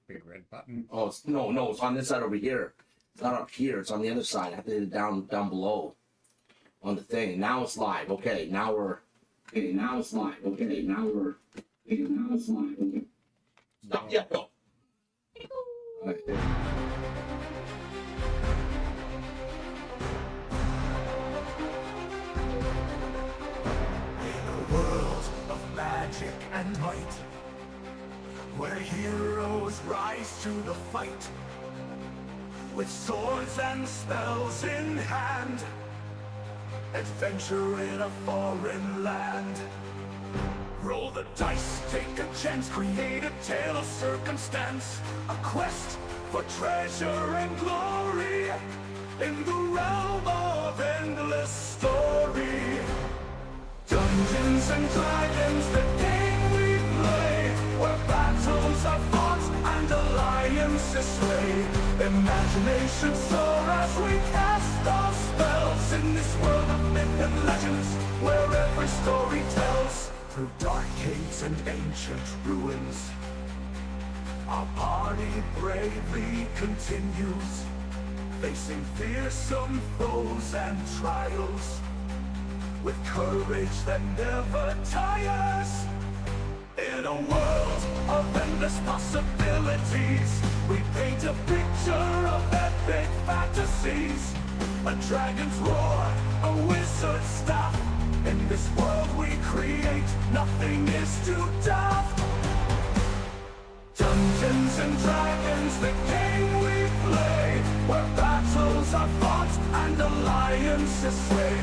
Big red button. Oh, no, it's on this side over here. It's not up here. It's on the other side. I have to hit it down below on the thing. Now it's live. Okay, now we're. Okay, now it's live. Okay, now we're. Okay, now it's live. Okay. Stop. Yeah, go. All right, there. In a world of magic and might, where heroes rise to the fight, with swords and spells in hand, adventure in a foreign land. Roll the dice, take a chance, create a tale of circumstance, a quest for treasure and glory, in the realm of endless story. Dungeons and Dragons, the game we play, where battles are fought and alliances sway. Imagination soar as we cast our spells in this world of myth and legends, where every story tells. Through dark caves and ancient ruins, our party bravely continues, facing fearsome foes and trials, with courage that never tires. In a world of endless possibilities, we paint a picture of epic fantasies. A dragon's roar, a wizard's staff. In this world we create, nothing is too daft. Dungeons and Dragons, the game we play, where battles are fought and alliances sway.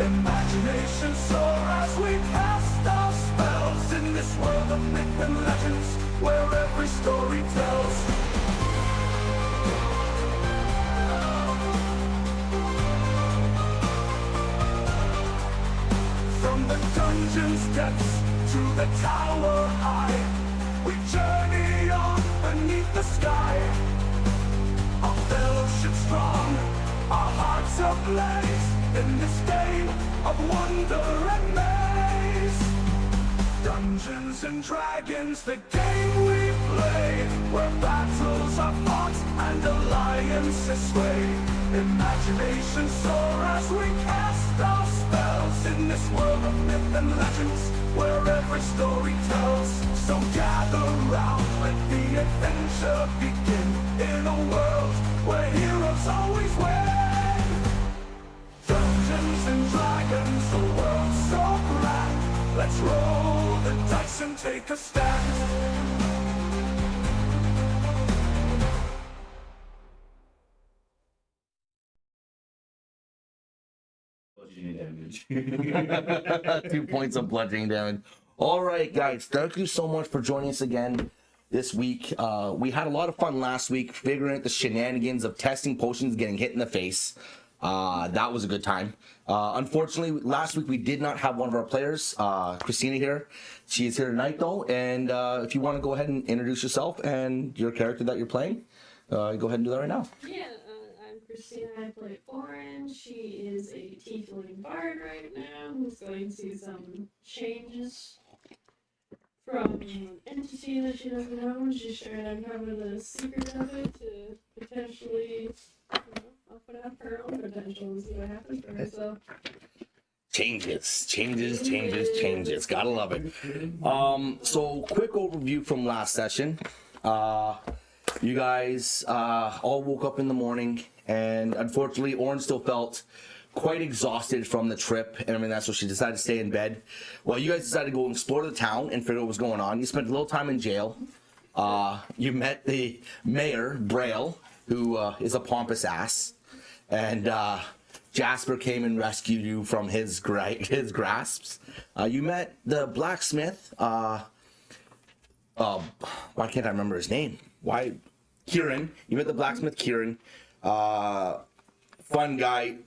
Imagination soar as we cast our spells in this world of myth and legends, where every story tells. From the dungeon's depths to the tower high, we journey on beneath the sky. Our fellowship strong, our hearts ablaze, in this game of wonder and maze. Dungeons and Dragons, the game we play, where battles are fought and alliances sway. Imagination soar as we cast our spells in this world of myth and legends, where every story tells. So gather round, let the adventure begin, in a world where heroes always win. Dungeons and Dragons, the world so grand, let's roll the dice and take a stand. Damage. 2 points of bludgeoning damage. All right, guys, thank you so much for joining us again this week. We had a lot of fun last week figuring out the shenanigans of testing potions, getting hit in the face. That was a good time. Unfortunately, last week we did not have one of our players, Christina, here. She is here tonight, though, and if you want to go ahead and introduce yourself and your character that you're playing, go ahead and do that right now. Yeah, I'm Christina. I play Orange. She is a tiefling bard right now who's going through some changes from an entity that she doesn't know, and she's trying to uncover the secret of it to potentially, open up her own potential and see what happens for herself. Changes. Gotta love it. So quick overview from last session. You guys all woke up in the morning, and unfortunately, Orange still felt quite exhausted from the trip and everything. That's so she decided to stay in bed. Well, you guys decided to go explore the town and figure out what was going on. You spent a little time in jail. You met the mayor, Braille, who is a pompous ass, and Jasper came and rescued you from his grasps. You met the blacksmith. Why can't I remember his name? Why? Kieran. You met the blacksmith, Kieran. Fun guy.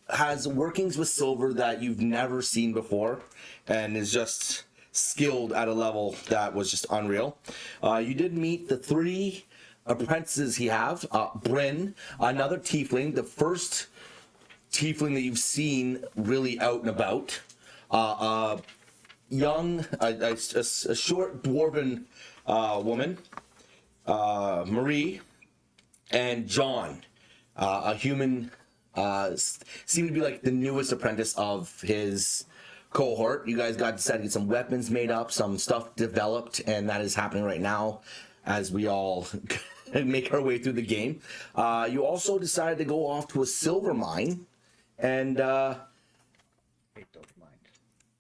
Has workings with silver that you've never seen before, and is just skilled at a level that was just unreal. You did meet the 3 apprentices he have. Bryn, another tiefling, the first tiefling that you've seen really out and about. A short dwarven woman. Marie, and John, a human, seemed to be like the newest apprentice of his cohort. You guys got decided to get some weapons made up, some stuff developed, and that is happening right now as we all make our way through the game. You also decided to go off to a silver mine and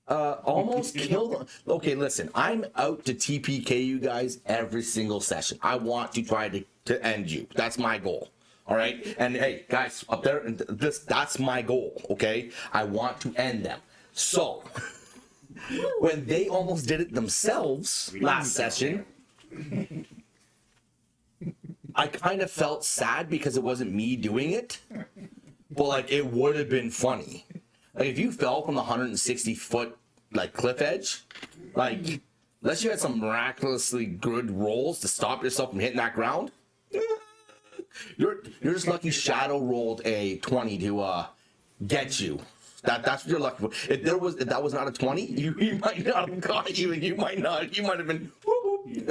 almost killed them. Okay, listen, I'm out to TPK you guys every single session. I want to try to end you. That's my goal. All right, and hey, guys up there, that's my goal. Okay, I want to end them. So when they almost did it themselves last session, I kind of felt sad because it wasn't me doing it, but like it would have been funny. Like if you fell from the 160-foot like cliff edge, like unless you had some miraculously good rolls to stop yourself from hitting that ground, you're just lucky Shadow rolled a 20 to get you. That's what you're lucky for. If that was not a 20, you might not have got you, and you might have been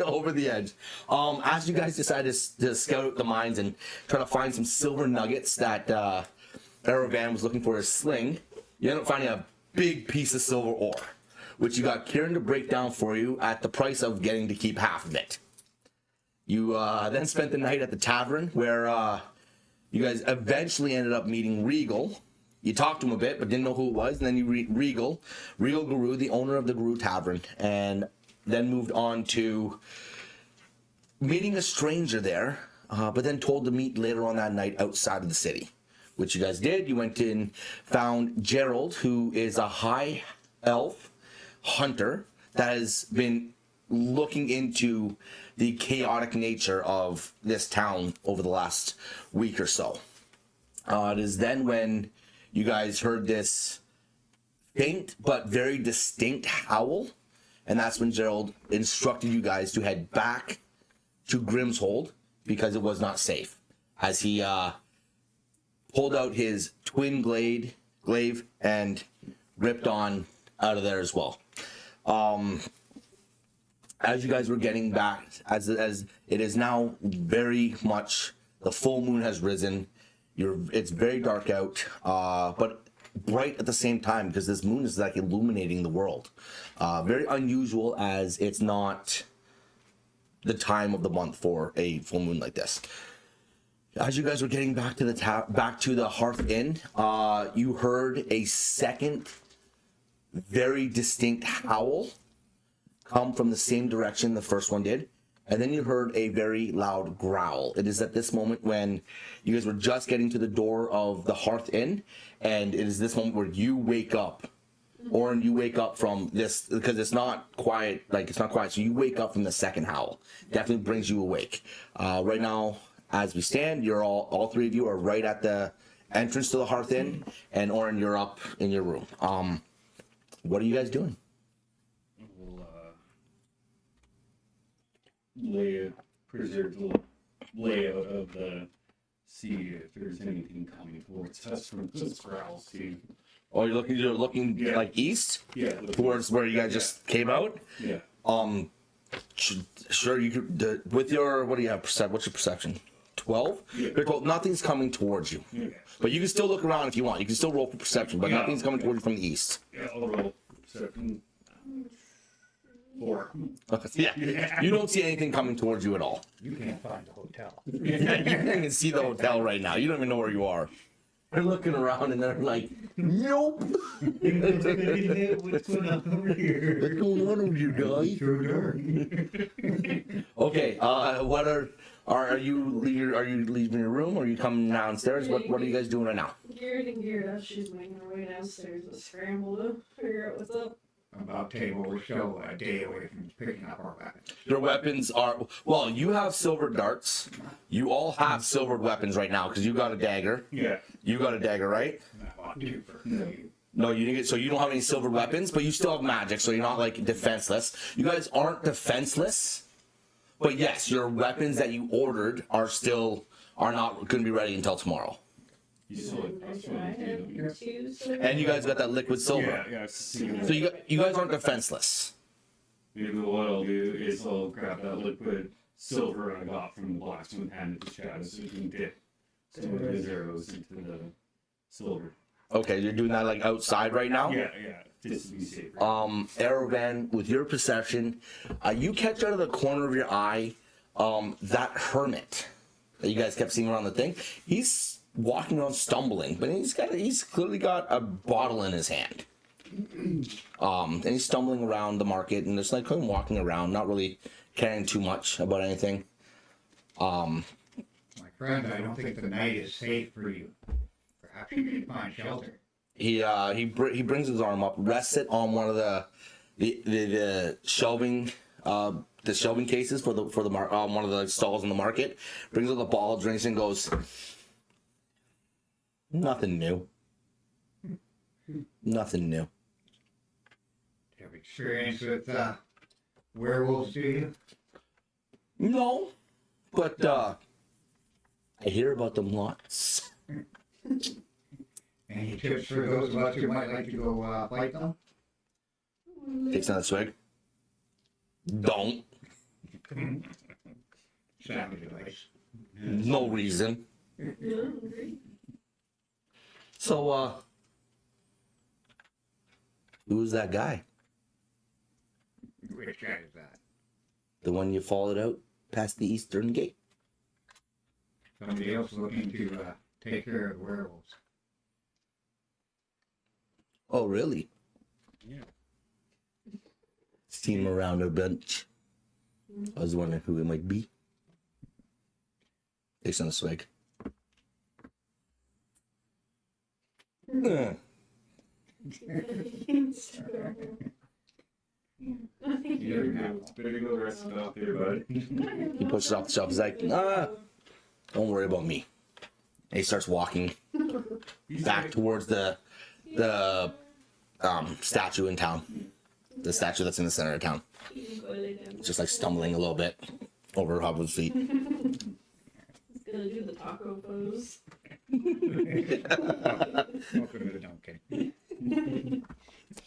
over the edge. As you guys decided to scout out the mines and try to find some silver nuggets that Aravan was looking for his sling, you end up finding a big piece of silver ore, which you got Kieran to break down for you at the price of getting to keep half of it. You then spent the night at the tavern where you guys eventually ended up meeting Regal. You talked to him a bit, but didn't know who it was. And then you Regal Guru, the owner of the Guru Tavern, and then moved on to meeting a stranger there, but then told to meet later on that night outside of the city, which you guys did. You went in, found Gerald, who is a high elf hunter that has been looking into the chaotic nature of this town over the last week or so. It is then when you guys heard this faint but very distinct howl, and that's when Gerald instructed you guys to head back to Grimmsold because it was not safe, as he pulled out his twin glaive and ripped on out of there as well. As you guys were getting back, as it is now very much, the full moon has risen. It's very dark out, but bright at the same time because this moon is like illuminating the world. Very unusual, as it's not the time of the month for a full moon like this. As you guys were getting back to the Hearth Inn, you heard a second very distinct howl come from the same direction the first one did, and then you heard a very loud growl. It is at this moment when you guys were just getting to the door of the Hearth Inn, and it is this moment where you wake up. Or you wake up from this, because it's not quiet, so you wake up from the second howl. Definitely brings you awake. Right now, as we stand, you're all three of you are right at the entrance to the Hearth Inn, and Oren, you're up in your room. What are you guys doing? We'll preserve the layout of the see if there's anything coming towards us from this growls too. Oh, you're looking Yeah. like east? Yeah. Towards where you guys just came out? Yeah. Sure, you could, with your, what do you have, what's your perception? 12? Yeah. Well, nothing's coming towards you. Yeah. But you can still look around if you want. You can still roll for perception, but Yeah. nothing's coming towards you from the east. Yeah, I'll roll perception. 4. Yeah. You don't see anything coming towards you at all. You can't find a hotel. You can't even see the hotel right now. You don't even know where you are. They're looking around and they're like, nope. What's going on over here? What's going on with you guys? Okay, what are you leaving your room, or are you coming downstairs? What are you guys doing right now? Geared and geared up, she's making her way downstairs to scramble to figure out what's up. About table or so a day away from picking up our weapons. Your weapons are, well, you have silver darts. You all have silvered weapons right now because you got a dagger. Yeah. You got a dagger, right? I bought 2 for No, you didn't get, so you don't have any silver weapons, but you still have magic, so you're not like defenseless. You guys aren't defenseless, but yes, your weapons that you ordered are not going to be ready until tomorrow. You saw it. And I said I had 2, so And you guys got that liquid silver. Yeah. So you guys aren't defenseless. Maybe what I'll do is I'll grab that liquid silver I got from the blacksmith handed to Chad so he can dip some of his arrows into the silver. Okay, you're doing that like outside right now? Yeah, just to be safer. Aravan, with your perception, you catch out of the corner of your eye that hermit that you guys kept seeing around the thing. He's walking around stumbling, but he's clearly got a bottle in his hand. And he's stumbling around the market and just like him walking around, not really caring too much about anything. My friend, I don't think the night is safe for you. Perhaps you should find shelter. He brings his arm up, rests it on one of the shelving cases for the one of the stalls in the market. Brings out the bottle, drinks, and goes, "Nothing new. Nothing new." Do you have experience with werewolves, do you? No, but I hear about them lots. Any tips for those of us who might like to go fight them? Takes another swig. Don't. Sound advice. No reason. So, who's that guy? Which guy is that? The one you followed out past the eastern gate? Somebody else looking to take care of the werewolves. Oh, really? Yeah. Seen him around a bunch. I was wondering who it might be. Takes on a swig. Better go rest it off there, bud. He pushes off the shelf. He's like, don't worry about me. And he starts walking back towards the statue in town. The statue that's in the center of town. Just like stumbling a little bit over Hubbards' feet. He's gonna do the taco pose. Welcome to the donkey.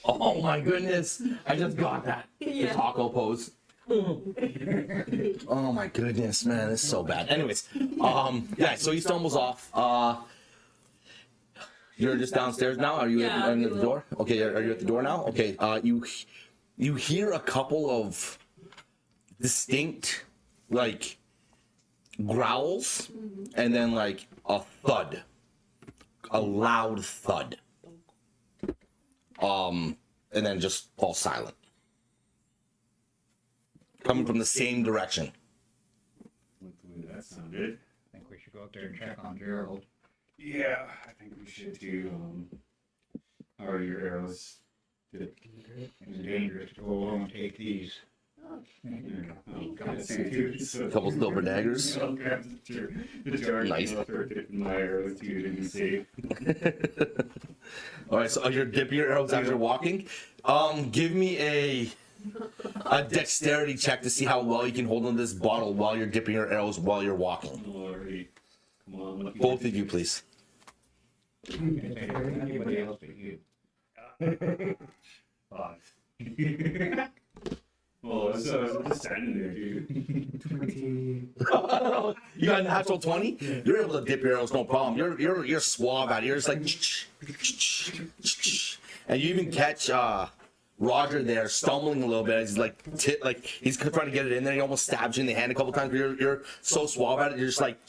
Oh my goodness! I just got that. The Yeah. taco pose. Oh my goodness, man, this is so bad. Anyways, yeah, so he stumbles off. You're just downstairs now? Are you Yeah, at the door? Okay, are you at the door now? Okay, you hear a couple of distinct, like, growls, and then, like, a thud. A loud thud. And then just fall silent. Coming from the same direction. Like the way that sounded. I think we should go up there and check on Gerald. Yeah, I think we should do. How are your arrows? Good. It's dangerous to go alone and take these. A couple silver daggers. I'll grab the jar. Nice. I'll throw it in my arrows too to be safe. All right, so you're dipping your arrows as you're walking. Give me a dexterity check to see how well you can hold on this bottle while you're dipping your arrows while you're walking. Alrighty. Come on. Lucky. Both of you, please. Anybody else but you. 5. Well, I was just standing there, dude. 20. You got a natural 20? You're able to dip your arrows, no problem. You're suave at it. You're just like, and you even catch Roger there stumbling a little bit as he's like he's trying to get it in there. He almost stabs you in the hand a couple times. But you're so suave at it. You're just like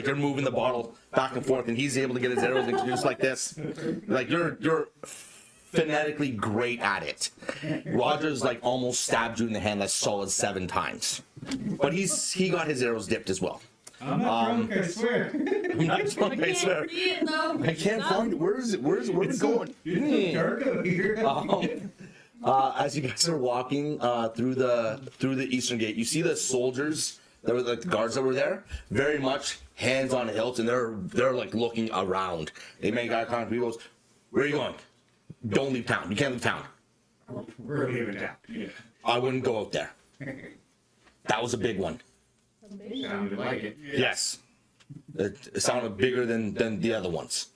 you're moving the bottle back and forth, and he's able to get his arrows in just like this. Like you're phonetically great at it. Roger's like almost stabbed you in the hand like solid 7 times, but he got his arrows dipped as well. I'm not drunk, I swear. I'm not drunk, I swear. I can't find it. Where's it going? It's so dark out here. As you guys are walking through the eastern gate, you see the soldiers that were like the guards that were there, very much hands on hilts, and they're like looking around. They make eye contact. He goes, "Where are you going? Don't leave town. You can't leave town." We're leaving town. Yeah. I wouldn't go out there. That was a big one. Sounded like it. Yes, it sounded bigger than the other ones.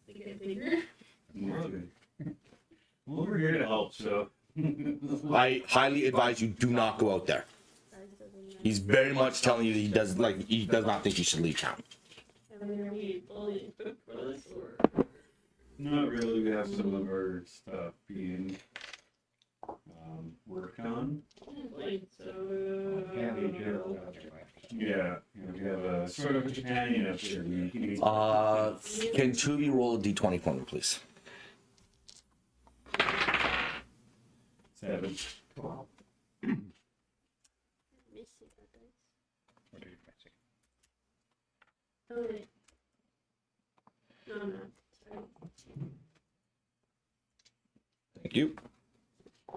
They get bigger. Well, we're here to help, so. I highly advise you do not go out there. He's very much telling you that he does not think you should leave town. And then we fully equipped for this, or Not really. We have some of our stuff being worked on. like so. Yeah, we do. Yeah, we have a sort of a companion up there. Can two of you roll a d20 for me, please? 7. 12. Missing that dice. What are you missing? Oh wait. No, sorry. Thank you. I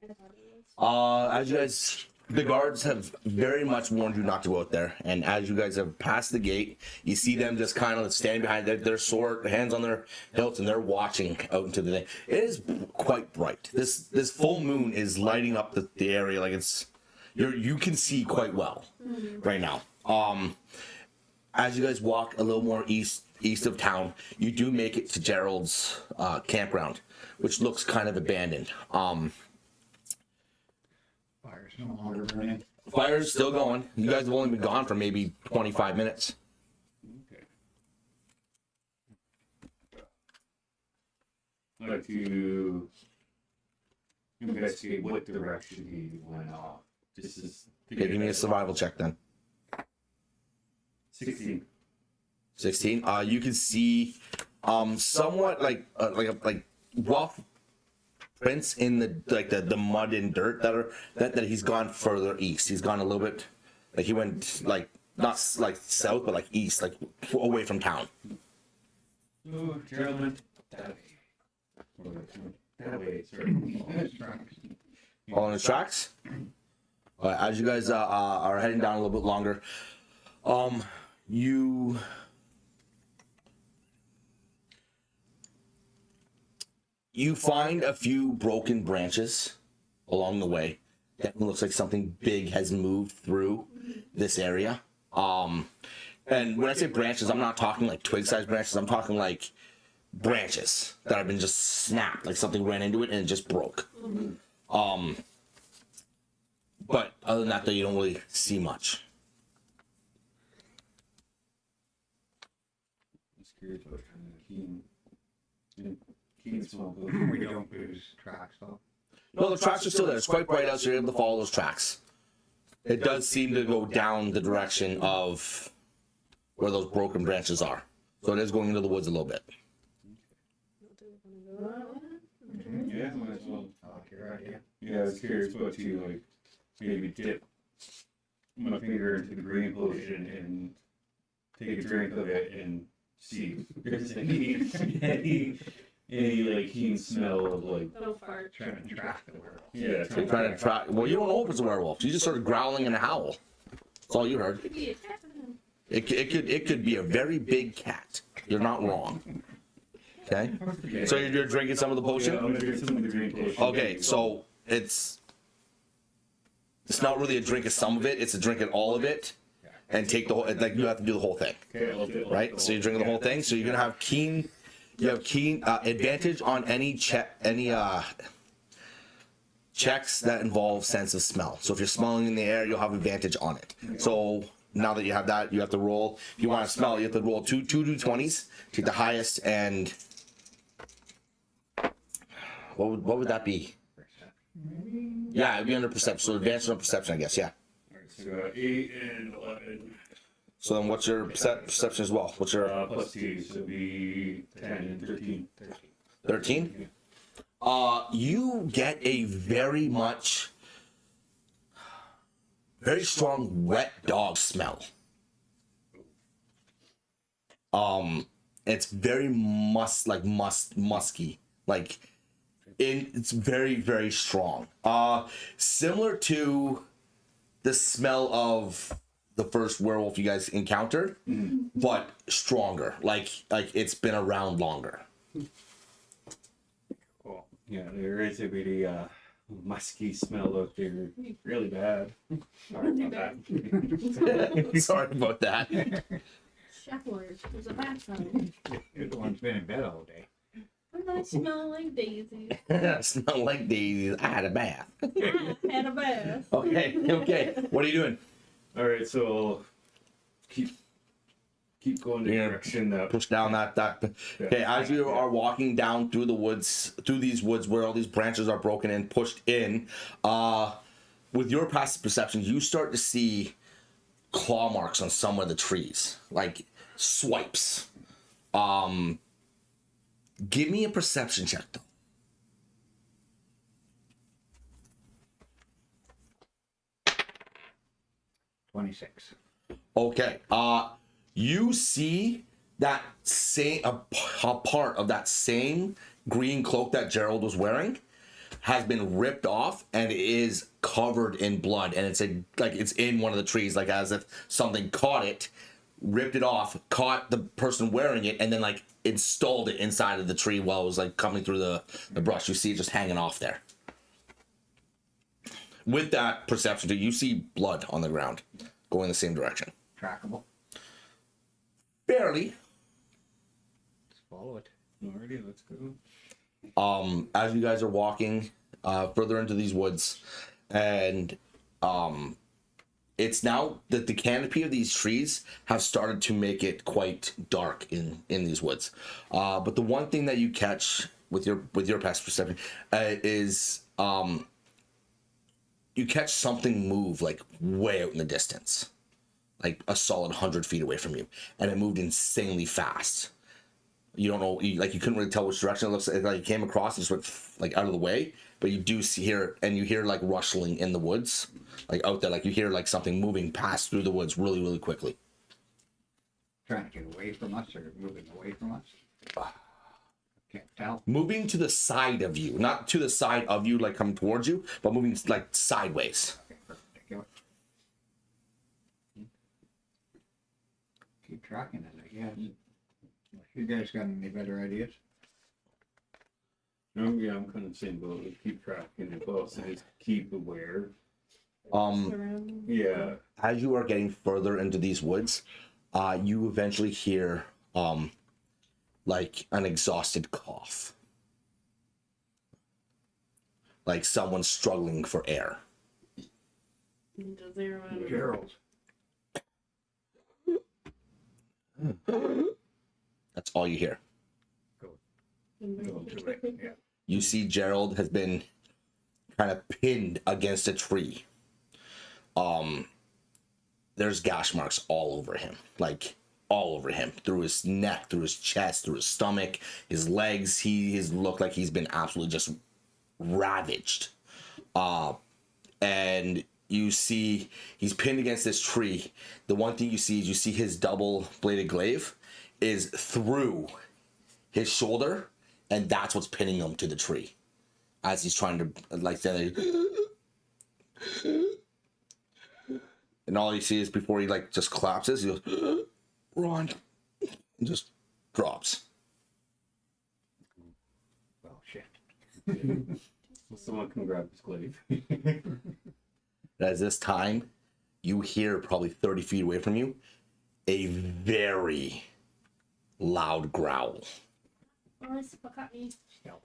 thought it was. As you guys, the guards have very much warned you not to go out there, and as you guys have passed the gate, you see them just kind of standing behind their sword, hands on their hilts, and they're watching out into the day. It is quite bright. This full moon is lighting up the area like you can see quite well right now. As you guys walk a little more east of town, you do make it to Gerald's campground, which looks kind of abandoned. Fire's no longer burning. Fire's still going. You guys have only been gone for maybe 25 minutes. Okay. I'd like to investigate what direction he went off. This is Okay, give me a survival check then. 16. 16. You can see somewhat like rough prints in the mud and dirt that he's gone further east. He's gone a little bit, like he went like not like south but like east, like away from town. Oh, Gerald went that way. That way, sir. Following his tracks. As you guys are heading down a little bit longer, you find a few broken branches along the way. That looks like something big has moved through this area. And when I say branches, I'm not talking like twig-sized branches. I'm talking like branches that have been just snapped, like something ran into it and it just broke. But other than that, though, you don't really see much. I'm scared about kind of keen small We don't lose tracks though. No, the tracks are still there. It's quite bright out, so you're able to follow those tracks. It does seem to go down the direction of where those broken branches are. So it is going into the woods a little bit. Yeah, might as well. I like your idea. Yeah, I was curious about to like maybe dip my finger into the green potion and take a drink of it and see if there's any like keen smell of like Little fart. Trying to track the werewolf. yeah. You're trying to track. Well, you don't know if it's a werewolf. You just sort of growling and a howl. That's all you heard. Could be a cat. It could be a very big cat. You're not wrong. Okay. So you're drinking some of the Yeah, potion. I'm gonna drink some of the green potion. Okay, so it's not really a drink of some of it. It's a drink of all of it, and take the whole. Like you have to do the whole thing, Okay, I'll do it. right? So you're drinking the whole thing. So you're gonna have keen. You have keen advantage on any checks that involve sense of smell. So if you're smelling in the air, you'll have advantage on it. So now that you have that, you have to roll. If you want to smell, you have to roll two d20s. Take the highest, and what would that be? Yeah, it'd be under perception. So advantage on perception, I guess. Yeah. Alright, so 8 and 11. So then, what's your perception as well? What's your Plus 2, so it'd be 10 and 13. 13? You get a very strong wet dog smell. It's very musky. Like it's very, very strong. Similar to the smell of the first werewolf you guys encountered, but stronger. Like it's been around longer. Cool. Yeah, there is a really musky smell out there. Really bad. Sorry about that. Sorry about that. Showers. There's a bathtub. You're the one's been in bed all day. Does that smell like daisies? Smell like daisies. I had a bath. I had a bath. Okay. What are you doing? All right, so I'll keep going the Yeah. direction that. Push down that. Okay, as you are walking down through the woods, through these woods where all these branches are broken and pushed in, with your passive perception, you start to see claw marks on some of the trees, like swipes. Give me a perception check, though. 26. Okay. You see that same a part of that same green cloak that Gerald was wearing has been ripped off and is covered in blood, and it's like it's in one of the trees, like as if something caught it, ripped it off, caught the person wearing it, and then like installed it inside of the tree while it was like coming through the brush. You see it just hanging off there. With that perception, you see blood on the ground going the same direction. Trackable. Barely. Let's follow it. Alrighty, let's go. As you guys are walking further into these woods, and it's now that the canopy of these trees have started to make it quite dark in these woods. But the one thing that you catch with your past perception is you catch something move like way out in the distance, like a solid 100 feet away from you, and it moved insanely fast. You don't know, you couldn't really tell which direction it looks like. It came across and just went like out of the way, but you do hear like rustling in the woods, like out there, like you hear like something moving past through the woods really, really quickly. Trying to get away from us or moving away from us? Can't tell. Moving to the side of you, not to the side of you, like coming towards you, but moving like sideways. Okay, perfect. Take it. Keep tracking it, I guess. You guys got any better ideas? Yeah, I'm kind of the same boat. Keep tracking it, but also just keep aware. Surrounding. Yeah. As you are getting further into these woods, you eventually hear like an exhausted cough, like someone struggling for air. Does everyone? Gerald. That's all you hear. Go to it. Yeah. You see Gerald has been kind of pinned against a tree. There's gash marks all over him, like all over him, through his neck, through his chest, through his stomach, his legs. He has looked like he's been absolutely just ravaged. And you see he's pinned against this tree. The one thing you see is you see his double-bladed glaive is through his shoulder, and that's what's pinning him to the tree as he's trying to like say, and all you see is before he like just collapses, he goes, "Run," and just drops. Well, shit. Someone can grab his glaive. As this time, you hear probably 30 feet away from you a very loud growl. Stealth.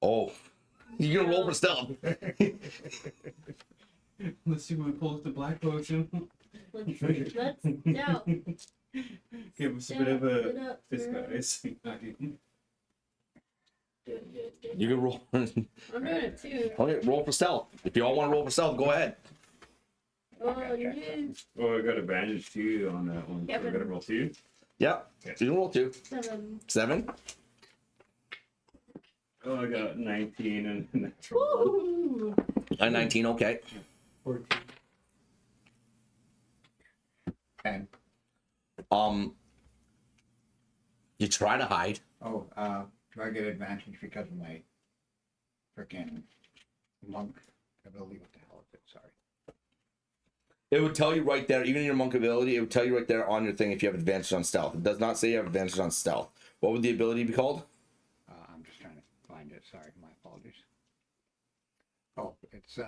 Oh, you're gonna roll for stealth. Let's see when we pull up the black potion. Let's no. Give us a bit of a disguise. Do it. You can roll. I'm doing it too. Okay, roll for stealth. If you all want to roll for stealth, go ahead. Oh, yeah. Oh, I got advantage too on that one. Yeah, So I gotta roll 2. Yeah, so you can roll 2. 7. 7. Oh, I got 19 and a natural. Woo! 19, okay. 14. 10. You try to hide. Oh, do I get advantage because of my freaking monk ability? What the hell is it? Sorry. It would tell you right there, even in your monk ability, it would tell you right there on your thing if you have advantage on stealth. It does not say you have advantage on stealth. What would the ability be called? I'm just trying to find it. Sorry, my apologies. Oh, it's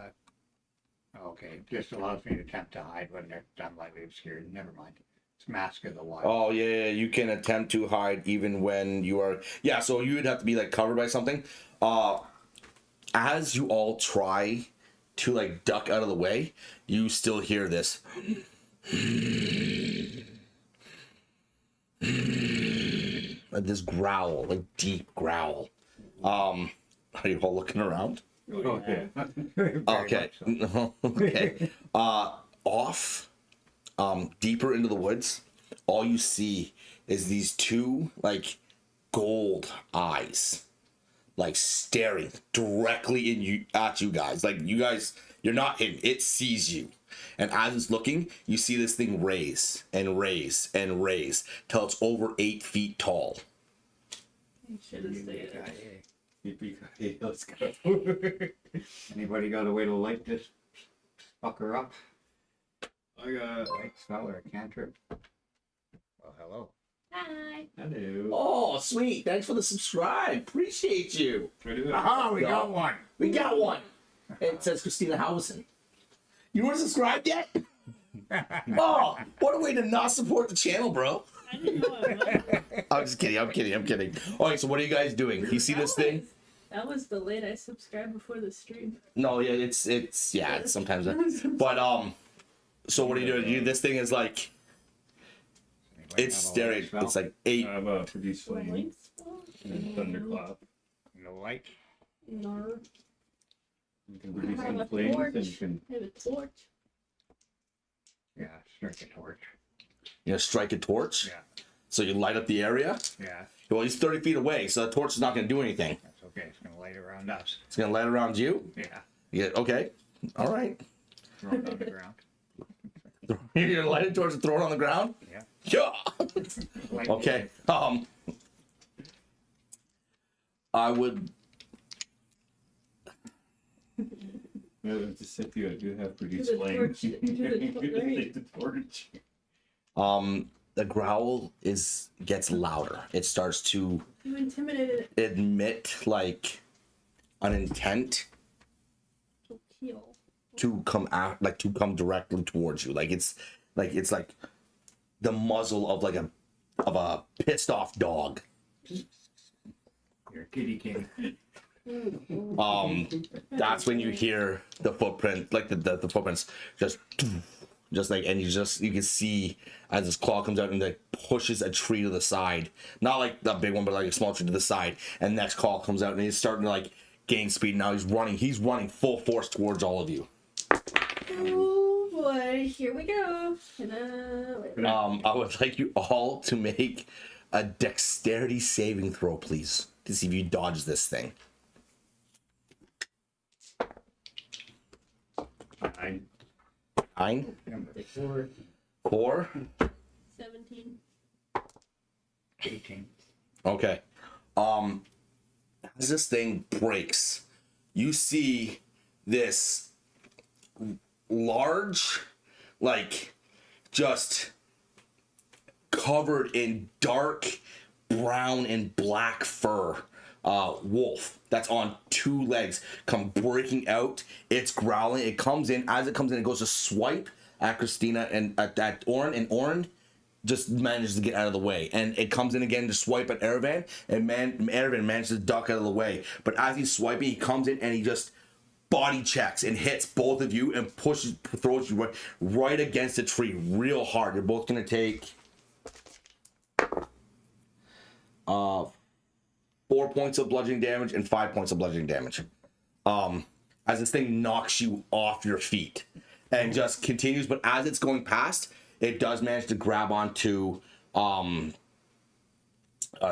okay. It just allows me to attempt to hide when they're done lightly obscured. Never mind. It's Mask of the Wild. Oh, yeah, you can attempt to hide even when you are... Yeah, so you would have to be, like, covered by something. As you all try to like duck out of the way, you still hear this. This growl, like deep growl. Are you all looking around? Okay. Okay. Okay. Off, deeper into the woods, all you see is these two like gold eyes, like staring directly at you guys. Like you guys, you're not hidden. It sees you. And as it's looking, you see this thing raise and raise and raise till it's over 8 feet tall. Should have stayed there. Yippee-ki-yay, let's go. Anybody got a way to light this fucker up? I got. Light spell or a cantrip? Well, hello. Hi. Hello. Oh, sweet. Thanks for the subscribe. Appreciate you. Try to do it. Aha, we got one. We got one. It says Christina Housen. You weren't subscribed yet? Oh, what a way to not support the channel, bro. I didn't know I was. I'm just kidding. I'm kidding. All right, so what are you guys doing? You see this thing? That was delayed. I subscribed before the stream. No, yeah, it's sometimes. But so what are you doing? This thing is like, Anybody it's have a staring. light spell? It's like 8. I have produce flame Light spell? and thunderclap. No light. No. You can produce I have some a flames torch. and you can. I have a torch. Yeah, strike a torch. You know, strike a torch. Yeah, So you light up the area. yeah, Well, he's 30 feet away, so the torch is not going to do anything. that's okay. It's gonna light around us. It's going to light around you. Yeah, Yeah. Okay. All right. throw it on the ground. You're going to light a torch and throw it on the ground. Yeah. Yeah. Light Okay. I would. No, just if you do have produce the flame. torch, do the torch, right. Take the torch. The growl gets louder. It starts to You intimidated it admit like an intent to kill. to come out, like to come directly towards you. Like it's like the muzzle of like a pissed off dog. You're a kitty king. That's when you hear the footprint, like the footprints just like, and you can see as this claw comes out and like pushes a tree to the side, not like a big one, but like a small tree to the side, and next claw comes out and he's starting to like gain speed. Now he's running full force towards all of you. Oh boy, here we go. I would like you all to make a dexterity saving throw, please, to see if you dodge this thing. 9. 9? Number 4? 17. 18. Okay. As this thing breaks, you see this large, like, just covered in dark brown and black fur wolf that's on 2 legs come breaking out. It's growling. It comes in. As it comes in, it goes to swipe at Christina and at Orin, and Orin just manages to get out of the way. And it comes in again to swipe at Erevan, and Erevan manages to duck out of the way. But as he's swiping, he comes in and he just body checks and hits both of you and throws you right against a tree real hard. You're both gonna take 4 points of bludgeoning damage and 5 points of bludgeoning damage. As this thing knocks you off your feet and just continues, but as it's going past, it does manage to grab onto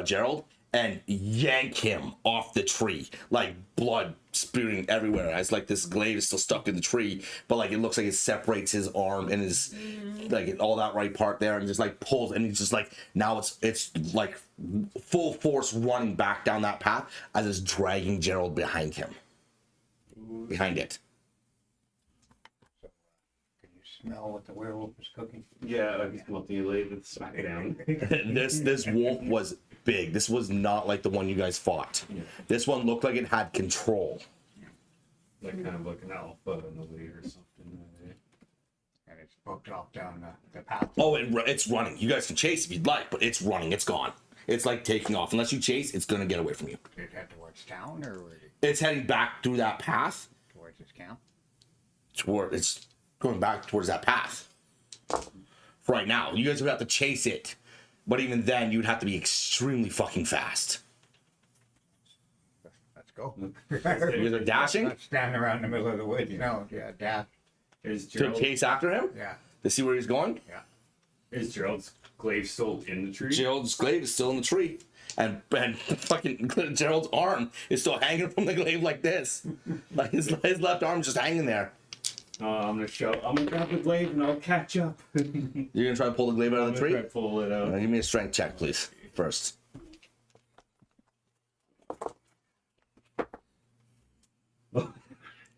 Gerald and yank him off the tree, like blood spewing everywhere. As like this glaive is still stuck in the tree, but like it looks like it separates his arm and his like all that right part there, and just like pulls, and he's just like now it's like full force running back down that path as it's dragging Gerald behind him. Behind it. Can you smell what the werewolf is cooking? Yeah, I just multi-lated smackdown. This wolf was big. This was not like the one you guys fought. This one looked like it had control. Like kind of like an alpha in a way or something. Right? And it's booked off down the path. Oh, it's running. You guys can chase if you'd like, but it's running. It's gone. It's like taking off. Unless you chase, it's gonna get away from you. Did it head towards town or where did It's heading back through that path. towards its camp? it's going back towards that path. Right now, you guys would have to chase it, but even then, you'd have to be extremely fucking fast. Let's go. You guys are dashing Not standing around in the middle of the woods. No, yeah, dash. Is to Gerald, chase after him Yeah, to see where he's going. yeah. is Gerald's glaive still in the tree? Gerald's glaive is still in the tree, and fucking Gerald's arm is still hanging from the glaive like this, like his left arm's just hanging there. I'm gonna grab the glaive and I'll catch up. You're gonna try to pull the glaive out I'm of the gonna tree. try to pull it out. Give me a strength check, please, first.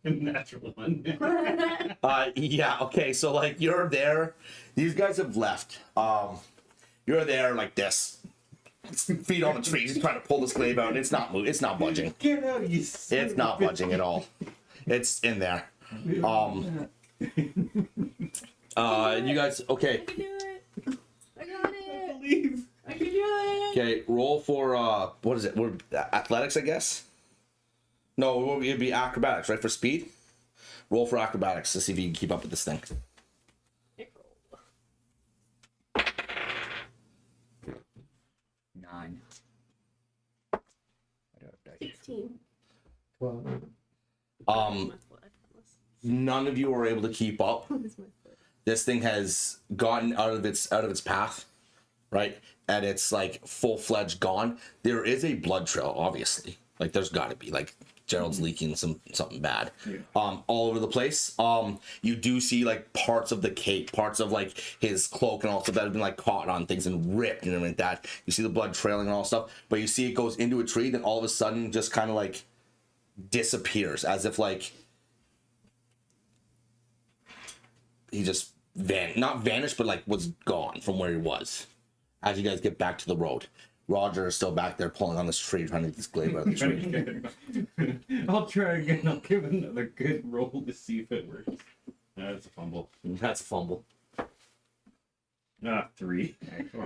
Natural one. Yeah, okay, so like you're there. These guys have left. You're there like this. Feet on the tree, just trying to pull this glaive out, and it's not moving, it's not budging. Get out, you son It's of not a- budging at all. It's in there. You guys, I okay. can do it. I got it. Leave. I can do it. Okay, roll for what is it? We're athletics, I guess. No, it'd be acrobatics, right? For speed. Roll for acrobatics to see if you can keep up with this thing. 9. 16. Um, My foot, I promise. none of you are able to keep up. It's my foot. This thing has gotten out of its path, right? And it's like full-fledged gone. There is a blood trail, obviously. Like there's got to be like Gerald's leaking something bad. Yeah. All over the place. You do see like parts of the cape, parts of like his cloak and all stuff that have been like caught on things and ripped and everything like that. You see the blood trailing and all stuff, but you see it goes into a tree, then all of a sudden just kind of like disappears, as if like he just not vanished, but like was gone from where he was. As you guys get back to the road, Roger is still back there pulling on this tree, trying to get this glaive out of the tree. I'll try again. I'll give another good roll to see if it works. That's a fumble. That's a fumble. 3.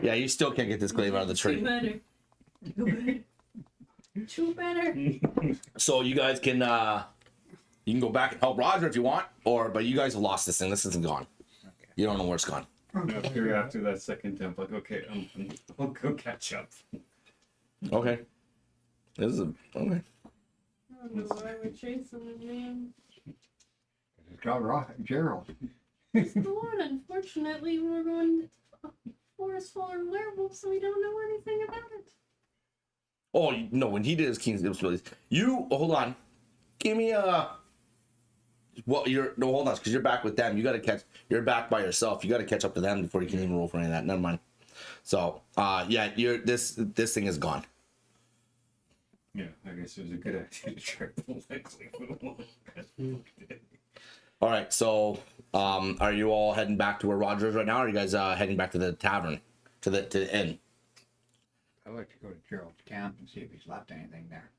Yeah, you still can't get this glaive out of the Two tree. better. Two better. Two better. So you guys can you can go back and help Roger if you want, but you guys have lost this thing. This isn't gone. You don't know where it's gone. After that second attempt, like, okay, I'll go catch up. Okay. This is okay. I don't know why we're chasing him, man. It's got Gerald. It's the one. Unfortunately, we're going to forest full of werewolves, so we don't know anything about it. Oh no! When he did his King's abilities, hold on. Give me a. Well, hold on, because you're back with them. You got to catch. You're back by yourself. You got to catch up to them before you can even roll for any of that. Never mind. So, yeah, this thing is gone. Yeah, I guess it was a good idea to try to pull that glaive. All right. So, are you all heading back to where Roger is right now? Or are you guys heading back to the tavern, to the inn? I'd like to go to Gerald's camp and see if he's left anything there.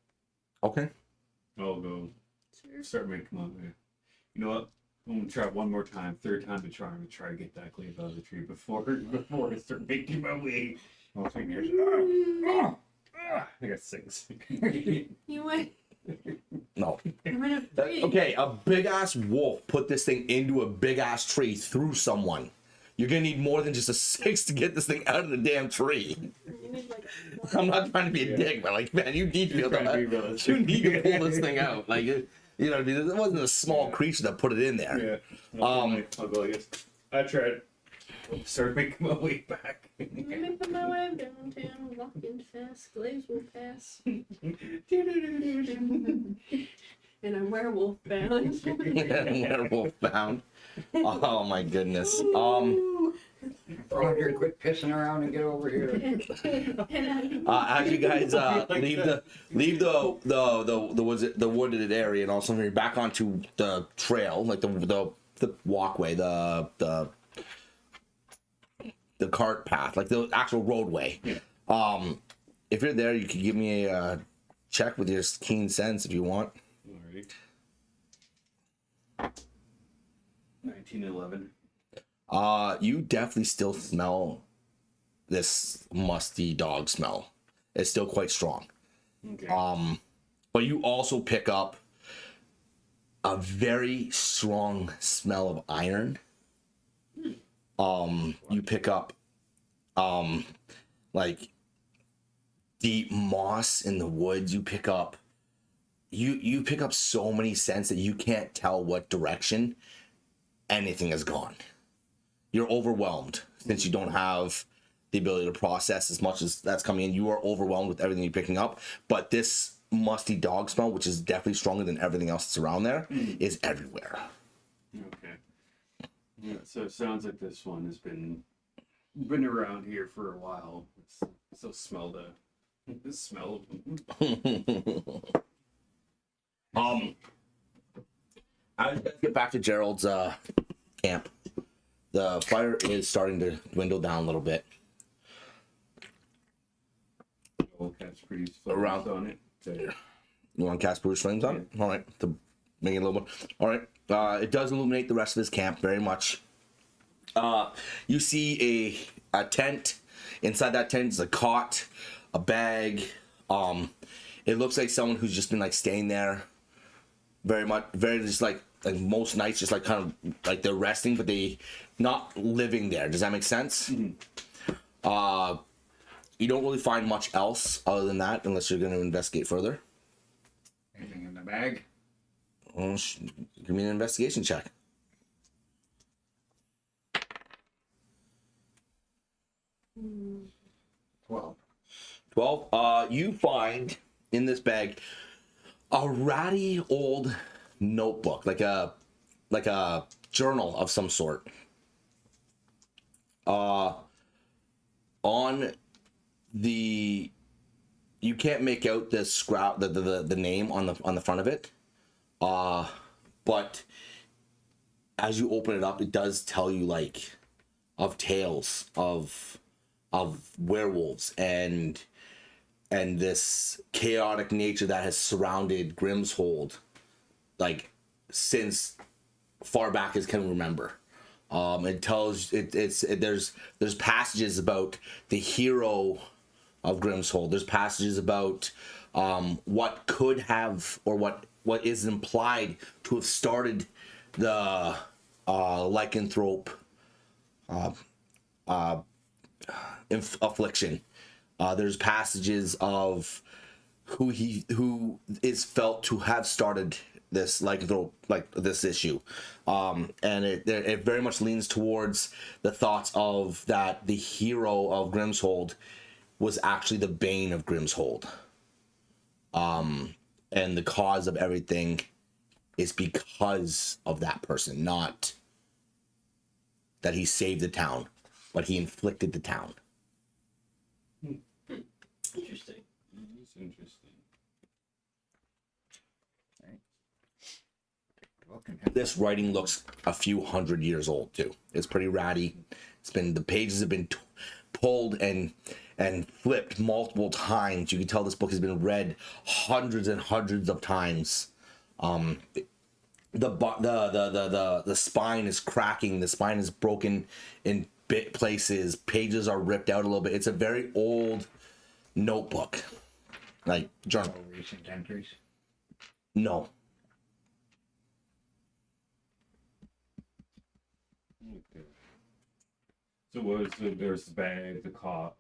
Okay. I'll go Sure. start making my way. You know what? I'm gonna try one more time, third time to try. I'm gonna try to get that glaive out of the tree before I start making my way. Well, fingers. I got 6. You went. No. I went up 3. Okay, a big ass wolf put this thing into a big ass tree through someone. You're gonna need more than just a 6 to get this thing out of the damn tree. You need like. I'm not trying to be a dick, but like, man, you need to be able Trying to be to. realistic. You need to pull this thing out. Like, you know what I mean? It wasn't a small creature that put it in there. Yeah. I'll go like this. I tried. Start making my way back. Let me put my way downtown, walking fast, glaives will pass. And I'm werewolf bound. Werewolf bound. Oh my goodness. Roger, quit pissing around and get over here. As you guys leave the wooded area, and also you're back onto the trail, like the walkway, the cart path, like the actual roadway. Yeah. If you're there, you can give me a check with your keen sense if you want. Alright. 1911. You definitely still smell this musty dog smell. It's still quite strong. Okay. But you also pick up a very strong smell of iron. You pick up like deep moss in the woods. You pick up you pick up so many scents that you can't tell what direction anything has gone. You're overwhelmed since you don't have the ability to process as much as that's coming in. You are overwhelmed with everything you're picking up, but this musty dog smell, which is definitely stronger than everything else that's around there, is everywhere. Okay. Yeah, so it sounds like this one has been around here for a while. So smell the smell of them. As you guys get back to Gerald's camp, the fire is starting to dwindle down a little bit. Old cat's pretty Around- focused on it. So, You want to cast Bruce Flames on it? All right, to make it a little more. All right, it does illuminate the rest of his camp very much. You see a tent. Inside that tent is a cot, a bag. It looks like someone who's just been like staying there, very just like most nights, just like kind of like they're resting, but they not living there. Does that make sense? Mm-hmm. You don't really find much else other than that, unless you're going to investigate further. Anything in the bag? Well, give me an investigation check. 12. 12. You find in this bag a ratty old notebook, like a journal of some sort. On the, you can't make out the name on the front of it. But as you open it up, it does tell you like of tales of werewolves and this chaotic nature that has surrounded Grimmsold like since far back as can remember. It tells there's passages about the hero of Grimmsold. There's passages about what could have or what is implied to have started the lycanthrope affliction. There's passages of who is felt to have started this this issue, and it very much leans towards the thoughts of that the hero of Grimmsold was actually the bane of Grimmsold, and the cause of everything is because of that person, not that he saved the town, but he inflicted the town. Interesting. That's interesting. This writing looks a few hundred years old too. It's pretty ratty. The pages have been pulled and flipped multiple times. You can tell this book has been read hundreds and hundreds of times. The spine is cracking. The spine is broken in places. Pages are ripped out a little bit. It's a very old notebook, like journal. No recent entries. No. Okay. So there's the bag, the cot,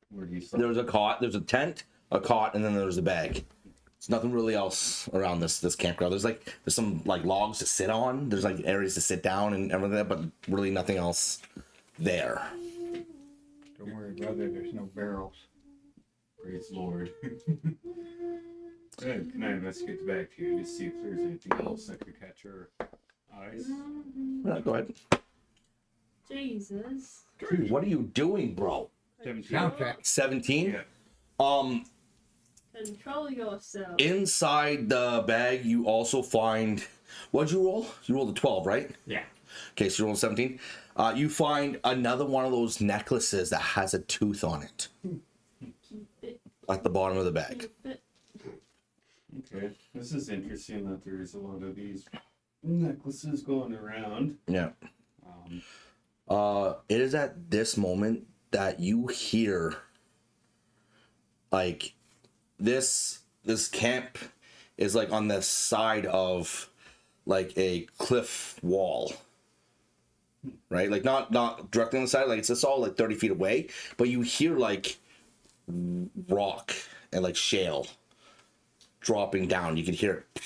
where he slept. There was a cot. There's a tent, a cot, and then there's a bag. There's nothing really else around this campground. There's some like logs to sit on. There's like areas to sit down and everything, but really nothing else there. Don't worry, brother, there's no barrels. Praise the Lord. Good. Can I investigate the bag too to see if there's anything else that could catch our eyes? Yeah, go ahead. Jesus. Dude, what are you doing, bro? 17. Sound check. 17. Yeah. Control yourself. Inside the bag, you also find. What'd you roll? You rolled a 12, right? Yeah. Okay, so you rolled 17. You find another one of those necklaces that has a tooth on it Keep it. at the bottom of the bag. Keep it. Okay. This is interesting that there's a lot of these necklaces going around. Yeah. It is at this moment that you hear like this camp is like on the side of like a cliff wall, right? Like not directly on the side, like it's just all like 30 feet away, but you hear like rock and like shale dropping down. You can hear it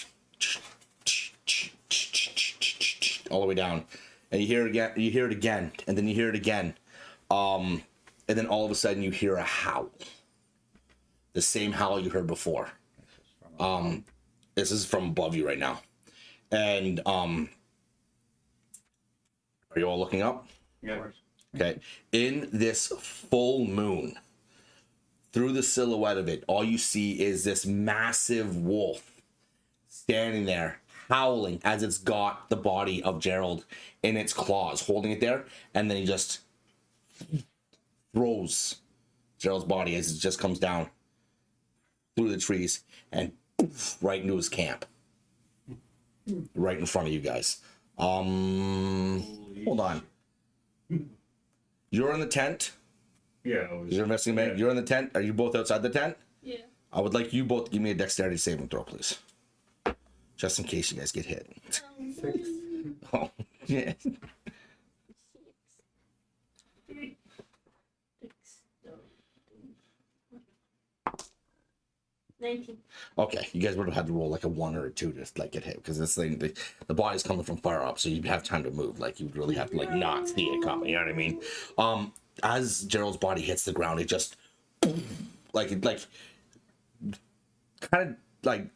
all the way down, and you hear it again, and then you hear it again, and then all of a sudden you hear a howl, the same howl you heard before. This is from above you right now, and are you all looking up? Yeah. Okay, in this full moon, through the silhouette of it, all you see is this massive wolf standing there, howling as it's got the body of Gerald in its claws, holding it there, and then he just throws Gerald's body as it just comes down through the trees and right into his camp, right in front of you guys. Hold on. You're in the tent. Yeah. I was, You're investigating. yeah. You're in the tent. Are you both outside the tent? Yeah. I would like you both to give me a dexterity saving throw, please. Just in case you guys get hit. Oh, yeah. 19. Okay, you guys would have had to roll like a 1 or a 2 to like get hit, because this thing, the body's coming from far up, so you'd have time to move. Like you'd really have to like not see it coming. You know what I mean? As Gerald's body hits the ground, it just like kind of like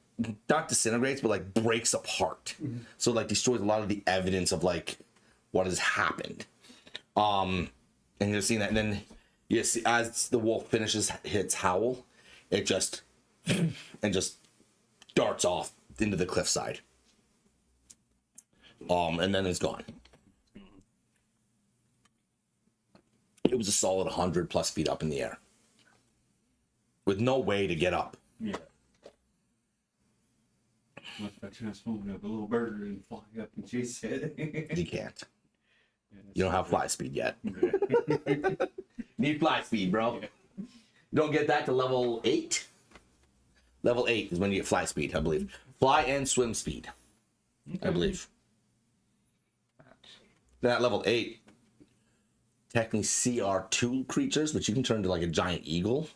not disintegrates, but like breaks apart. So like destroys a lot of the evidence of like what has happened. And you're seeing that, and then you see as the wolf finishes its howl, it just darts off into the cliffside. And then it's gone. It was a solid 100+ feet up in the air, with no way to get up. Yeah. What if I transform into a little bird and fly up and chase it? You can't. You don't have fly speed yet. Yeah. Need fly speed, bro. Yeah. You don't get that to level 8. Level 8 is when you get fly speed, I believe. Fly and swim speed, I believe. Then at level 8, technically CR2 creatures, but you can turn into like a giant eagle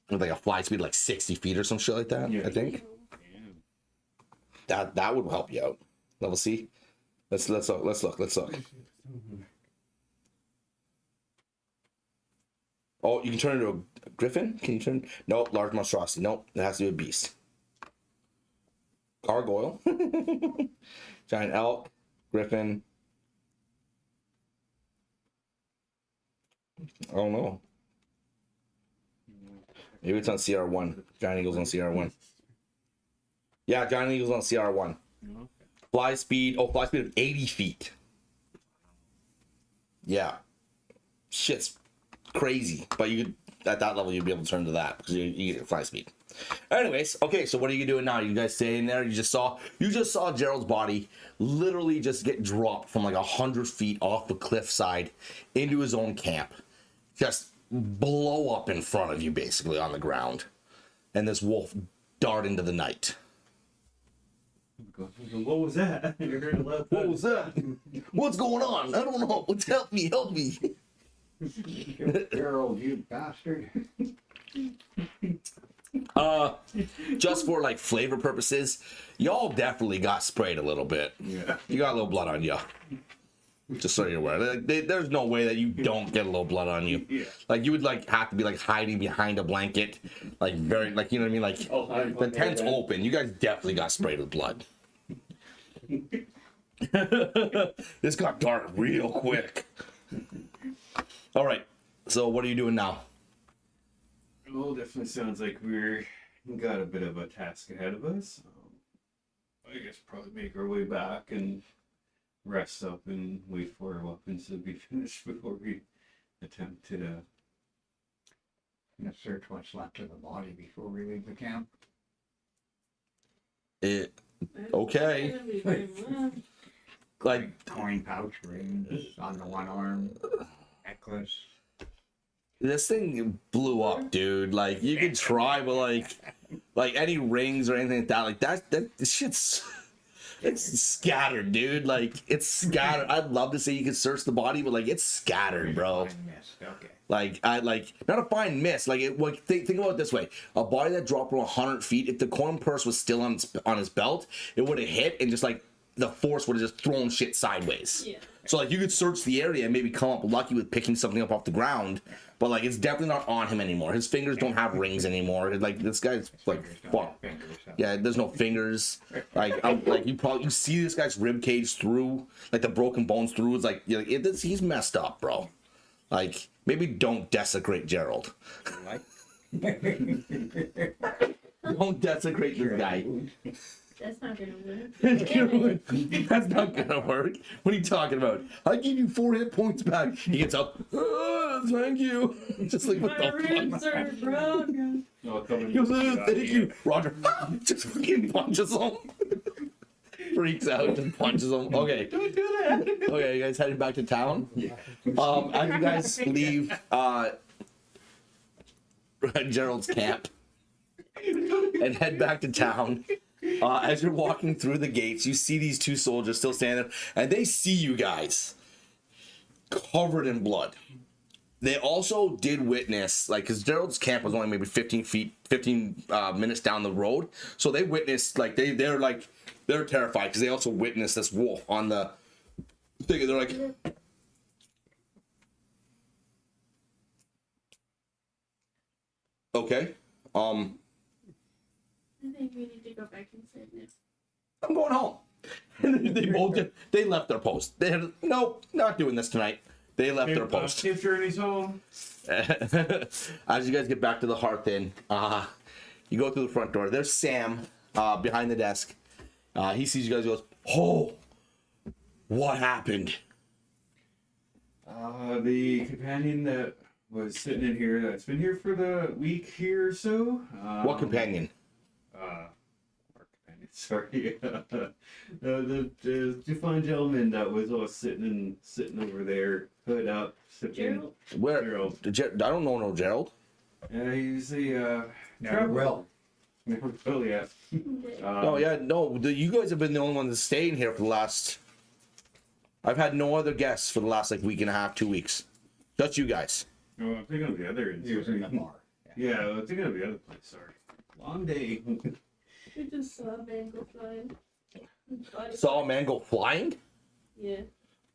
with like a fly speed of like 60 feet or some shit like that. Yeah. I think Damn. that would help you out. Level C. Let's look. Oh, you can turn into a griffin? Can you turn? Nope, large monstrosity. Nope, it has to be a beast. Gargoyle. Giant elk. Griffin. I don't know. Maybe it's on CR1. Giant eagle's on CR1. Yeah, giant eagle's on CR1. Okay. Fly speed of 80 feet. Yeah. Shit's crazy. But you could, at that level, you'd be able to turn to that because you get fly speed. Anyways, okay, so what are you doing now? You guys staying there? You just saw Gerald's body literally just get dropped from like 100 feet off the cliffside into his own camp. Just blow up in front of you, basically, on the ground. And this wolf dart into the night. What was that? You heard a loud What was that? What's going on? I don't know. Help me. Gerald, you bastard. Just for like flavor purposes, y'all definitely got sprayed a little bit. Yeah. You got a little blood on you. Just so you're aware. There's no way that you don't get a little blood on you. Yeah. Like you would like have to be like hiding behind a blanket, like very like you know what I mean. Like the tent's open. You guys definitely got sprayed with blood. This got dark real quick. All right. So what are you doing now? Well, definitely sounds like we're got a bit of a task ahead of us. I guess probably make our way back and rest up and wait for our weapons to be finished before we attempt to. Gonna search what's left of the body before we leave the camp. Okay. Like Coin pouch, rings on the one arm, necklace. this thing blew up, dude. Like you could try, but like any rings or anything like that, this shit's It's scattered, dude. Like it's scattered. I'd love to say you could search the body, but like it's scattered, bro. Fine mist, okay. Like I like not a fine miss. Like it. Like think about it this way: a body that dropped from 100 feet. If the coin purse was still on his belt, it would have hit and just like the force would have just thrown shit sideways. Yeah. So like you could search the area and maybe come up lucky with picking something up off the ground, but like it's definitely not on him anymore. His fingers don't have rings anymore. Like this guy's like Fingers don't fuck. have fingers, so. Yeah, there's no fingers. Like like you see this guy's rib cage through, like the broken bones through. It's like, he's messed up, bro. Like maybe don't desecrate Gerald. Like, Don't desecrate this guy. That's not gonna work. That's not gonna work. What are you talking about? I give you 4 hit points back. He gets up. Thank you. Just like what My the ribs fuck? are broken. Oh, come He goes, thank you. Roger just fucking punches him. Freaks out and punches him. Okay. Don't do that. Okay, you guys heading back to town? Yeah. As you guys leave Gerald's camp and head back to town, as you're walking through the gates, you see these 2 soldiers still standing there, and they see you guys covered in blood. They also did witness, like, because Gerald's camp was only maybe 15 minutes down the road, so they witnessed, like, they're terrified because they also witnessed this wolf on the thing. They're like, okay, I think we need to go back inside now. I'm going home. They both they left their post. They had, nope, not doing this tonight. They left their post. Safe journeys home. As you guys get back to the Hearth Inn, you go through the front door. There's Sam behind the desk. He sees you guys and goes, oh, what happened? The companion that was sitting in here, that's been here for the week here or so. What companion? Our companion, sorry. The fine gentleman that was sitting over there, hood up, sipping. Gerald? Where? Gerald. I don't know no Gerald. He's a never will. Never will, yeah. Oh yeah, no. You guys have been the only ones staying here for the last. I've had no other guests for the last like week and a half, 2 weeks. Just you guys. Oh, I'm thinking of the other inn. He was in the bar. Yeah, I'm thinking of the other place. Sorry. Long day. We just saw a man go flying. Saw a man go flying? Yeah,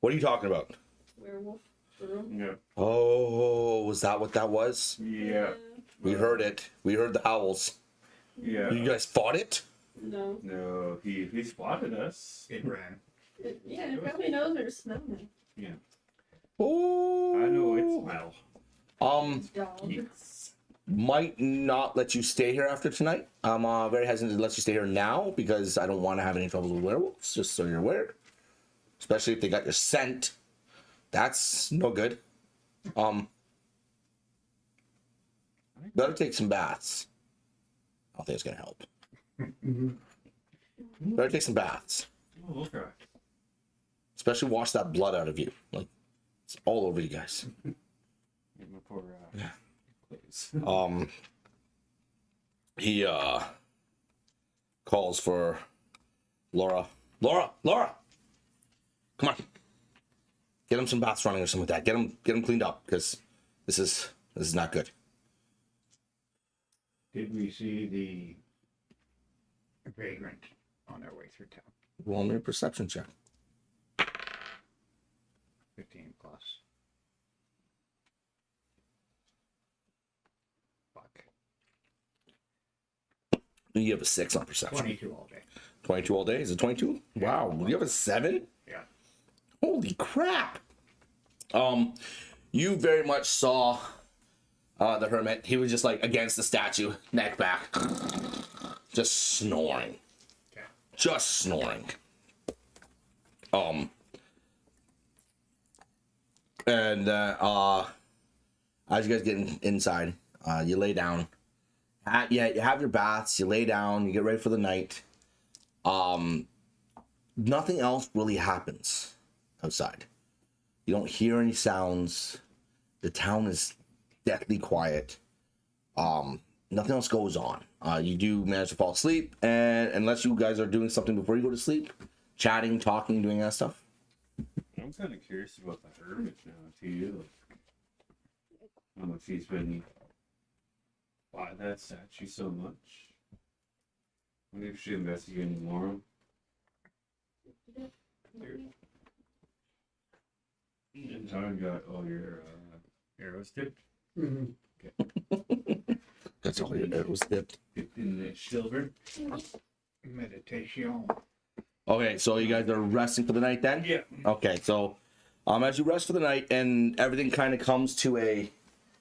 What are you talking about? werewolf. Girl. Yeah. Oh, was that what that was? Yeah. We heard it. We heard the howls. Yeah. You guys fought it? No. No, he spotted us. It ran. Yeah, it probably knows where to smell me. Yeah. Oh. I know it smell. Dogs. Might not let you stay here after tonight. I'm very hesitant to let you stay here now because I don't want to have any troubles with werewolves, just so you're aware. Especially if they got your scent. That's no good. Better take some baths. I don't think it's gonna help. Better take some baths. Oh, okay. Especially wash that blood out of you. Like it's all over you guys. Get my poor, clothes. He calls for Laura. Laura! Come on. Get him some baths running or something like that. Get him cleaned up because this is not good. Did we see the vagrant on their way through town? Roll me a perception check. 15 plus. Fuck. You have a 6 on perception. 22 all day. 22 all day? Is it 22? Wow. You have a 7? Yeah. Holy crap. You very much saw the hermit. He was just like against the statue, neck back. Just snoring. Okay. Just snoring. And as you guys get inside, you lay down. You have your baths, you lay down, you get ready for the night. Nothing else really happens outside. You don't hear any sounds. The town is deathly quiet. Nothing else goes on. You do manage to fall asleep, and unless you guys are doing something before you go to sleep, chatting, talking, doing that stuff? I'm kind of curious about the hermit now too. Like, I don't know if he's been by that statue so much. Maybe we should investigate more. And John got all your arrows tipped. That's all it was dipped. Dipped in the silver. Meditation. Okay, so you guys are resting for the night then? Yeah. Okay, so as you rest for the night and everything kind of comes to a,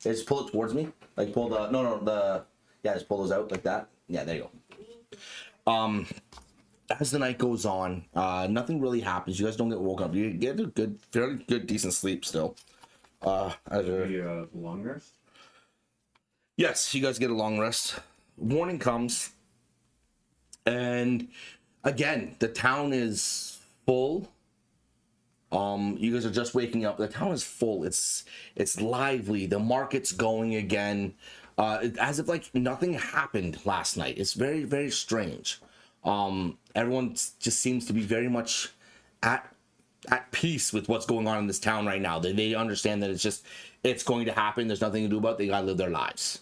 just pull it towards me, like pull the just pull those out like that. Yeah, there you go. As the night goes on, nothing really happens. You guys don't get woken up. You get a good, fairly good, decent sleep still. The long rest. Yes, you guys get a long rest. Morning comes, and again, the town is full. You guys are just waking up. The town is full. It's lively. The market's going again, as if like nothing happened last night. It's very, very strange. Everyone just seems to be very much at peace with what's going on in this town right now. They understand that it's going to happen. There's nothing to do about it. They gotta live their lives.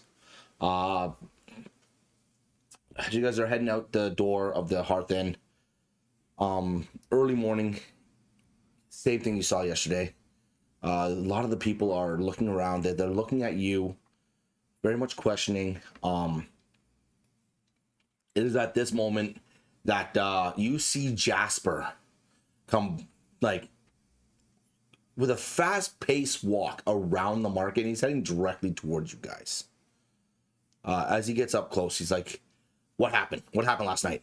As you guys are heading out the door of the Hearth Inn, early morning, same thing you saw yesterday. A lot of the people are looking around. They're looking at you, very much questioning. It is at this moment that you see Jasper come like with a fast-paced walk around the market, and he's heading directly towards you guys. As he gets up close, he's like, "What happened? What happened last night?"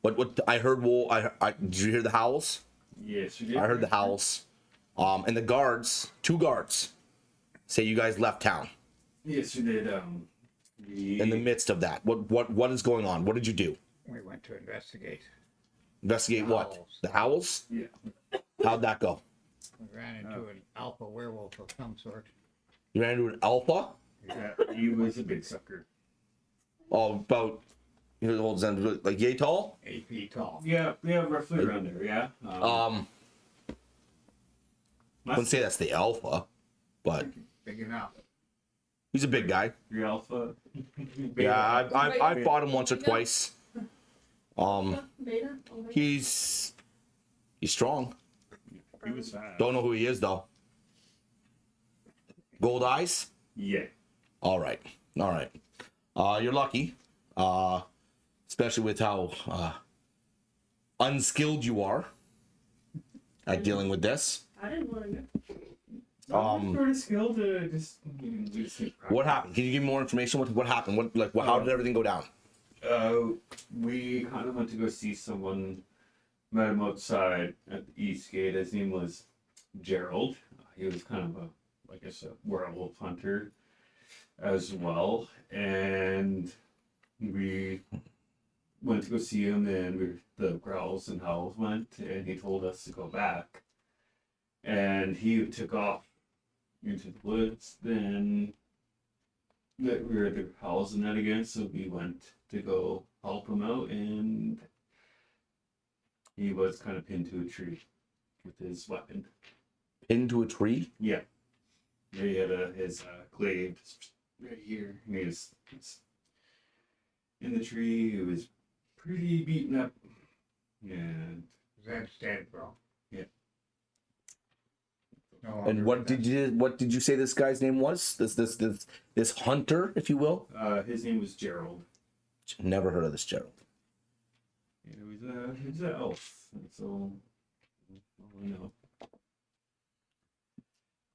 What I heard. Did you hear the howls? Yes, you did. I heard the howls. And the guards, 2 guards, say you guys left town. Yes, you did. In the midst of that, what is going on? What did you do? We went to investigate. Investigate The what? howls. The howls? Yeah. How'd that go? We ran into an alpha werewolf of some sort. You ran into an alpha? Yeah, he was a big sucker. Oh, about like yay tall? 8 feet tall. Yeah, roughly around there. Yeah. I wouldn't say that's the alpha, but Big enough. he's a big guy. Your alpha. Yeah, I fought him once or Beta? twice. Beta? Okay. He's strong. He was fast. Don't know who he is though. Gold eyes? Yeah. All right. You're lucky, especially with how unskilled you are at dealing with this. I didn't want to go. I'm pretty skilled to just. What happened? Can you give me more information? What happened? How did everything go down? We kind of went to go see someone. Met him outside at the East Gate. His name was Gerald. He was kind of a werewolf hunter as well. And we went to go see him, and the growls and howls went, and he told us to go back. And he took off into the woods. Then that we heard the howls and that again, so we went to go help him out, and he was kind of pinned to a tree with his weapon. Pinned to a tree? Yeah. He had his glaive right here. And he was in the tree. He was pretty beaten up. And That's dead, bro. Yeah. No longer And what with us. did you say this guy's name was? This hunter, if you will? his name was Gerald. Never heard of this Gerald. Yeah, he's an elf. That's all I know.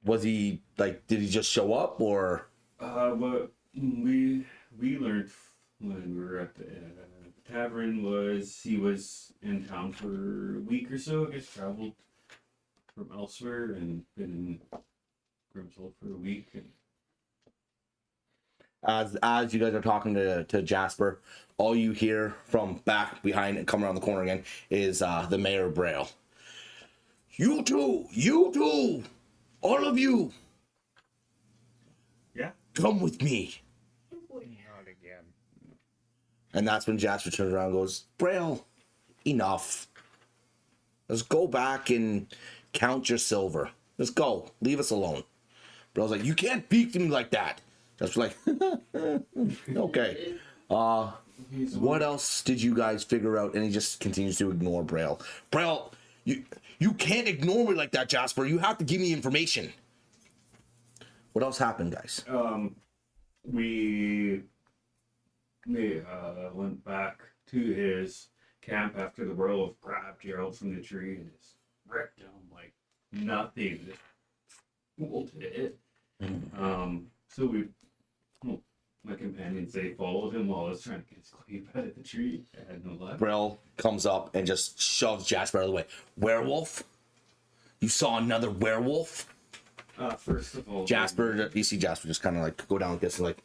Was he like? Did he just show up, or? What we learned when we were at the tavern was he was in town for a week or so. I guess traveled from elsewhere and been in Grimmsold for a week. And As you guys are talking to Jasper, all you hear from back behind and come around the corner again is the Mayor Braille. You two, all of you, yeah, come with me. Not again. And that's when Jasper turns around and goes, Braille, enough. Let's go back and count your silver. Let's go. Leave us alone. But I was like, you can't beat me like that. Just like, okay. What else did you guys figure out? And he just continues to ignore Braille. Braille, you can't ignore me like that, Jasper. You have to give me information. What else happened, guys? We went back to his camp after the werewolf grabbed Gerald from the tree and just ripped him like nothing. Just bolted it. So my companions, they followed him while I was trying to get his cleave out of the tree. I had no luck. Brill comes up and just shoves Jasper out of the way. Werewolf? You saw another werewolf? First of all, Jasper, you see Jasper just kind of like go down with this and like,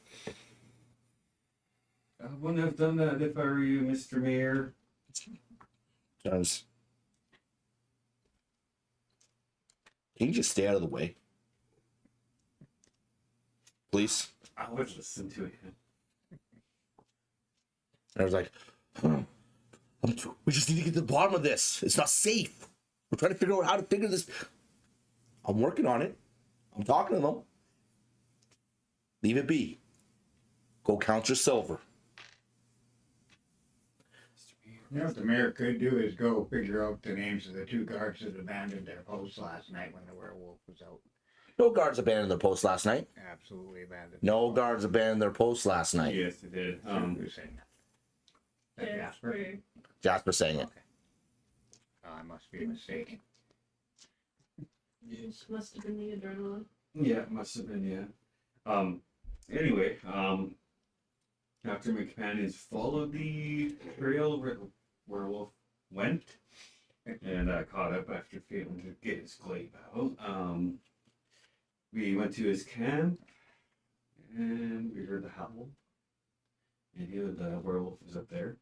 I wouldn't have done that if I were you, Mr. Mayor. Can you just stay out of the way? Please? I would listen to him. And I was like, we just need to get to the bottom of this. It's not safe. We're trying to figure out how to figure this. I'm working on it. I'm talking to them. Leave it be. Go count your silver. You know what the mayor could do is go figure out the names of the 2 guards that abandoned their posts last night when the werewolf was out. No guards abandoned their post last night. Absolutely abandoned. No guards abandoned their post last night. Yes, it did. Who's saying that? Yeah, Jasper? for- Jasper saying it. Okay. I must be mistaken. This must have been the adrenaline. Yeah, it must have been, yeah. Anyway, after my companions followed the trail where the werewolf went, and caught up after failing to get his glaive out, we went to his camp, and we heard the howl. And the werewolf was up there.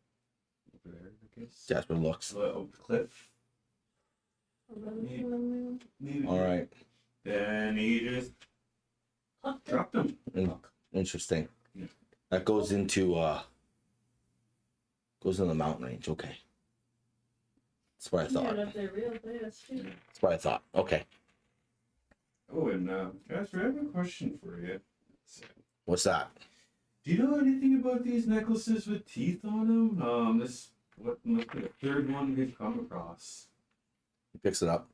Over there, I guess. Jasper looks. Up the cliff. Adrenaline. Maybe. All right. Then he just Hooked it. dropped him. Interesting. Yeah. That goes into the mountain range. Okay. That's what I thought. Yeah, up there real fast too. That's what I thought. Okay. Oh, and Jasper, I have a question for you. What's that? Do you know anything about these necklaces with teeth on them? This what must be the 3rd one we've come across. He picks it up.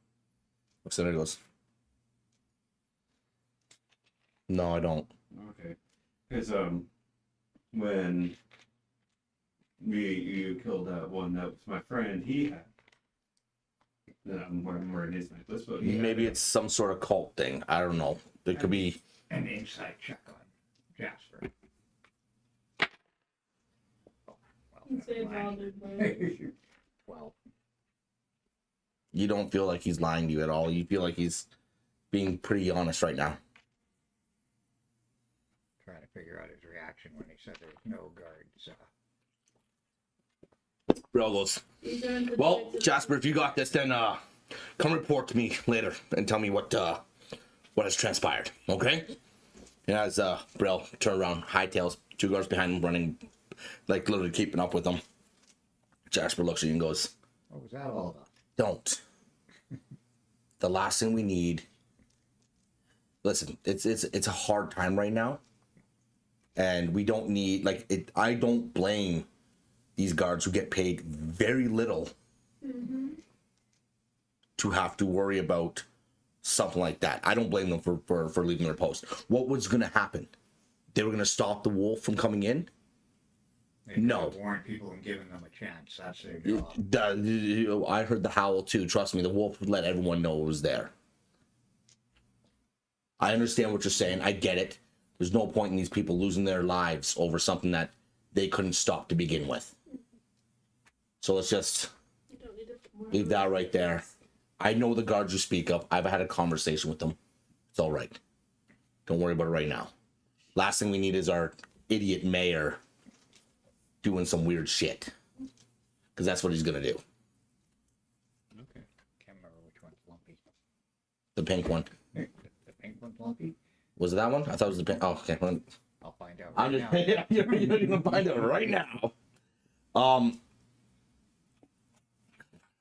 Looks at it and goes, no, I don't. Okay, because when you killed that one that was my friend, he had. I'm wearing his necklace, but Maybe it's some sort of cult thing. I don't know. It could be. An inside check on Jasper. Oh, well, He'd say never mind. bothered by it. Well, You don't feel like he's lying to you at all. You feel like he's being pretty honest right now. trying to figure out his reaction when he said there's no guards. Brill goes, These aren't the well, types of- Jasper, if you got this, then come report to me later and tell me what has transpired. Okay? And as Brill turn around, hightails, 2 guards behind him running, like literally keeping up with him. Jasper looks at you and goes, What was that all about? don't. The last thing we need. Listen, it's a hard time right now, and we don't need I don't blame these guards who get paid very little to have to worry about something like that. I don't blame them for leaving their post. What was going to happen? They were going to stop the wolf from coming in? They No. could have warned people and given them a chance. That's their job. I heard the howl too. Trust me, the wolf would let everyone know it was there. I understand what you're saying. I get it. There's no point in these people losing their lives over something that they couldn't stop to begin with. So let's just You don't need to put more leave that right there. I know the guards you speak of. I've had a conversation with them. It's all right. Don't worry about it right now. Last thing we need is our idiot mayor doing some weird shit. Because that's what he's going to do. Okay. Can't remember which one's lumpy. The pink one. The pink one's lumpy? Was it that one? I thought it was the pink. Oh, okay. I'll find out. I'm Right just, now. you're going to find out right now.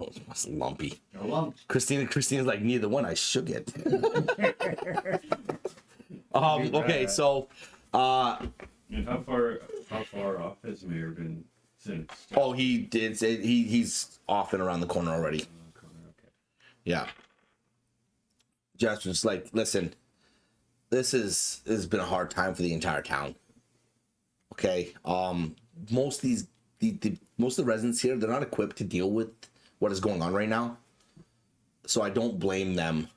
It's lumpy. No lumps. Christina's like, neither one. I shook it. Okay, so And how far off has Mayor been since? oh, he did say he's off and around the corner already. Okay. Yeah. Jasper's like, listen, this has been a hard time for the entire town. Okay. Most of these most of the residents here, they're not equipped to deal with what is going on right now. So I don't blame them.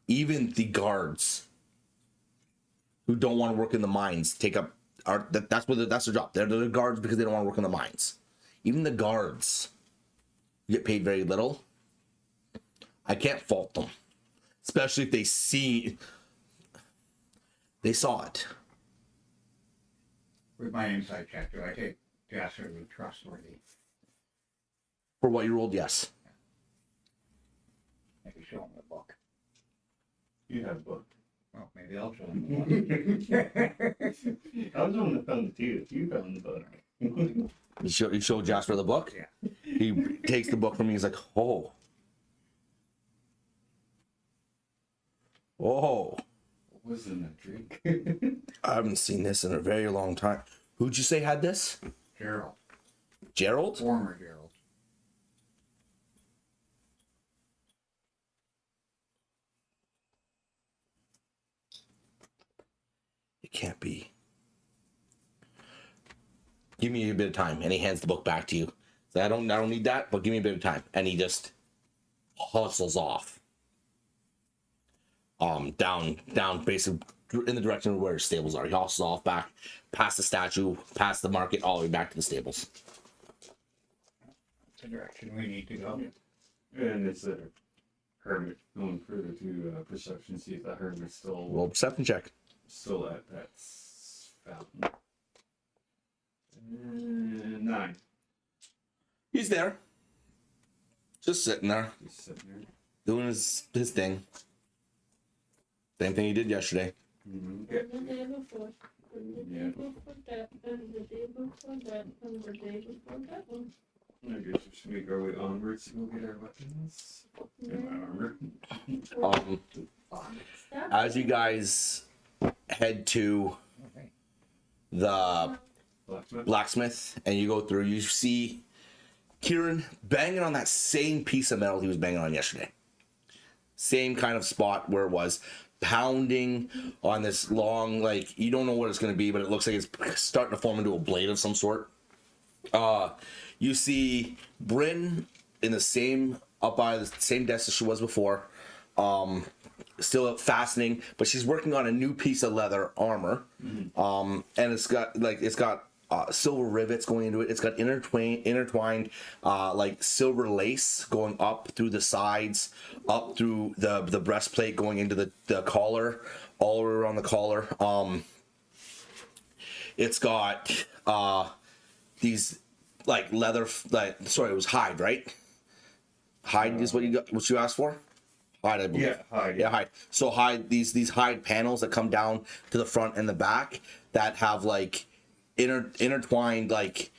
Even the guards who don't want to work in the mines take up that's their job. They're the guards because they don't want to work in the mines. Even the guards get paid very little. I can't fault them, especially if they saw it. With my insight check, do I take Jasper as trustworthy? For what you rolled, yes. Maybe show him the book. You have a book. Well, maybe I'll show him the book. I was the one that found it too. You found the book. You show Jasper the book. Yeah. He takes the book from me. He's like, oh, What was in that drink? I haven't seen this in a very long time. Who'd you say had this? Gerald. Gerald? Former Gerald. It can't be. Give me a bit of time. And he hands the book back to you. So I don't need that, but give me a bit of time. And he just hustles off. Down basically in the direction of where his stables are. He hustles off back past the statue, past the market, all the way back to the stables. That's the direction we need to go. And it's a hermit going further to perception, see if that hermit's still Roll a perception check. still at that fountain. 9. He's there. Just sitting there, Just sitting there. doing his thing. Same thing he did yesterday. Mm-hmm. And the day before. And the day Yeah. before that. And the day before that. And the day before that one. I guess we should make our way onwards to go get our weapons and my armor. As you guys head to Okay. the Blacksmith. blacksmith and you go through, you see Kieran banging on that same piece of metal he was banging on yesterday. Same kind of spot where it was, pounding on this long, like, you don't know what it's going to be, but it looks like it's starting to form into a blade of some sort. You see Bryn in the same, up by the same desk as she was before, still fastening, but she's working on a new piece of leather armor. And it's got silver rivets going into it. It's got intertwined like silver lace going up through the sides, up through the breastplate, going into the collar, all around the collar. It's got these like leather, sorry, it was hide, right? Hide is what you asked for? Hide, I believe. Yeah, hide. Yeah, hide. So hide, these hide panels that come down to the front and the back that have like intertwined like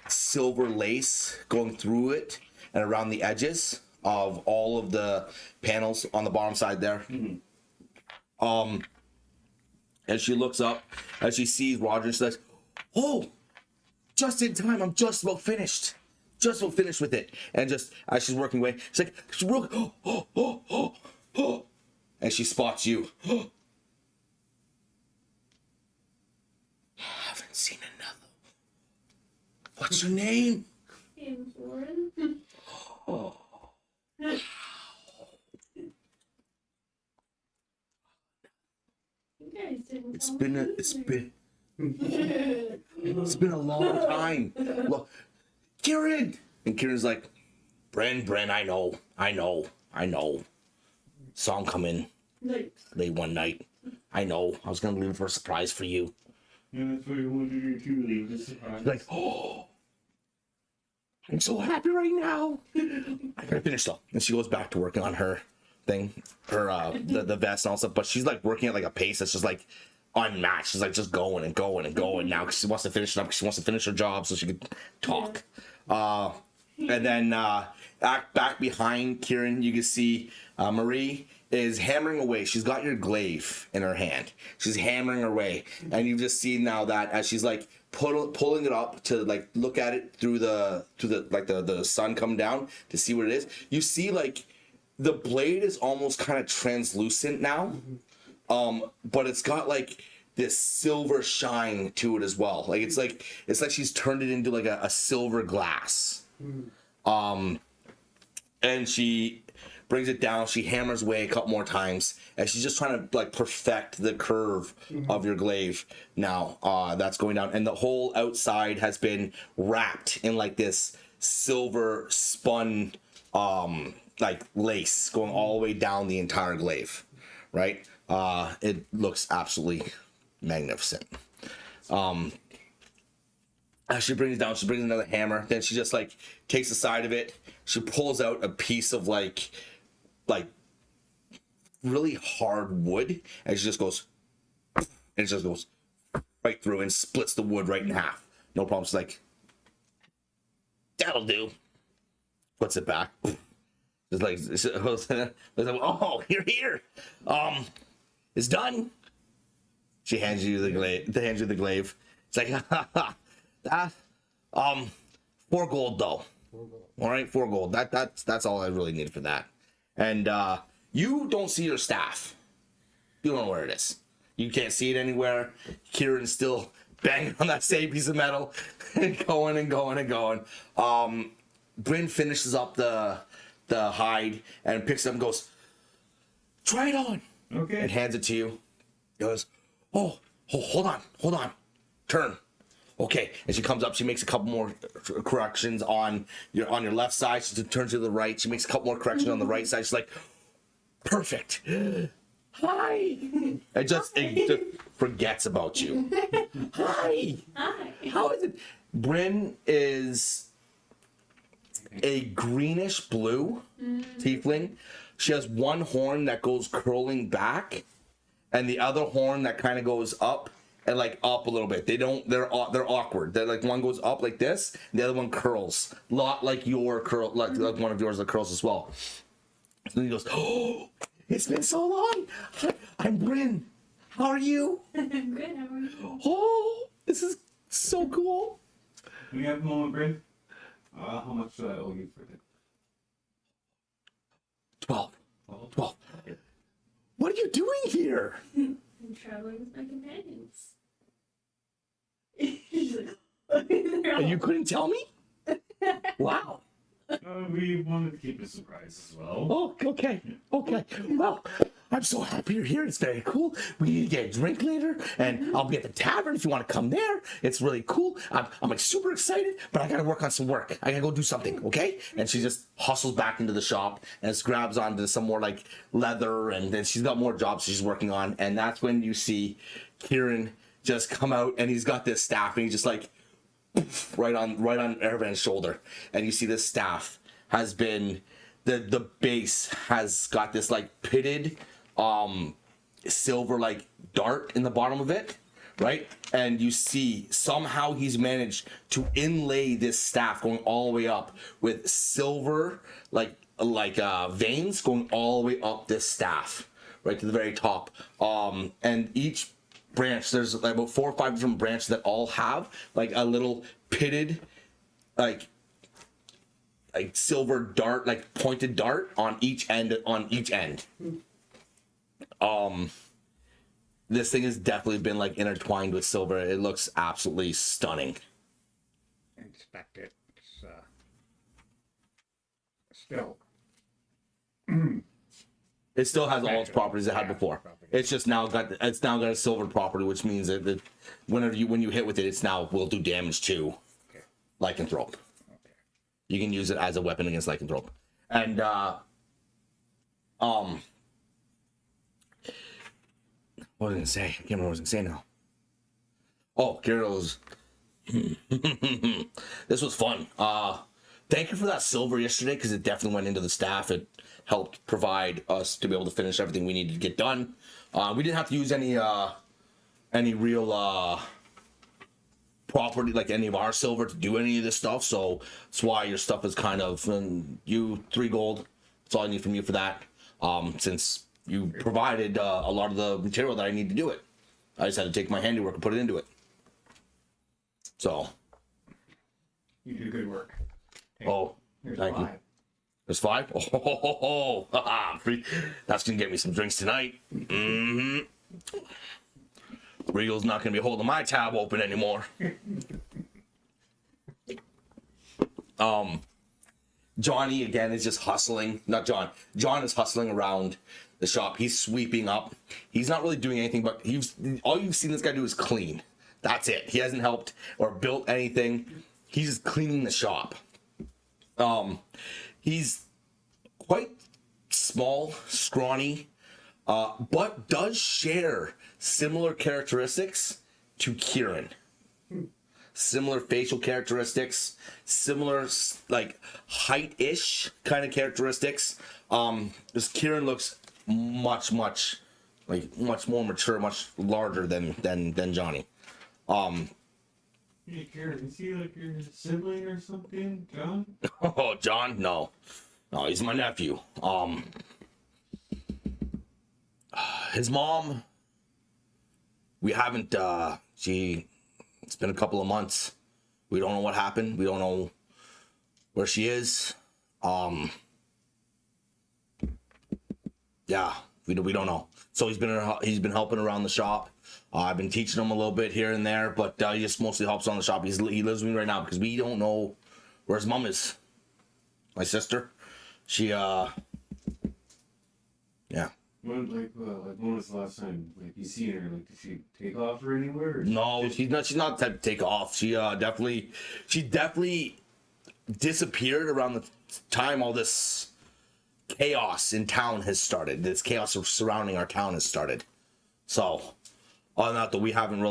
silver lace going through it and around the edges of all of the panels on the bottom side there. As she looks up, as she sees Roger, she says, "Oh, just in time! I'm just about finished. Just about finished with it." And just as she's working away, she's like, and she spots you. Haven't seen another. What's your name? James Warren. Oh. You guys didn't It's tell been me it's been a long time. Look, Kieran. And Kieran's like, Bren, I know. Saw him come in Like, late one night. I know. I was gonna leave it for a surprise for you. Yeah, that's what we wanted you to leave the surprise. Like, oh, I'm so happy right now. I gotta finish though. And she goes back to working on her thing, her the vest and all stuff. But she's like working at like a pace that's just like unmatched. She's like just going now because she wants to finish it up. Because she wants to finish her job so she can talk. And then back behind Kieran, you can see Marie is hammering away. She's got your glaive in her hand. She's hammering away, and you just see now that as she's like pulling it up to like look at it through the sun coming down to see what it is. You see like the blade is almost kind of translucent now, but it's got like this silver shine to it as well. Like it's like she's turned it into like a silver glass. And she brings it down. She hammers away a couple more times, and she's just trying to like perfect the curve of your glaive now. That's going down, and the whole outside has been wrapped in like this silver spun like lace going all the way down the entire glaive, right? It looks absolutely magnificent. As she brings it down, she brings another hammer. Then she just like takes the side of it. She pulls out a piece of like really hard wood, and she just goes, and it just goes right through and splits the wood right in half. No problem. She's like, that'll do. Puts it back. It's like, oh, you're here. It's done. She hands you the glaive. It's like, that 4 gold though. 4 gold. All right, 4 gold. That's all I really need for that. And you don't see your staff. You don't know where it is. You can't see it anywhere. Kieran's still banging on that same piece of metal and going and going and going. Bryn finishes up the hide and picks it up and goes, try it on. Okay. And hands it to you. He goes, oh, hold on. Turn. Okay. And she comes up, she makes a couple more corrections on your left side. She turns to the right. She makes a couple more corrections on the right side. She's like, perfect. Hi. It just forgets about you. Hi. How is it? Bryn is a greenish blue tiefling. She has one horn that goes curling back, and the other horn that kind of goes up and like up a little bit. They're awkward. They're like, one goes up like this, and the other one curls. Lot like your curl, like one of yours that curls as well. And then he goes, oh, it's been so long. I'm Bryn. How are you? Good, how are you? Oh, this is so cool. Can we have a moment, Bryn? How much do I owe you for it? 12. What are you doing here? I'm traveling with my companions. She's like, they're all- And you couldn't tell me? Wow. We wanted to keep it a surprise as well. Oh, okay. Well, I'm so happy you're here. It's very cool. We need to get a drink later, and I'll be at the tavern if you want to come there. It's really cool. I'm like super excited, but I gotta work on some work. I gotta go do something, okay? And she just hustles back into the shop and just grabs onto some more like leather, and then she's got more jobs she's working on. And that's when you see Kieran just come out, and he's got this staff, and he's just like right on Ervan's shoulder, and you see this staff has been the base has got this like pitted silver like dart in the bottom of it, right? And you see somehow he's managed to inlay this staff going all the way up with silver like veins going all the way up this staff right to the very top. And each branch, there's like about 4 or 5 different branches that all have like a little pitted like silver dart, like pointed dart on each end. This thing has definitely been like intertwined with silver. It looks absolutely stunning. Inspect it. It's still. It still has all its properties it had before. It's just now got a silver property, which means that when you hit with it, it's now will do damage to lycanthrope. Okay. You can use it as a weapon against lycanthrope. And what was I gonna say? I can't remember what I was gonna say now. Oh, Gyarados. This was fun. Thank you for that silver yesterday, because it definitely went into the staff. It helped provide us to be able to finish everything we needed to get done. We didn't have to use any real property, like any of our silver, to do any of this stuff. So that's why your stuff is kind of, you 3 gold. That's all I need from you for that. Since you provided a lot of the material that I need to do it. I just had to take my handiwork and put it into it. So. You do good work. Oh, Here's thank you. 5. There's 5? Oh, free. That's going to get me some drinks tonight. Regal's not going to be holding my tab open anymore. Johnny, again, is just hustling. Not John. John is hustling around the shop. He's sweeping up. He's not really doing anything, but all you've seen this guy do is clean. That's it. He hasn't helped or built anything. He's just cleaning the shop. He's quite small, scrawny, but does share similar characteristics to Kieran. Similar facial characteristics, similar like height-ish kind of characteristics. This Kieran looks much more mature, much larger than Johnny. Hey, Karen, is he like your sibling or something, John? Oh, John? No, he's my nephew. His mom, we haven't. It's been a couple of months. We don't know what happened. We don't know where she is. Yeah, we don't know. So he's been helping around the shop. I've been teaching him a little bit here and there, but he just mostly helps on the shop. He lives with me right now because we don't know where his mom is. My sister, she yeah. When was the last time you seen her? Like, did she take off or anywhere? Or No, she's not the type to take off. She definitely disappeared around the time all this chaos in town has started. This chaos surrounding our town has started. So, other than that, though, we haven't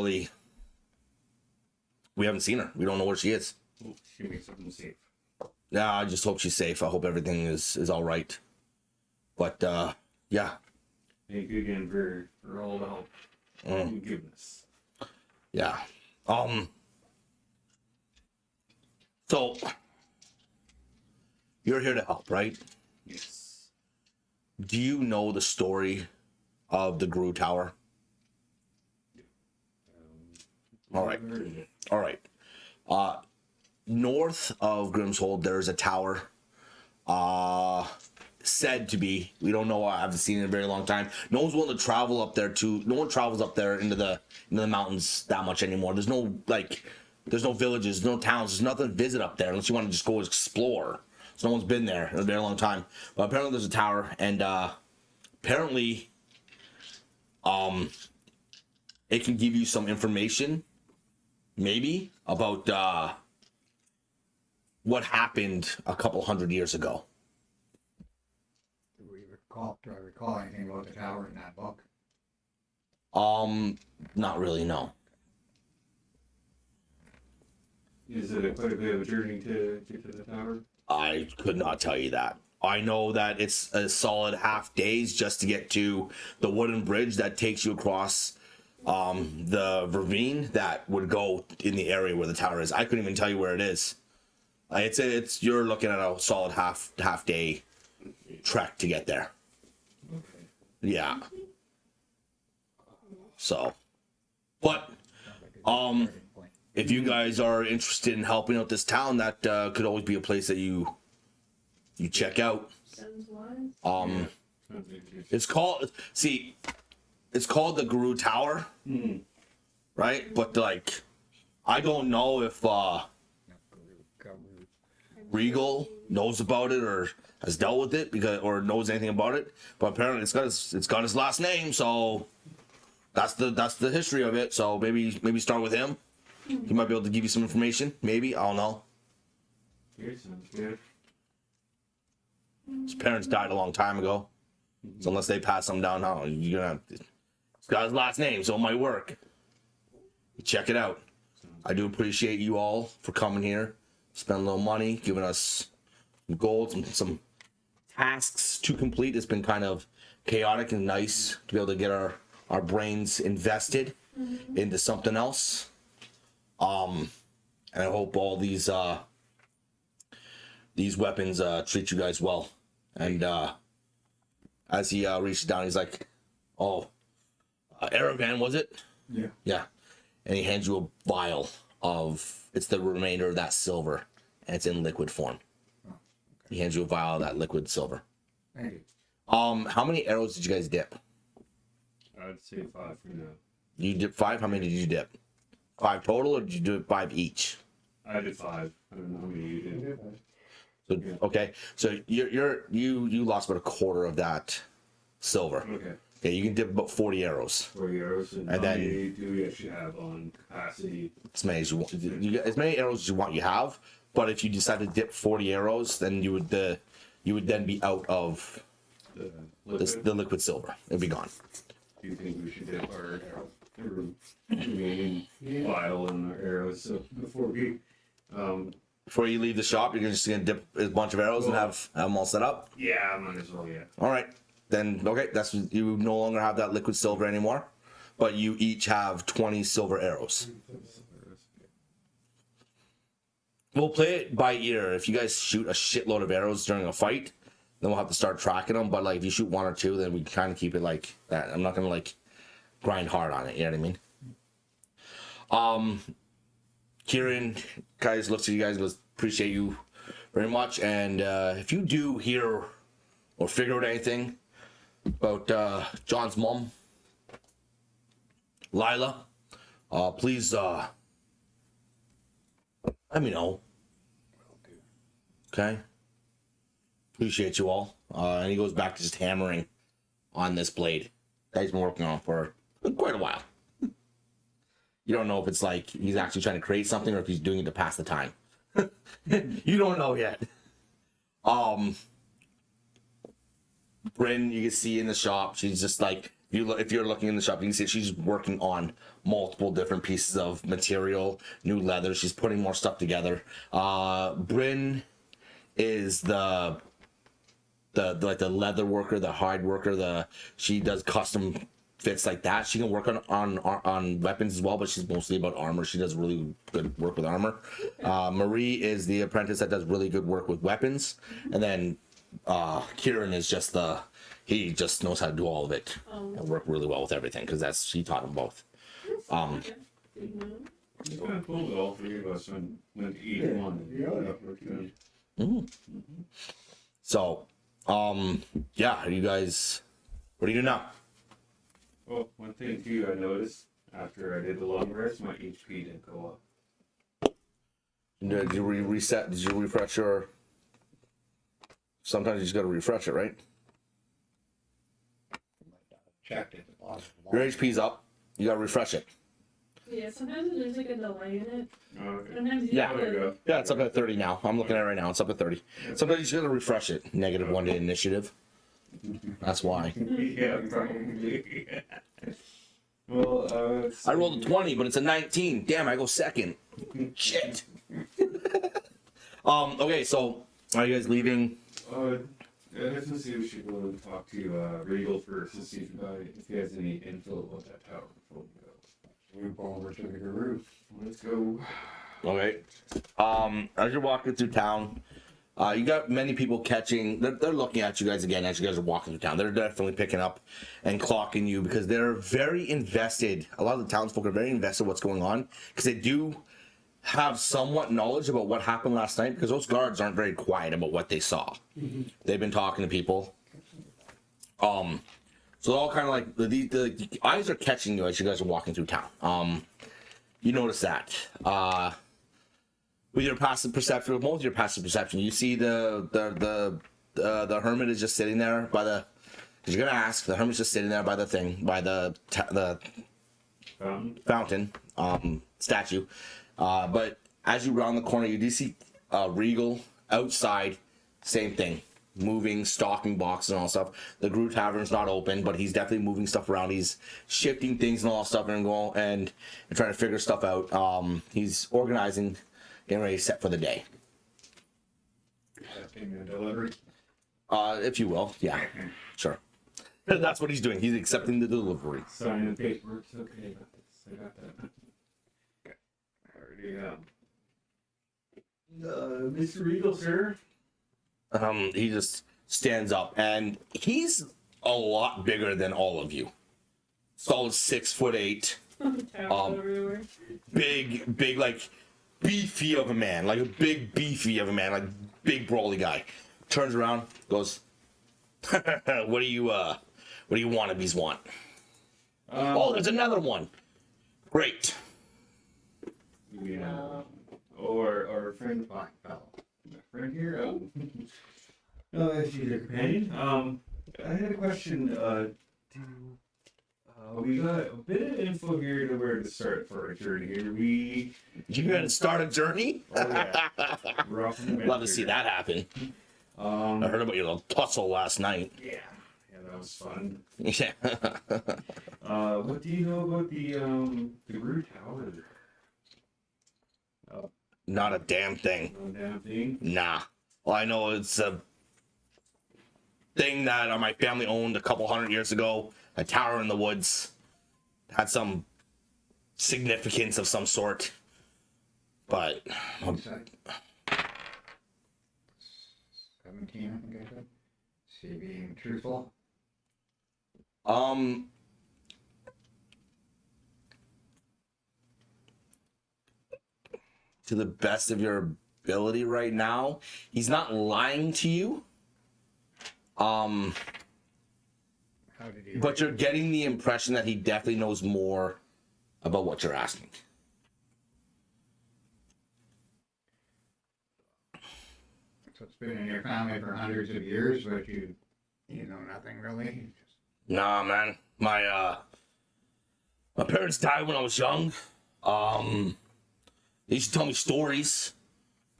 seen her. We don't know where she is. Hope she makes something safe. Yeah, I just hope she's safe. I hope everything is all right. But yeah. Thank you again for all the help you've given us. Yeah. So you're here to help, right? Yes. Do you know the story of the Gru Tower? All right. I've heard of it. All right. North of Grimmsold, there's a tower. Said to be. We don't know. I haven't seen it in a very long time. No one's willing to travel up there no one travels up there into the mountains that much anymore. There's no villages, no towns. There's nothing to visit up there unless you want to just go explore. So no one's been there in a very long time. But apparently there's a tower, and apparently it can give you some information, maybe, about what happened a couple hundred years ago. Do I recall anything about the tower in that book? Not really, no. Is it quite a bit of a journey to get to the tower? I could not tell you that. I know that it's a solid half days just to get to the wooden bridge that takes you across the ravine that would go in the area where the tower is. I couldn't even tell you where it is. It's you're looking at a solid half day trek to get there. Okay. Yeah. So, but if you guys are interested in helping out this town, that could always be a place that you check out. Sounds wise. Sounds interesting. It's called the Gru Tower, right? But like, I don't know if Regal knows about it or has dealt with it or knows anything about it. But apparently, it's got his last name, so that's the history of it. So maybe start with him. He might be able to give you some information. Maybe, I don't know. Okay, sounds good. His parents died a long time ago, so unless they pass them down, it's got his last name, so it might work. Check it out. I do appreciate you all for coming here, spending a little money, giving us some gold, some tasks to complete. It's been kind of chaotic and nice to be able to get our brains invested into something else. And I hope all these weapons treat you guys well. And as he reaches down, he's like, "Oh, Aravan, was it?" Yeah. Yeah. And he hands you a vial of, it's the remainder of that silver, and it's in liquid form. He hands you a vial of that liquid silver. Thank you. How many arrows did you guys dip? I'd say 5 for now. You did 5? How many did you dip? 5 total, or did you do it 5 each? I did 5. I don't know how many you did. So, okay, so you lost about a quarter of that silver. Okay. Okay, you can dip about 40 arrows. 40 arrows. And And how then- many do we actually have on capacity? As many as you want. You get as many arrows as you want. You have, but if you decide to dip 40 arrows, then you would then be out of The liquid? the liquid silver. It'd be gone. Do you think we should dip our remaining vial in our arrows so before we Before you leave the shop, you're just gonna dip a bunch of arrows and have them all set up. yeah, might as well, yeah. All right, then okay. That's, you no longer have that liquid silver anymore, but you each have 20 silver arrows. We'll play it by ear. If you guys shoot a shitload of arrows during a fight, then we'll have to start tracking them. But like, if you shoot 1 or 2, then we kind of keep it like that. I'm not gonna like grind hard on it. You know what I mean? Kieran, guys, looks at you guys. Goes, appreciate you very much. And if you do hear or figure out anything about John's mom, Lila, please let me know. Okay. Appreciate you all. And he goes back to just hammering on this blade that he's been working on for quite a while. You don't know if it's like he's actually trying to create something or if he's doing it to pass the time. You don't know yet. Bryn, you can see in the shop, she's just like, if you're looking in the shop, you can see she's working on multiple different pieces of material, new leather. She's putting more stuff together. Bryn is the leather worker, the hide worker. She does custom fits like that. She can work on weapons as well, but she's mostly about armor. She does really good work with armor. Marie is the apprentice that does really good work with weapons, and then Kieran is just he just knows how to do all of it and work really well with everything because she taught them both. It's kind of cool that all 3 of us went to each one. So, yeah, are you guys? What do you do now? Well, one thing too, I noticed after I did the long rest, my HP didn't go up. Did you reset? Did you refresh your? Sometimes you just got to refresh it, right? Checked it. Your HP's up. You got to refresh it. Yeah, sometimes there's like a delay in it. Oh, okay. Sometimes you Yeah. have There you to, go. Yeah, it's up at 30 now. I'm looking at it right now. It's up at 30. Sometimes you just got to refresh it. -1 to initiative. That's why. Yeah, probably. Well, I rolled a 20, but it's a 19. Damn, I go second. Shit. Okay, so are you guys leaving? Let's see if we should go and talk to Regal first to see if he has any info about that tower before we go. We go over to the guru. Let's go. Okay. As you're walking through town, you got many people catching. They're looking at you guys again as you guys are walking through town. They're definitely picking up and clocking you because they're very invested. A lot of the townsfolk are very invested in what's going on because they do have somewhat knowledge about what happened last night because those guards aren't very quiet about what they saw. They've been talking to people. So they're all kind of like the eyes are catching you as you guys are walking through town. You notice that. With your passive perception, with most of your passive perception, you see the hermit is just sitting there by the. Because you're gonna ask, the hermit's just sitting there by the thing, by the fountain statue. But as you round the corner, you do see Regal outside. Same thing, moving, stocking boxes and all stuff. The Gru Tavern's not open, but he's definitely moving stuff around. He's shifting things and all stuff and going and trying to figure stuff out. He's organizing, getting ready to set for the day. Accepting a delivery. If you will, yeah, sure. That's what he's doing. He's accepting the delivery. Sign the paperwork. Okay, I got this. I got that. Yeah. Mr. Regal, sir. He just stands up, and he's a lot bigger than all of you. Solid 6'8". Everywhere. Big, like beefy of a man, like a big beefy of a man, like big brawly guy. Turns around, goes, "What do you wannabes want?" Oh, there's another one. Great. Yeah. Or our friend, Fine, fellow. friend here. No, she's a companion. I had a question. We got a bit of info here to where to start for our journey here. You gonna start a journey? Oh yeah. We're off on the Love to see that happen. I heard about your little tussle last night. Yeah, that was fun. Yeah. What do you know about the root tower? Not a damn thing. No damn thing. Nah. All I know it's a thing that my family owned a couple 100 years ago. A tower in the woods. Had some significance of some sort. But What's that? 17, I think I said. See, being truthful. to the best of your ability right now, he's not lying to you. How did he? But you're getting the impression that he definitely knows more about what you're asking. So it's been in your family for hundreds of years, but you know nothing really. Nah, man. My parents died when I was young. They used to tell me stories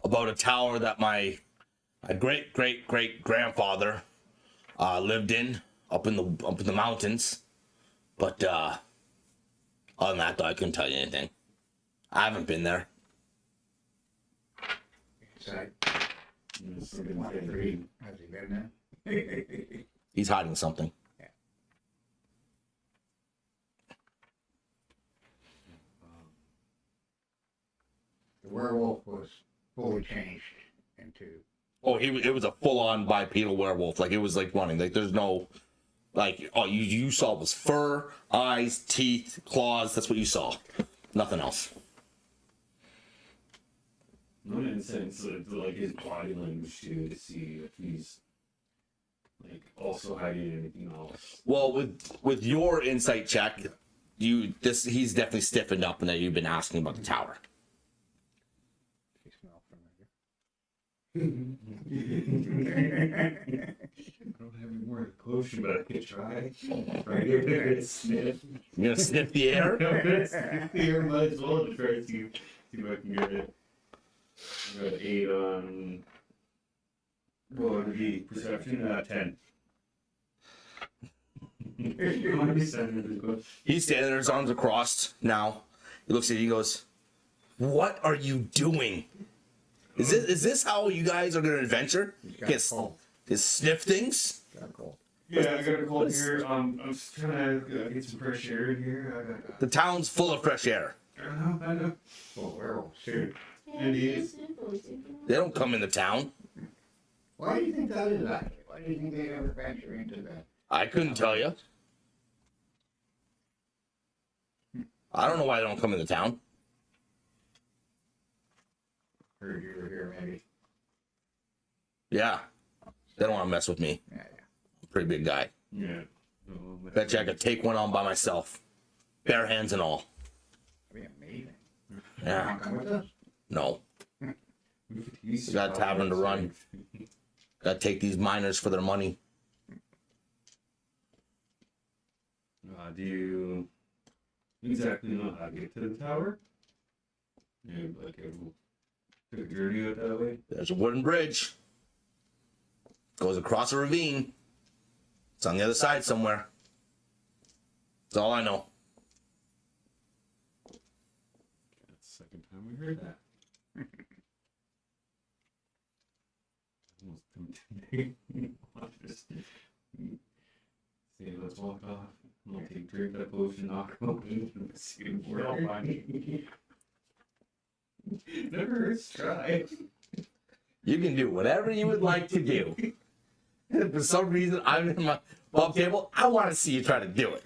about a tower that my great grandfather lived in up in the mountains. But other than that, though, I couldn't tell you anything. I haven't been there. It's like, has he been there? He's hiding something. The werewolf was fully changed into. Oh, it was a full-on bipedal werewolf. Like, it was like running. Like, there's no, like, all you saw was fur, eyes, teeth, claws. That's what you saw. Nothing else. Not in the sense of like his body language too, to see if he's like also hiding anything else. Well, with your insight check, he's definitely stiffened up, and that you've been asking about the tower. He smelled familiar. I don't have any more potion, but I could try. Right here, sniff. You're gonna sniff the air? I'm gonna sniff the air, might as well to try to see if I can get it. I got 8 on. What would it be? Perception? 10. He's standing there, his arms are crossed now. He looks at you, he goes, "What are you doing? Is this how you guys are gonna adventure? got Get cold. sniff things?" Got cold. Yeah, I got a cold here. I'm just trying to get some fresh air in here. The town's full of fresh air. I know. Oh, werewolf, shoot. And he is. They don't come into town. Why do you think that is actually? Why do you think they ever venture into that? I couldn't tell you. I don't know why they don't come into town. Heard you were here, maybe. Yeah. They don't want to mess with me. Yeah. Pretty big guy. Yeah. Bet you I could take one on by myself. Bare hands and all. That'd be amazing. Yeah. Wanna come with us? No. We got a tavern to run. Gotta take these miners for their money. Do you exactly know how to get to the tower? Yeah, like took a journey out that way. There's a wooden bridge. Goes across a ravine. It's on the other side somewhere. That's all I know. That's the second time we heard that. Almost say, let's walk off. I'll drink that potion, knock him open, see him. We're all fine. Never hurts to try. You can do whatever you would like to do. And for some reason, I'm in my above table. I want to see you try to do it.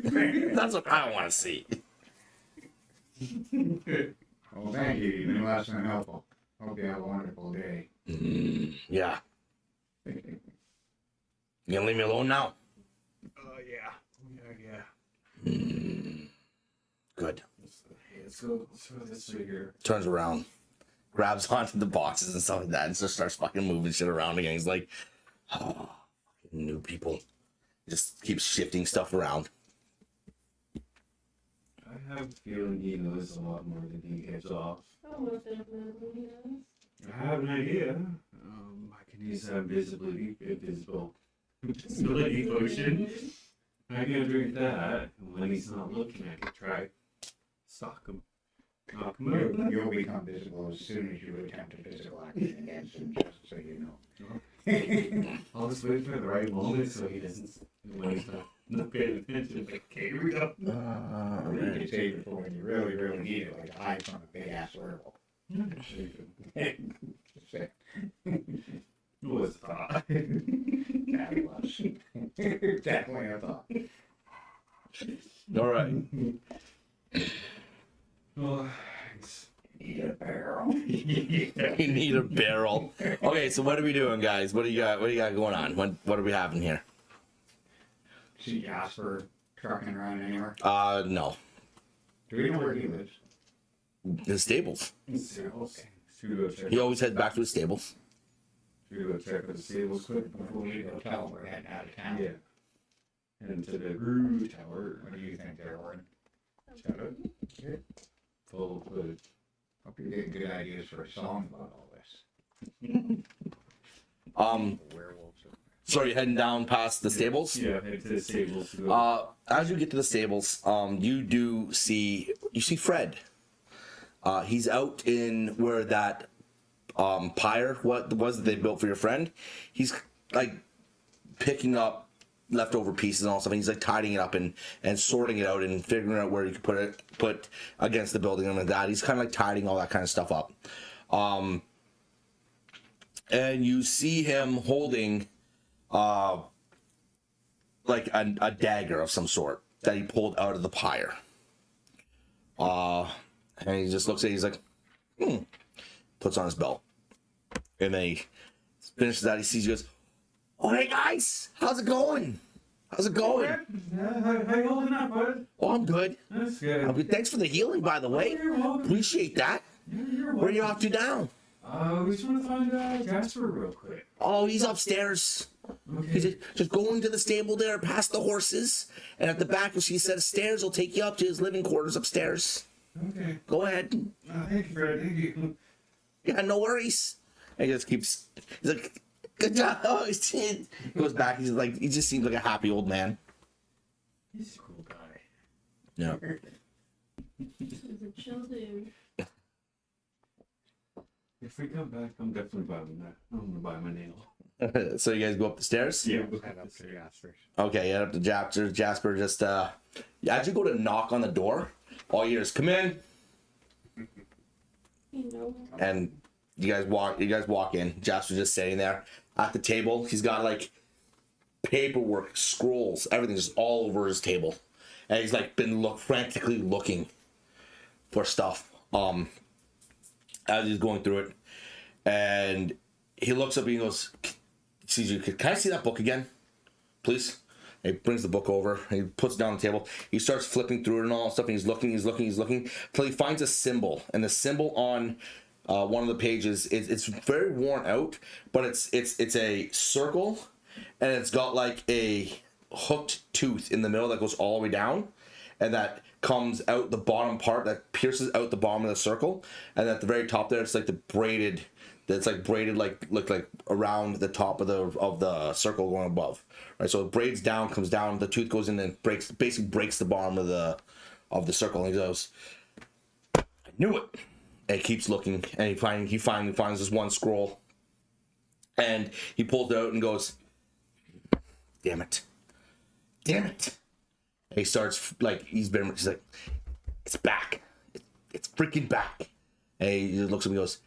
That's what I want to see. Well, thank you. You've been less than helpful. Hope you have a wonderful day. Yeah. You gonna leave me alone now? Oh, yeah. Good. Let's go this way here. Turns around, grabs onto the boxes and stuff like that, and just starts fucking moving shit around again. He's like, oh, fucking new people. Just keeps shifting stuff around. I have a feeling he knows a lot more than he gives off. Oh, most definitely, yes. I have an idea. I can use that invisible visibility potion. I can drink that, and when he's not looking, I can try stalk him. Knock him out. You'll become visible as soon as you attempt a physical action against him, just so you know. I'll just wait for the right moment so he doesn't, when he's not paying attention. Like, okay, here we go. Or you can save it for when you really, really need it, like hide from a big ass werewolf. Just say, What was the thought? that was definitely a thought. All right. Well, Need a barrel. We need a barrel. Okay, so what are we doing, guys? What do you got? What do you got going on? What are we having here? See Jasper trucking around anywhere? No. Do we know where he lives? The stables. Stables. Should we go check? He always heads back to his stables. Should we go check with the stables quick before we Go go? tell him we're heading out of town. Yeah. And to the Roo Tower. What do you think they're ordering? Shout out. Full of Hope you're getting good ideas for a song about all this. Werewolves. So you're heading down past the stables? Yeah, head to the stables. To go. As you get to the stables, you see Fred. He's out in where that pyre what was that they built for your friend. He's like picking up leftover pieces and all stuff. And he's like tidying it up and sorting it out and figuring out where you could put against the building and like that. He's kind of like tidying all that kind of stuff up. And you see him holding like a dagger of some sort that he pulled out of the pyre. And he just looks at it, he's like, puts on his belt. And then he finishes that, he sees you, goes, oh, hey guys, how's it going? How's it going? How you holding up, bud? Oh, I'm good. That's good. I'm good. Thanks for the healing, by the way. You're welcome. Appreciate that. You're Where are welcome. you off to now? We just want to find Jasper real quick. Oh, he's upstairs. He's just going to the stable there, past the horses. And at the back, you'll see a set of stairs. He'll take you up to his living quarters upstairs. Okay. Go ahead. Thank you, Fred. Thank you. Yeah, no worries. And he just keeps, he's like, good job. Oh, he goes back. He's like, he just seems like a happy old man. He's a cool guy. Yeah. He's a chill dude. If we come back, I'm definitely buying that. I'm gonna buy my nail. So you guys go up the stairs? Yeah. Head up to Jasper's. Okay, head up to Jasper. Jasper just, as you go to knock on the door, all you hear is, come in. You know. And you guys walk in. Jasper's just sitting there at the table. He's got like paperwork, scrolls, everything just all over his table. And he's like been frantically looking for stuff. As he's going through it. And he looks up and he goes, sees you, can I see that book again? Please? And he brings the book over, and he puts it down on the table. He starts flipping through it and all that stuff, and he's looking, until he finds a symbol. And the symbol on one of the pages, it's very worn out, but it's a circle, and it's got like a hooked tooth in the middle that goes all the way down, and that comes out the bottom part, that pierces out the bottom of the circle, and at the very top there, it's like braided like around the top of the circle going above, right? So it braids down, comes down, the tooth goes in and breaks the bottom of the circle, and he goes, I knew it. And he keeps looking, and he finally finds this one scroll, and he pulls it out and goes, damn it. And he starts like he's like, it's back. It's freaking back. And he looks at me and goes,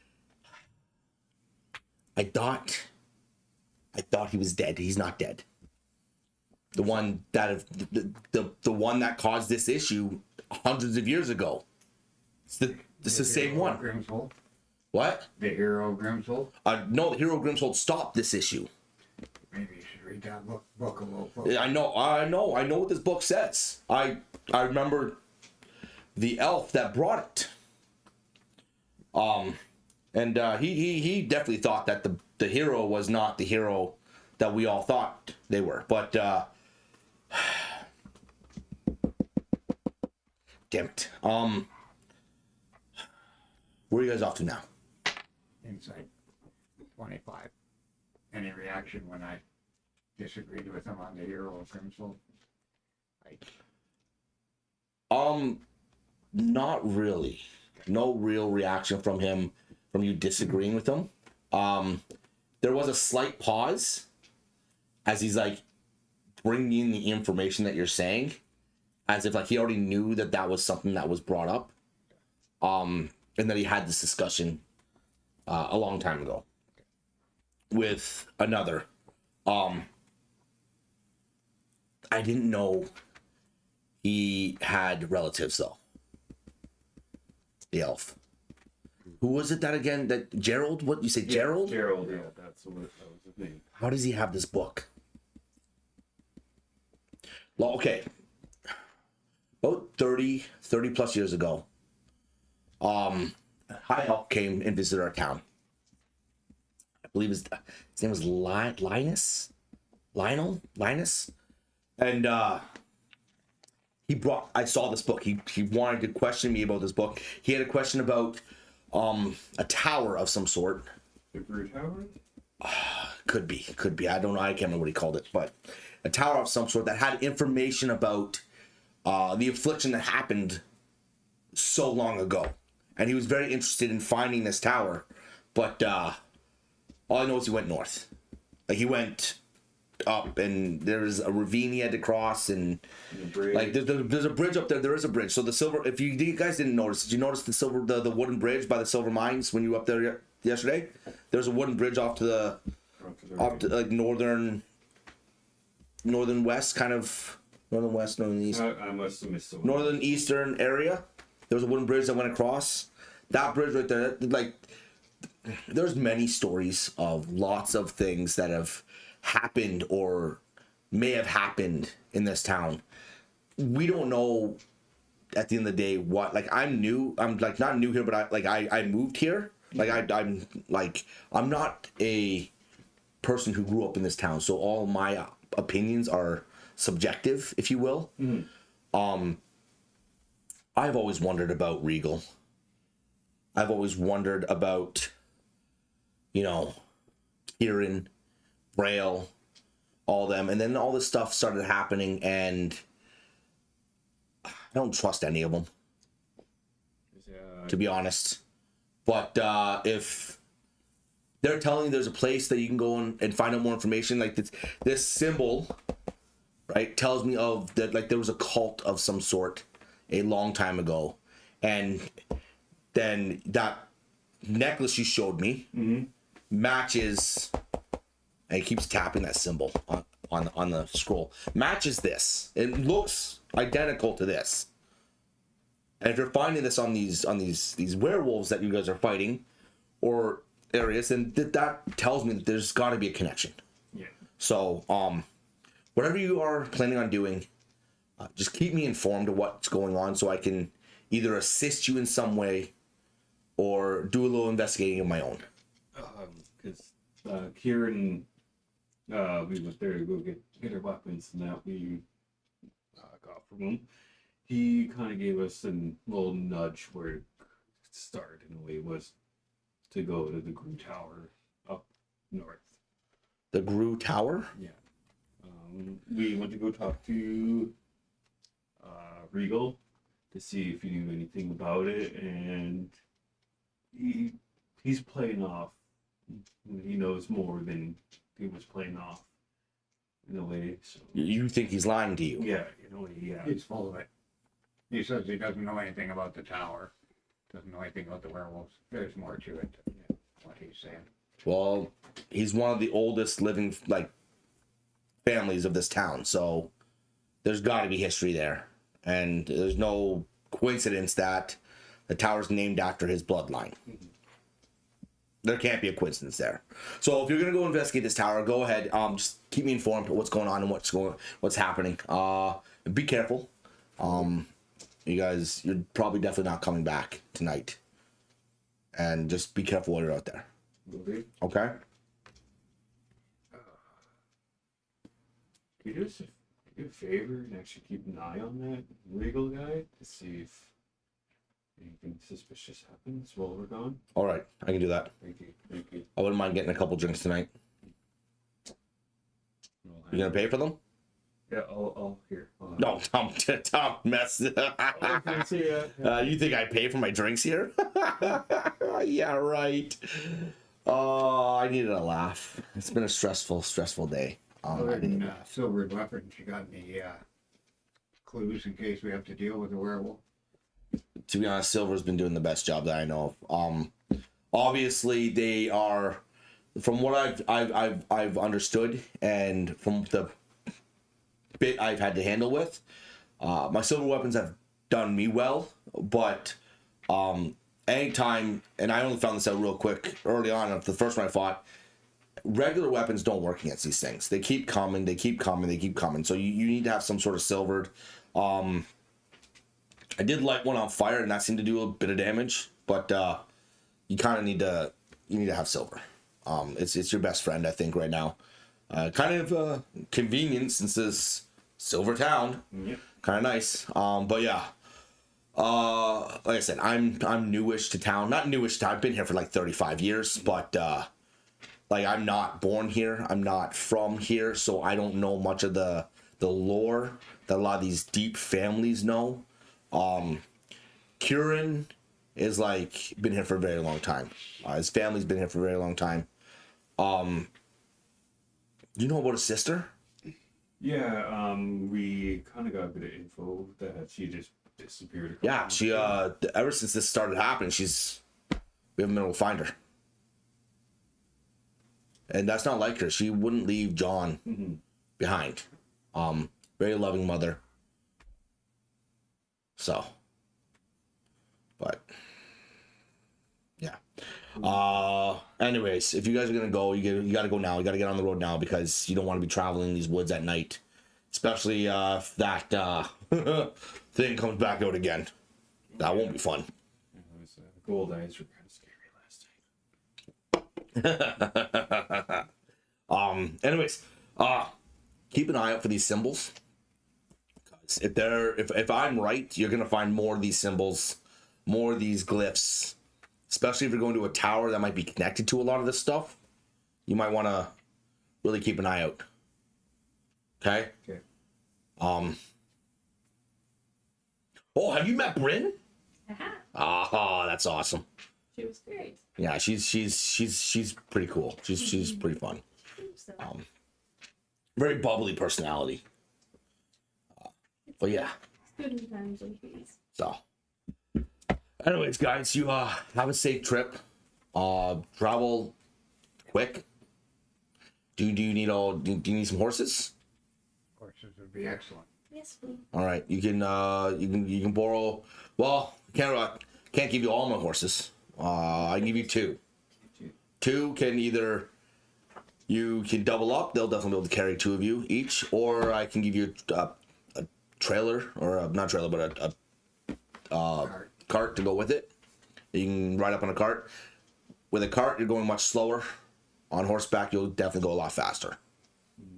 I thought he was dead. He's not dead. The one that the one that caused this issue hundreds of years ago. It's the same one. Grimmsold? What? The hero Grimmsold? No, the hero Grimmsold stopped this issue. Maybe you should read that book a little closer. I know what this book says. I remember the elf that brought it. And he definitely thought that the hero was not the hero that we all thought they were. But damn it. Where are you guys off to now? Insight 25. Any reaction when I disagreed with him on the hero of Grimmsold? Not really. No real reaction from him, from you disagreeing with him. There was a slight pause as he's like bringing the information that you're saying, as if like he already knew that was something that was brought up, and that he had this discussion a long time ago with another. I didn't know he had relatives though. The elf. Who was it that again? That Gerald? What you say, Gerald? Gerald, yeah, that was his name. How does he have this book? Well, okay. About 30 plus years ago, High Elf came and visited our town. I believe his name was Linus? And I saw this book. He wanted to question me about this book. He had a question about a tower of some sort. The Brew Tower? Could be. I don't know. I can't remember what he called it, but a tower of some sort that had information about the affliction that happened so long ago. And he was very interested in finding this tower, but all I know is he went north. Like he went up, and there's a ravine he had to cross, and like there's a bridge up there. There is a bridge. So the silver. If you guys didn't notice, did you notice the wooden bridge by the silver mines when you were up there yesterday? There's a wooden bridge off to like northern west, kind of northern west, northern east. I must have missed the one. Northern eastern area. There was a wooden bridge that went across. That bridge right there, like, there's many stories of lots of things that have happened or may have happened in this town. We don't know at the end of the day what, like, I'm like not new here, but I moved here. Like I'm not a person who grew up in this town, so all my opinions are subjective, if you will. Mm-hmm. I've always wondered about Regal. I've always wondered about, Kieran, Braille, all them. And then all this stuff started happening, and I don't trust any of them, to be honest. But if they're telling you there's a place that you can go and find out more information, like this symbol, right, tells me of that, like there was a cult of some sort a long time ago, and then that necklace you showed me matches, and he keeps tapping that symbol on the scroll, matches this. It looks identical to this. And if you're finding this on these werewolves that you guys are fighting or areas, then that tells me that there's got to be a connection. Yeah. So whatever you are planning on doing, just keep me informed of what's going on so I can either assist you in some way or do a little investigating of my own. Because Kieran, we went there to go get our weapons, and that we got from him. He kind of gave us a little nudge where it started, in a way, was to go to the Grue Tower up north. The Grue Tower? Yeah. We went to go talk to Regal to see if he knew anything about it, and he's playing off. He knows more than he was playing off, in a way. So You think he's lying to you? yeah, in a way, yeah. He's full of it. He says he doesn't know anything about the tower. doesn't know anything about the werewolves. There's more to it than what he's saying. Well, he's one of the oldest living like families of this town, so there's got to be history there, and there's no coincidence that the tower's named after his bloodline. There can't be a coincidence there. So if you're gonna go investigate this tower, go ahead. Just keep me informed of what's going on and what's happening. Be careful. You guys, you're probably definitely not coming back tonight, and just be careful while you're out there. Okay. Can you do us a favor and actually keep an eye on that legal guy to see if anything suspicious happens while we're gone? All right, I can do that. Thank you. Thank you. I wouldn't mind getting a couple drinks tonight. You gonna pay for them? Yeah, I'll here. No, Tom, mess. Okay, see ya. You think I pay for my drinks here? Yeah, right. Oh, I needed a laugh. It's been a stressful day. Other than silvered weapons, you got any clues in case we have to deal with a werewolf? To be honest, Silver's been doing the best job that I know of. Obviously, they are, from what I've understood, and from the bit I've had to handle with, my silver weapons have done me well. But anytime, and I only found this out real quick early on, the first one I fought, regular weapons don't work against these things. They keep coming. So you need to have some sort of silvered. I did light one on fire, and that seemed to do a bit of damage. But you kind of need to have silver. It's your best friend, I think, right now. Kind of convenient since this silver town. Yep. Kind of nice. But yeah. Like I said, I'm newish to town. Not newish to town. I've been here for like 35 years, but like I'm not born here. I'm not from here, so I don't know much of the lore that a lot of these deep families know. Kieran is like been here for a very long time. His family's been here for a very long time. Do you know about his sister? Yeah, we kind of got a bit of info that she just disappeared. Yeah, she ever since this started happening, we haven't been able to find her. And that's not like her. She wouldn't leave John behind. Very loving mother. So, but yeah. Anyways, if you guys are gonna go, you gotta go now. You gotta get on the road now because you don't want to be traveling these woods at night, especially if that thing comes back out again. That won't be fun. Gold eyes were kind of scary last time. Anyways, keep an eye out for these symbols. If I'm right, you're gonna find more of these symbols, more of these glyphs. Especially if you're going to a tower that might be connected to a lot of this stuff, you might want to really keep an eye out. Okay. Okay. Oh, have you met Bryn? Aha. Oh, that's awesome. She was great. Yeah, she's pretty cool. She's pretty fun. So, Very bubbly personality. But yeah. it's good in times like these. So, anyways, guys, you have a safe trip. Travel quick. Do you need some horses? Horses would be excellent. Yes, please. All right, you can borrow. Well, can't give you all my horses. I can give you two. Two can either you can double up. They'll definitely be able to carry two of you each, or I can give you a trailer or not trailer, but a cart to go with it. You can ride up on a cart. With a cart, you're going much slower. On horseback, you'll definitely go a lot faster.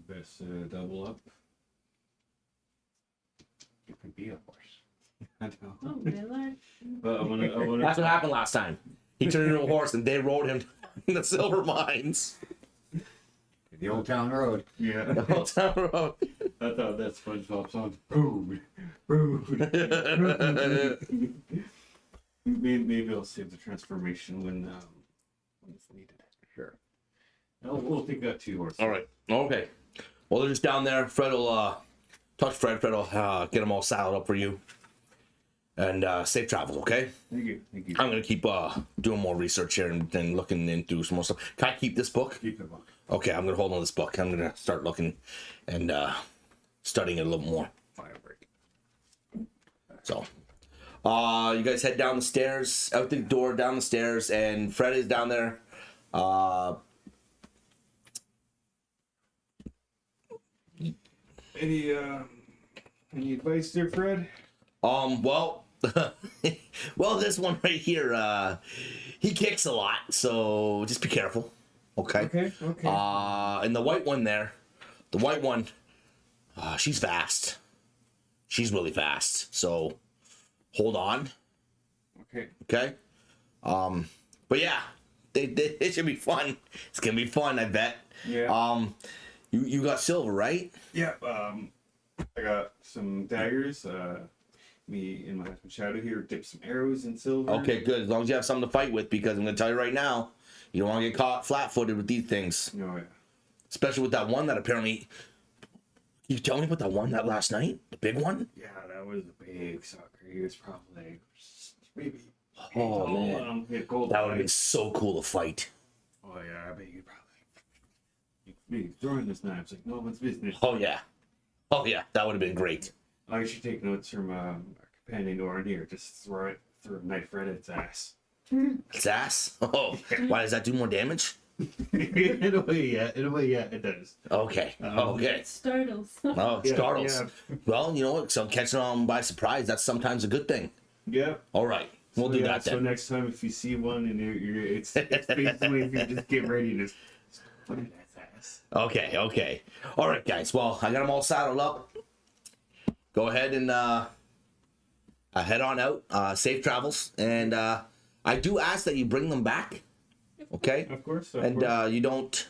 Best double up. You can be a horse. I know. Oh, really? But I wanna. That's what happened last time. He turned into a horse, and they rode him in the silver mines. The Old Town Road. Yeah. The whole town road. I thought that SpongeBob song. Food. Maybe I'll save the transformation when it's needed. Sure. We'll take that 2 horses. All right. Okay. Well, they're just down there. Fred will talk to Fred. Fred will get them all saddled up for you. And safe travels, okay? Thank you. Thank you. I'm gonna keep doing more research here and looking into some more stuff. Can I keep this book? Keep the book. Okay, I'm gonna hold on to this book. I'm gonna start looking and studying it a little more. Fire break. So, you guys head down the stairs, out the door, down the stairs, and Fred is down there. Any advice there, Fred? Well, well, this one right here, he kicks a lot, so just be careful. Okay. Okay. And the white one there, the white one, she's fast. She's really fast. So hold on. Okay. Okay. But yeah, it should be fun. It's gonna be fun, I bet. Yeah. You got silver, right? Yeah. I got some daggers. Me and my husband Shadow here dipped some arrows in silver. Okay, good. As long as you have something to fight with, because I'm gonna tell you right now, you don't want to get caught flat-footed with these things. No, yeah. Especially with that one that apparently. You tell me about that one that last night, the big one. Yeah, that was a big sucker. He was probably maybe. Oh man, He had gold that would have been eyes. so cool to fight. Oh yeah, I bet you probably. Me throwing this knife, it's like no one's business. Oh yeah, that would have been great. I should take notes from our companion Orin here. Just throw a knife right at its ass. Its ass. Oh, why does that do more damage? In a way, yeah, it does. Okay, okay. Startles. Oh, Yeah, startles. yeah. Well, you know what? So catching them by surprise, that's sometimes a good thing. Yeah. All right, we'll do that So then. next time, if you see one and it's basically if you just get ready to put it at its ass. Okay. All right, guys. Well, I got them all saddled up. Go ahead and head on out. Safe travels, and I do ask that you bring them back. Okay. Of course. And you don't.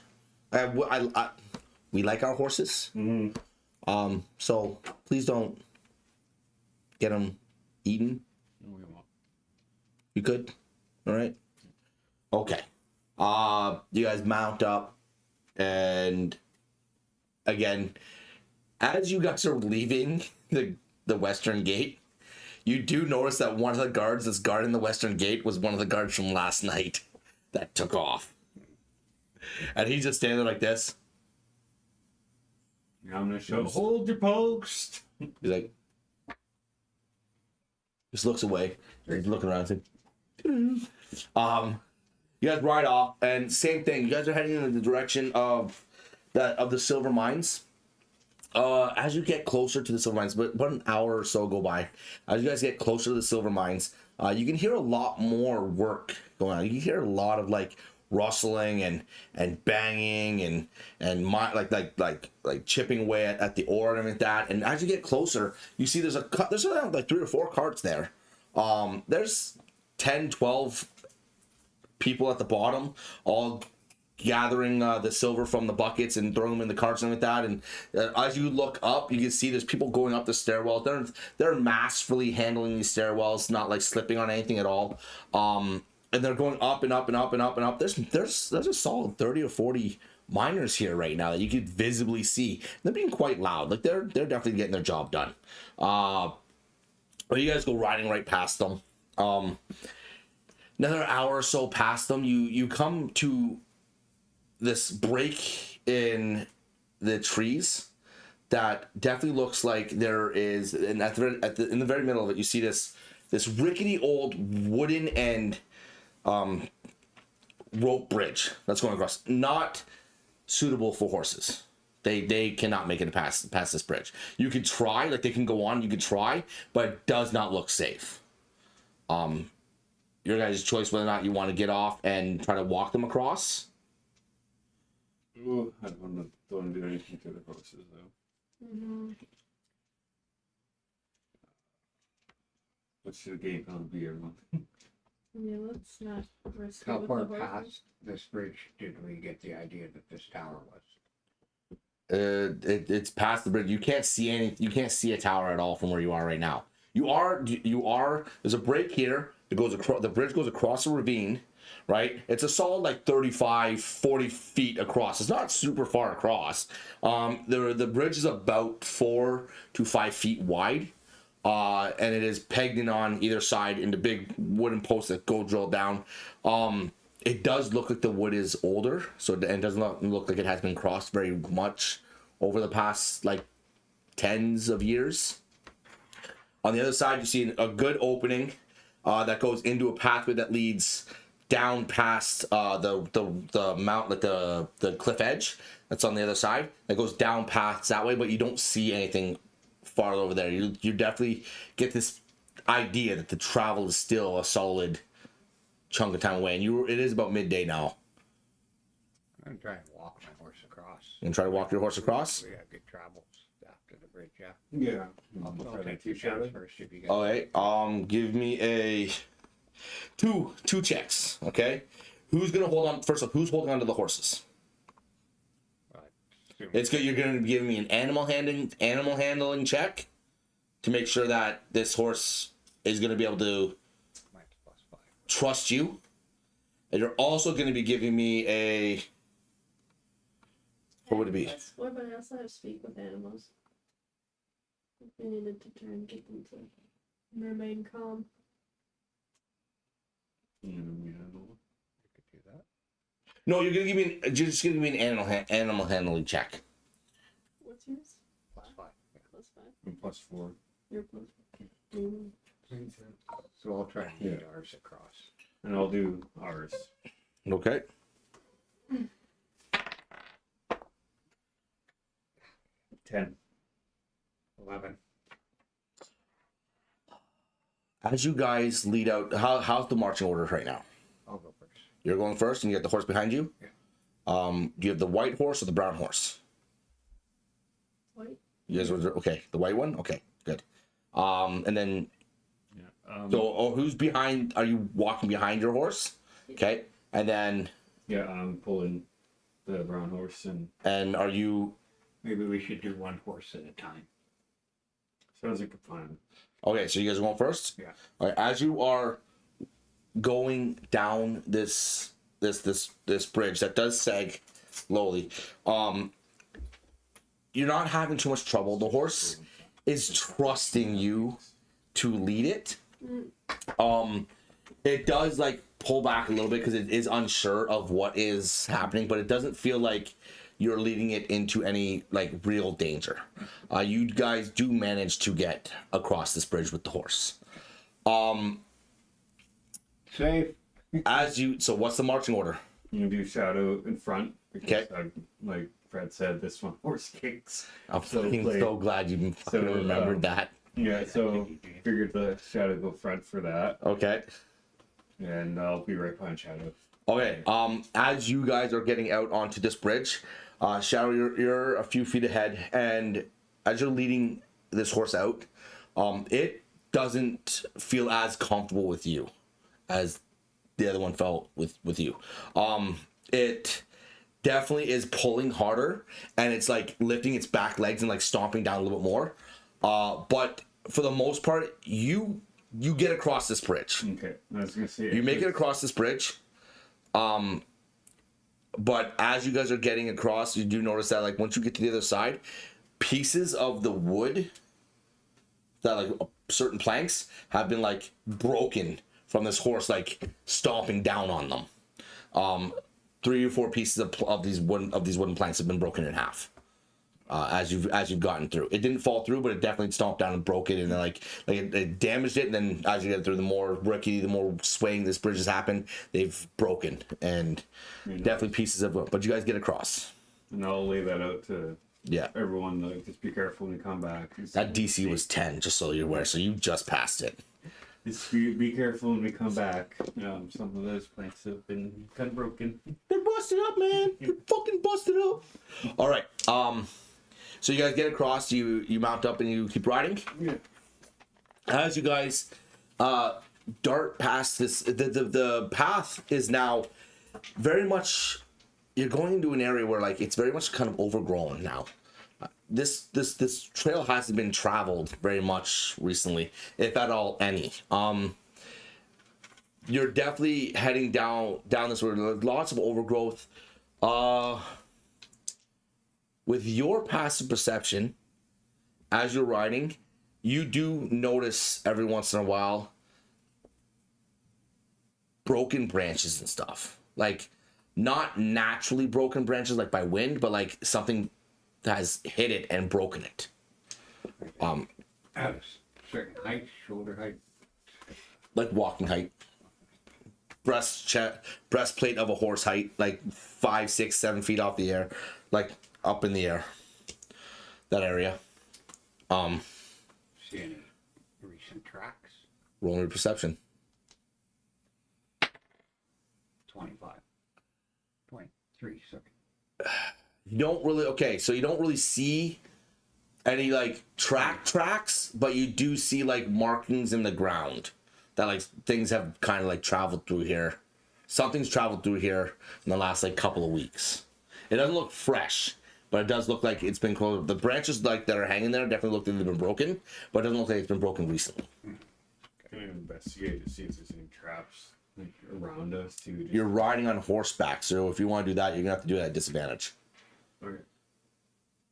We like our horses. Mm-hmm. So please don't get them eaten. No, we won't. You could. All right. Okay. You guys mount up, and again, as you guys are leaving the western gate, you do notice that one of the guards that's guarding the western gate was one of the guards from last night that took off, and he's just standing there like this. Now I'm gonna show. Hold your post. He's like, just looks away. He's looking around. He's like, you guys ride off, and same thing. You guys are heading in the direction of the silver mines. As you get closer to the silver mines, but about an hour or so go by. As you guys get closer to the silver mines, you can hear a lot more work going on. You can hear a lot of like rustling and banging and like chipping away at the ore and everything like that. And as you get closer, you see there's around like 3 or 4 carts there. There's 10, 12 people at the bottom, all gathering the silver from the buckets and throwing them in the carts and like that. And as you look up, you can see there's people going up the stairwell. They're masterfully handling these stairwells, not like slipping on anything at all. And they're going up and up and up and up and up. There's a solid 30 or 40 miners here right now that you could visibly see. They're being quite loud. Like they're definitely getting their job done. But you guys go riding right past them. Another hour or so past them, you come to this break in the trees that definitely looks like there is, and in the very middle of it, you see this rickety old wooden and rope bridge that's going across. Not suitable for horses. They cannot make it past this bridge. You could try, like they can go on. You could try, but it does not look safe. Your guys' choice whether or not you want to get off and try to walk them across. Ooh, I don't want to do anything to the horses though. Mm-hmm. What should the game plan be, everyone? Yeah, let's not risk How it far with the horses. past this bridge did we get the idea that this tower was? It's past the bridge. You can't see You can't see a tower at all from where you are right now. You are. There's a break here. It goes across. The bridge goes across a ravine, right? It's a solid like 35, 40 feet across. It's not super far across. The bridge is about 4 to 5 feet wide. and it is pegged in on either side into big wooden posts that go drilled down. It does look like the wood is older, so it does not look like it has been crossed very much over the past like tens of years. On the other side, you see a good opening that goes into a pathway that leads down past the mount, like the cliff edge that's on the other side. That goes down past that way, but you don't see anything far over there. You definitely get this idea that the travel is still a solid chunk of time away, and it is about midday now. I'm gonna try and walk my horse across. You try to walk your horse across. We got good travel after the bridge, yeah. Yeah. I'll take two shots first if you guys. Okay. Give me a two checks. Okay. Who's gonna hold on? First off, who's holding on to the horses? It's good. You're gonna be giving me an animal handling check to make sure that this horse is gonna be able to Mine's +5. trust you, and you're also gonna be giving me a. What would it be? That's what, but I also have speak with animals. If we needed to try and get them to remain calm. Yeah. You could do that. No, you're just gonna give me an animal handling check. What's yours? +5. Yeah. +5. And +4. You're +5. Mm. So I'll try and get ours across. And I'll do ours. Okay. 10. 11. As you guys lead out, how's the marching order right now? I'll go first. You're going first, and you got the horse behind you. Yeah. Do you have the white horse or the brown horse? White. You guys were okay. The white one. Okay, good. And then Yeah. who's behind? Are you walking behind your horse? Okay, and then Yeah, I'm pulling the brown horse, and are you? Maybe we should do one horse at a time. sounds like a plan. Okay, so you guys are going first. Yeah. All right, as you are going down this bridge that does sag slowly, you're not having too much trouble. The horse is trusting you to lead it. It does like pull back a little bit because it is unsure of what is happening, but it doesn't feel like you're leading it into any like real danger. You guys do manage to get across this bridge with the horse. Safe. So what's the marching order? You can do shadow in front. Okay. Like Fred said, this one horse kicks. I'm So fucking play- so glad you fucking remembered that. Yeah, so figured the shadow go front for that, Okay. and I'll be right behind shadow. Okay. As you guys are getting out onto this bridge, Shadow, you're a few feet ahead, and as you're leading this horse out, it doesn't feel as comfortable with you as the other one felt with you. It definitely is pulling harder, and it's like lifting its back legs and like stomping down a little bit more. But for the most part, you get across this bridge. Okay, I was gonna say You make it across this bridge. But as you guys are getting across, you do notice that like once you get to the other side, pieces of the wood that like certain planks have been like broken from this horse like stomping down on them. 3 or 4 pieces of these wooden planks have been broken in half. As you've gotten through, it didn't fall through, but it definitely stomped down and broke it, and then like it damaged it. And then as you get through, the more swaying this bridge has happened, they've broken, and definitely pieces of it. But you guys get across. and I'll lay that out to Yeah, everyone. Like, just be careful when you come back. that DC was 10, just so you're aware. So you just passed it. Just be careful when we come back. Some of those planks have been kind of broken. They're busted up, man. They're fucking busted up. All right. So you guys get across. You mount up and you keep riding. Yeah. As you guys dart past this, the path is now very much. You're going into an area where like it's very much kind of overgrown now. This trail hasn't been traveled very much recently, if at all any. You're definitely heading down this road. There's lots of overgrowth. With your passive perception, as you're riding, you do notice every once in a while broken branches and stuff. Like, not naturally broken branches like by wind, but like something has hit it and broken it. At a certain height, shoulder height. Like walking height. Breastplate of a horse height, like 5, 6, 7 feet off the air, like up in the air. That area. See any recent tracks? Roll me perception. 25. 23, sorry. You don't really, okay, so you don't really see any like tracks, but you do see like markings in the ground that like things have kind of like traveled through here. Something's traveled through here in the last like couple of weeks. It doesn't look fresh, but it does look like it's been closed. The branches like that are hanging there definitely look like they've been broken, but it doesn't look like it's been broken recently. Can I investigate to see if there's any traps like around us too? Just... You're riding on horseback, so if you want to do that, you're gonna have to do it at disadvantage. Okay.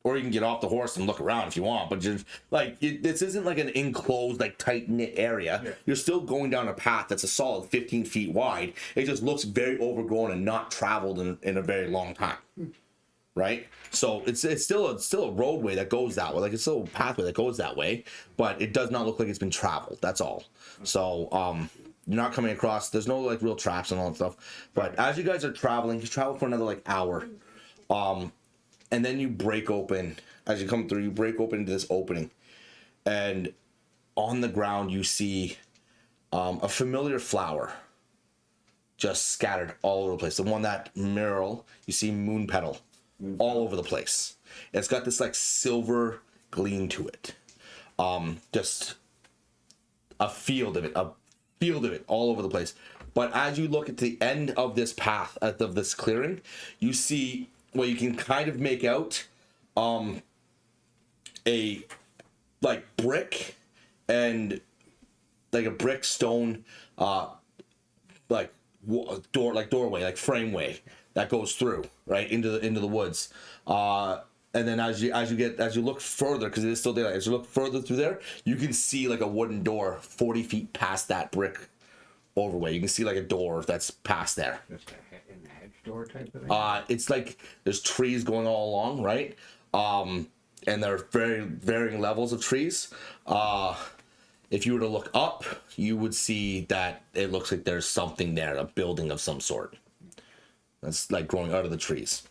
Or you can get off the horse and look around if you want, but just like this isn't like an enclosed, like tight knit area. Yeah. You're still going down a path that's a solid 15 feet wide. It just looks very overgrown and not traveled in a very long time, right? So it's still a roadway that goes that way, like it's still a pathway that goes that way, but it does not look like it's been traveled. That's all. So you're not coming across. There's no like real traps and all that stuff. But as you guys are traveling, you travel for another like hour. And then you break open, as you come through, you break open into this opening. And on the ground, you see a familiar flower just scattered all over the place. The one that Meryl, you see moon petal all over the place. It's got this like silver gleam to it. Just a field of it all over the place. But as you look at the end of this path, of this clearing, you see... Well, you can kind of make out a like brick and like a brick stone doorway, like frameway that goes through right into the woods. And then as you look further, because it is still daylight, as you look further through there, you can see like a wooden door 40 feet past that brick overway. You can see like a door that's past there. Just in the hedge door type of thing? It's like there's trees going all along, right? And there are very varying levels of trees. If you were to look up, you would see that it looks like there's something there, a building of some sort. That's like growing out of the trees.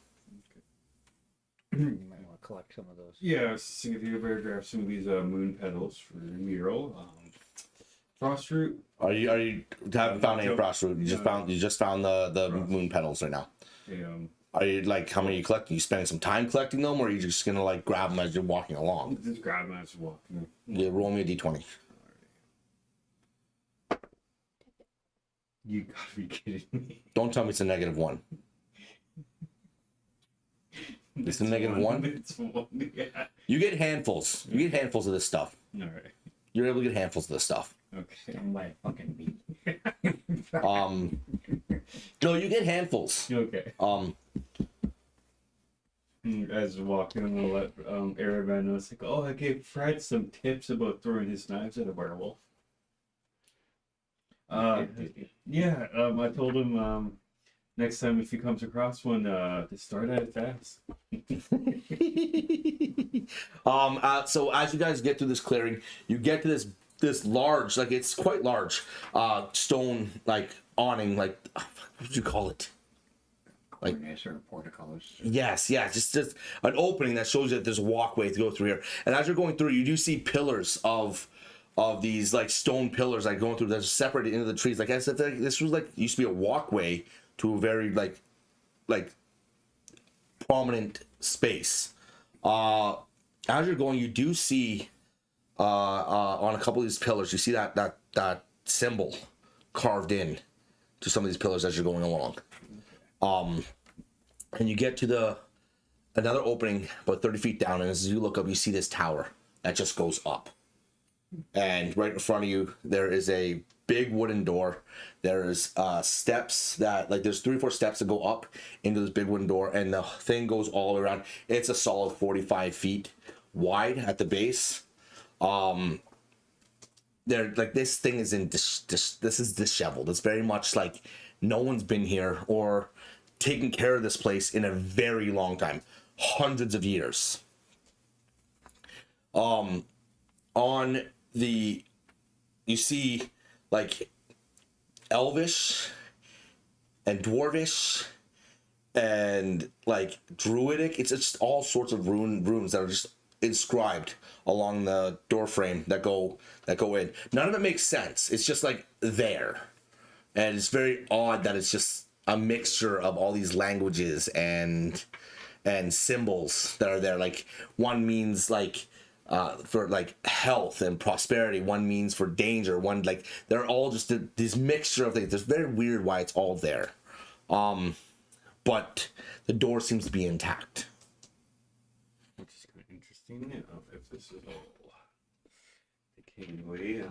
You might want to collect some of those. Yeah, I was thinking if you better grab some of these moon petals for Mural. Frost root. Are you haven't found any frost root? You just found the moon petals right now. Yeah, Are you like how many are you collecting? You spending some time collecting them, or are you just gonna like grab them as you're walking along? just grab them as you walk. Yeah, roll me a d20. You gotta be kidding me. Don't tell me it's a -1. It's a -1. It's one. Yeah. You get handfuls. You get handfuls of this stuff. All right. You're able to get handfuls of this stuff. Okay. Stand by a fucking beat. No, you get handfuls. Okay. As walking, I'm gonna let Aravan know. It's like, oh, I gave Fred some tips about throwing his knives at a werewolf. Yeah. I told him next time if he comes across one, to start at it fast. So as you guys get through this clearing, you get to this large, like it's quite large, stone like awning, like what would you call it? Like cornice or porticos. Yes, just an opening that shows you that there's a walkway to go through here. And as you're going through, you do see pillars of these like stone pillars like going through that's separated into the trees. Like as if this was like used to be a walkway to a very like prominent space. As you're going, you do see on a couple of these pillars, you see that symbol carved in to some of these pillars as you're going along. And you get to another opening about 30 feet down, and as you look up, you see this tower that just goes up. And right in front of you, there is a big wooden door. There's steps that, like, there's 3 or 4 steps that go up into this big wooden door, and the thing goes all the way around. It's a solid 45 feet wide at the base. they're like, this thing is in this is disheveled. It's very much like no one's been here or taken care of this place in a very long time, hundreds of years. On the, you see like Elvish and Dwarvish and like Druidic. It's just all sorts of runes that are just inscribed along the door frame that go in. None of it makes sense. It's just like there, and it's very odd that it's just a mixture of all these languages and symbols that are there. Like one means like for like health and prosperity, one means for danger, one like they're all just this mixture of things. It's very weird why it's all there, but the door seems to be intact. Which is kind of interesting, you know, if this is all decaying away.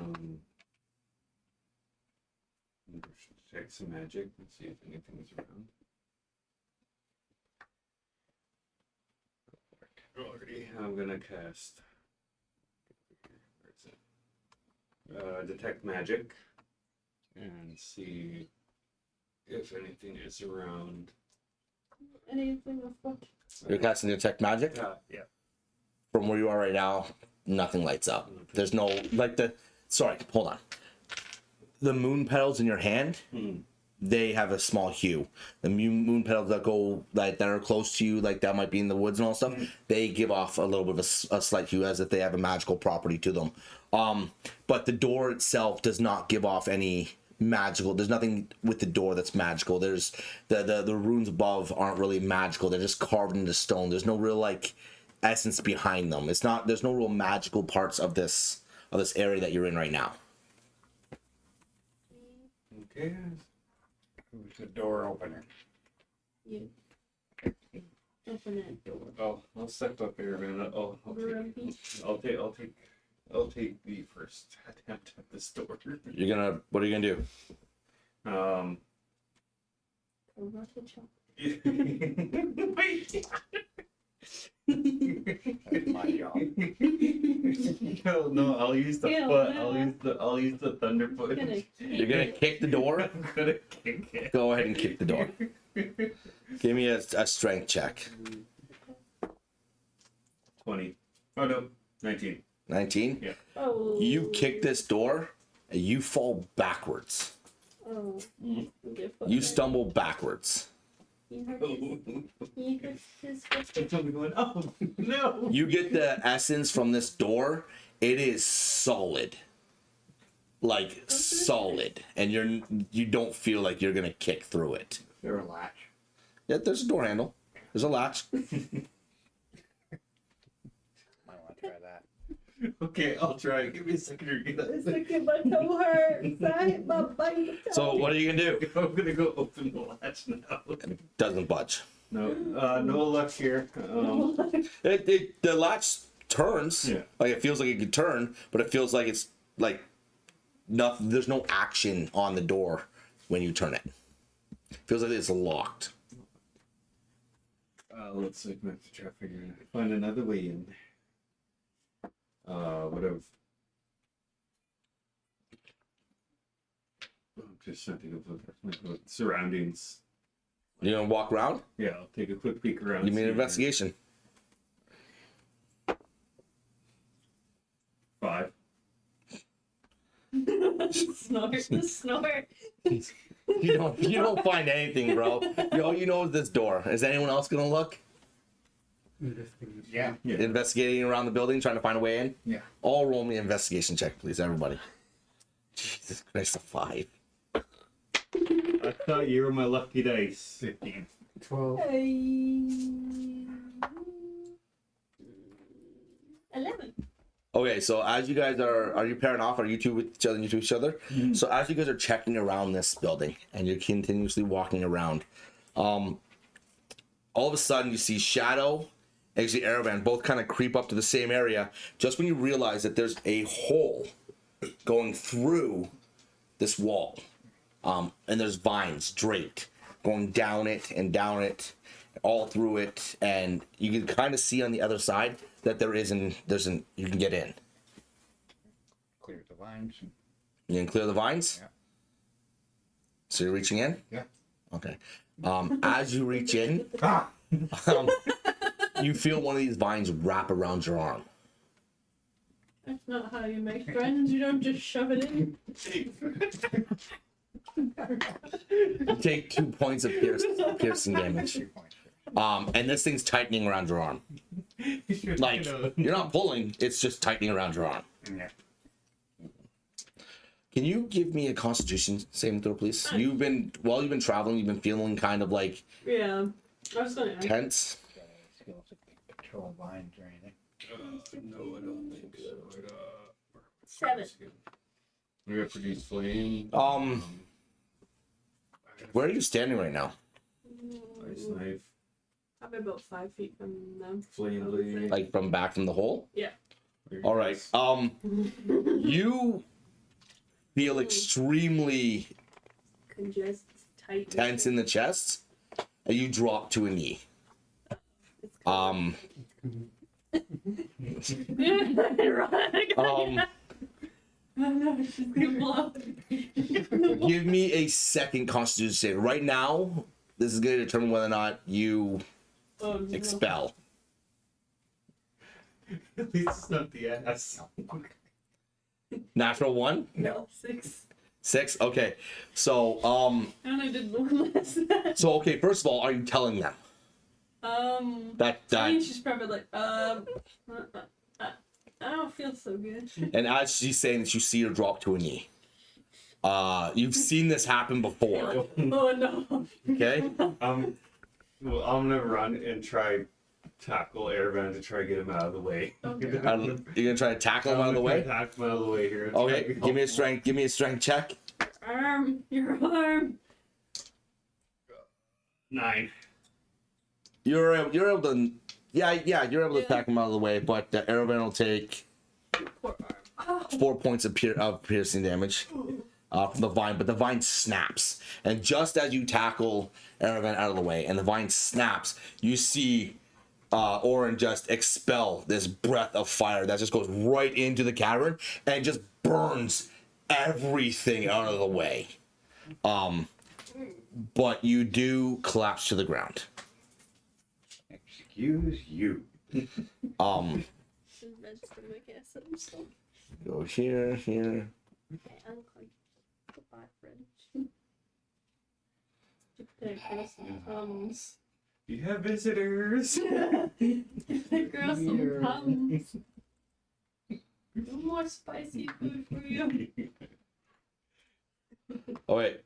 Check some magic and see if anything is around. Already, I'm gonna cast. Where is it? Detect magic, and see if anything is around. Anything of what? You're casting detect magic. Yeah. From where you are right now, nothing lights up. There's no like the. Sorry, hold on. The moon petals in your hand, they have a small hue. The moon petals that go like that are close to you, like that might be in the woods and all stuff, they give off a little bit of a slight hue as if they have a magical property to them. But the door itself does not give off any magical. There's nothing with the door that's magical. There's the runes above aren't really magical. They're just carved into stone. There's no real like essence behind them. It's not. There's no real magical parts of this area that you're in right now. Okay. Who's the door opener? You open that door. Oh, I'll step up here, man. I'll Grumpy. take the first attempt at this door. What are you gonna do? Karate chop. Wait. That's my job. No, I'll use the Ew, foot. no. I'll use the thunder foot. You're gonna kick the door? I'm gonna kick it. Go ahead and kick the door. Give me a strength check. 20. Oh no, 19. 19? Yeah. Oh. You kick this door and you fall backwards. Oh. Good foot You there. stumble backwards. He hurt his foot. It's only going, oh no. You get the essence from this door. It is solid. Like solid. And you don't feel like you're gonna kick through it. There a latch. Yeah, there's a door handle. There's a latch. Might want to try that. Okay, I'll try. Give me a second to get It's looking my toe hurts. I hit my bite. So what are you gonna do? I'm gonna go open the latch now. Doesn't budge. No, no luck here. The latch turns. Yeah. Like it feels like it could turn, but it feels like it's like nothing. There's no action on the door when you turn it. Feels like it's locked. Let's see. I'm gonna have to try to find another way in. Whatever. I'm just trying to think of the surroundings. You gonna walk around? Yeah, I'll take a quick peek around. Give me an see investigation. 5. Snort. Snort. You don't find anything, bro. All you know is this door. Is anyone else gonna look? Yeah. Yeah. Investigating around the building, trying to find a way in? Yeah. All roll me an investigation check, please, everybody. Jesus Christ, a 5. I thought you were my lucky dice. 15. 12. 11. Okay, so as you guys are you pairing off? Are you two with each other and you two with each other? Mm-hmm. So as you guys are checking around this building and you're continuously walking around, all of a sudden you see Shadow and you see Aravan both kind of creep up to the same area just when you realize that there's a hole going through this wall. And there's vines draped going down it, all through it, and you can kind of see on the other side that you can get in. Clear the vines. And, You can clear the vines? Yeah. So you're reaching in? yeah. Okay. As you reach in, Ah! you feel one of these vines wrap around your arm. That's not how you make friends. You don't just shove it in. You take 2 points of piercing damage. 3 points. And this thing's tightening around your arm. Like, you're not pulling, it's just tightening around your arm. Yeah. Can you give me a constitution saving throw, please? While you've been traveling, you've been feeling kind of like Yeah. I was gonna. tense. Got any skills that can control vines or anything? No, I don't think so. 7. We got produce flame. Where are you standing right now? Ice knife. I'm about 5 feet from them. Flame blade. Like from back from the hole? Yeah. All right. You feel extremely Congest, tight. tense in the chest, and you drop to a knee. Oh no, she's gonna blow. Give me a second constitution save. Right now, this is going to determine whether or not you Oh, no. expel. At least it's not the ass. Natural 1? No, 6. 6? Okay. So, I only did one last night. okay, first of all, are you telling them? I That mean, she's probably like, I don't feel so good. and as she's saying this, you see her drop to a knee. You've seen this happen before. Oh no. Okay? Well, I'm gonna run and try tackle Airvan to try to get him out of the way. Okay. You're gonna try to tackle him out of the way? Tackle him out of the way here. Okay, give me a strength check. Your arm. 9. You're able to you're able to Yeah. tackle him out of the way, but Aravan will take Poor arm. 4 points of piercing damage from the vine, but the vine snaps. And just as you tackle Aravan out of the way and the vine snaps, you see Orin just expel this breath of fire that just goes right into the cavern and just burns everything out of the way. But you do collapse to the ground. Excuse you. She's red stomach acid and stuff. Go here. I'm like, goodbye, friend. Take Tums. You have visitors. Take girl some Tums. No more spicy food for you. Oh wait.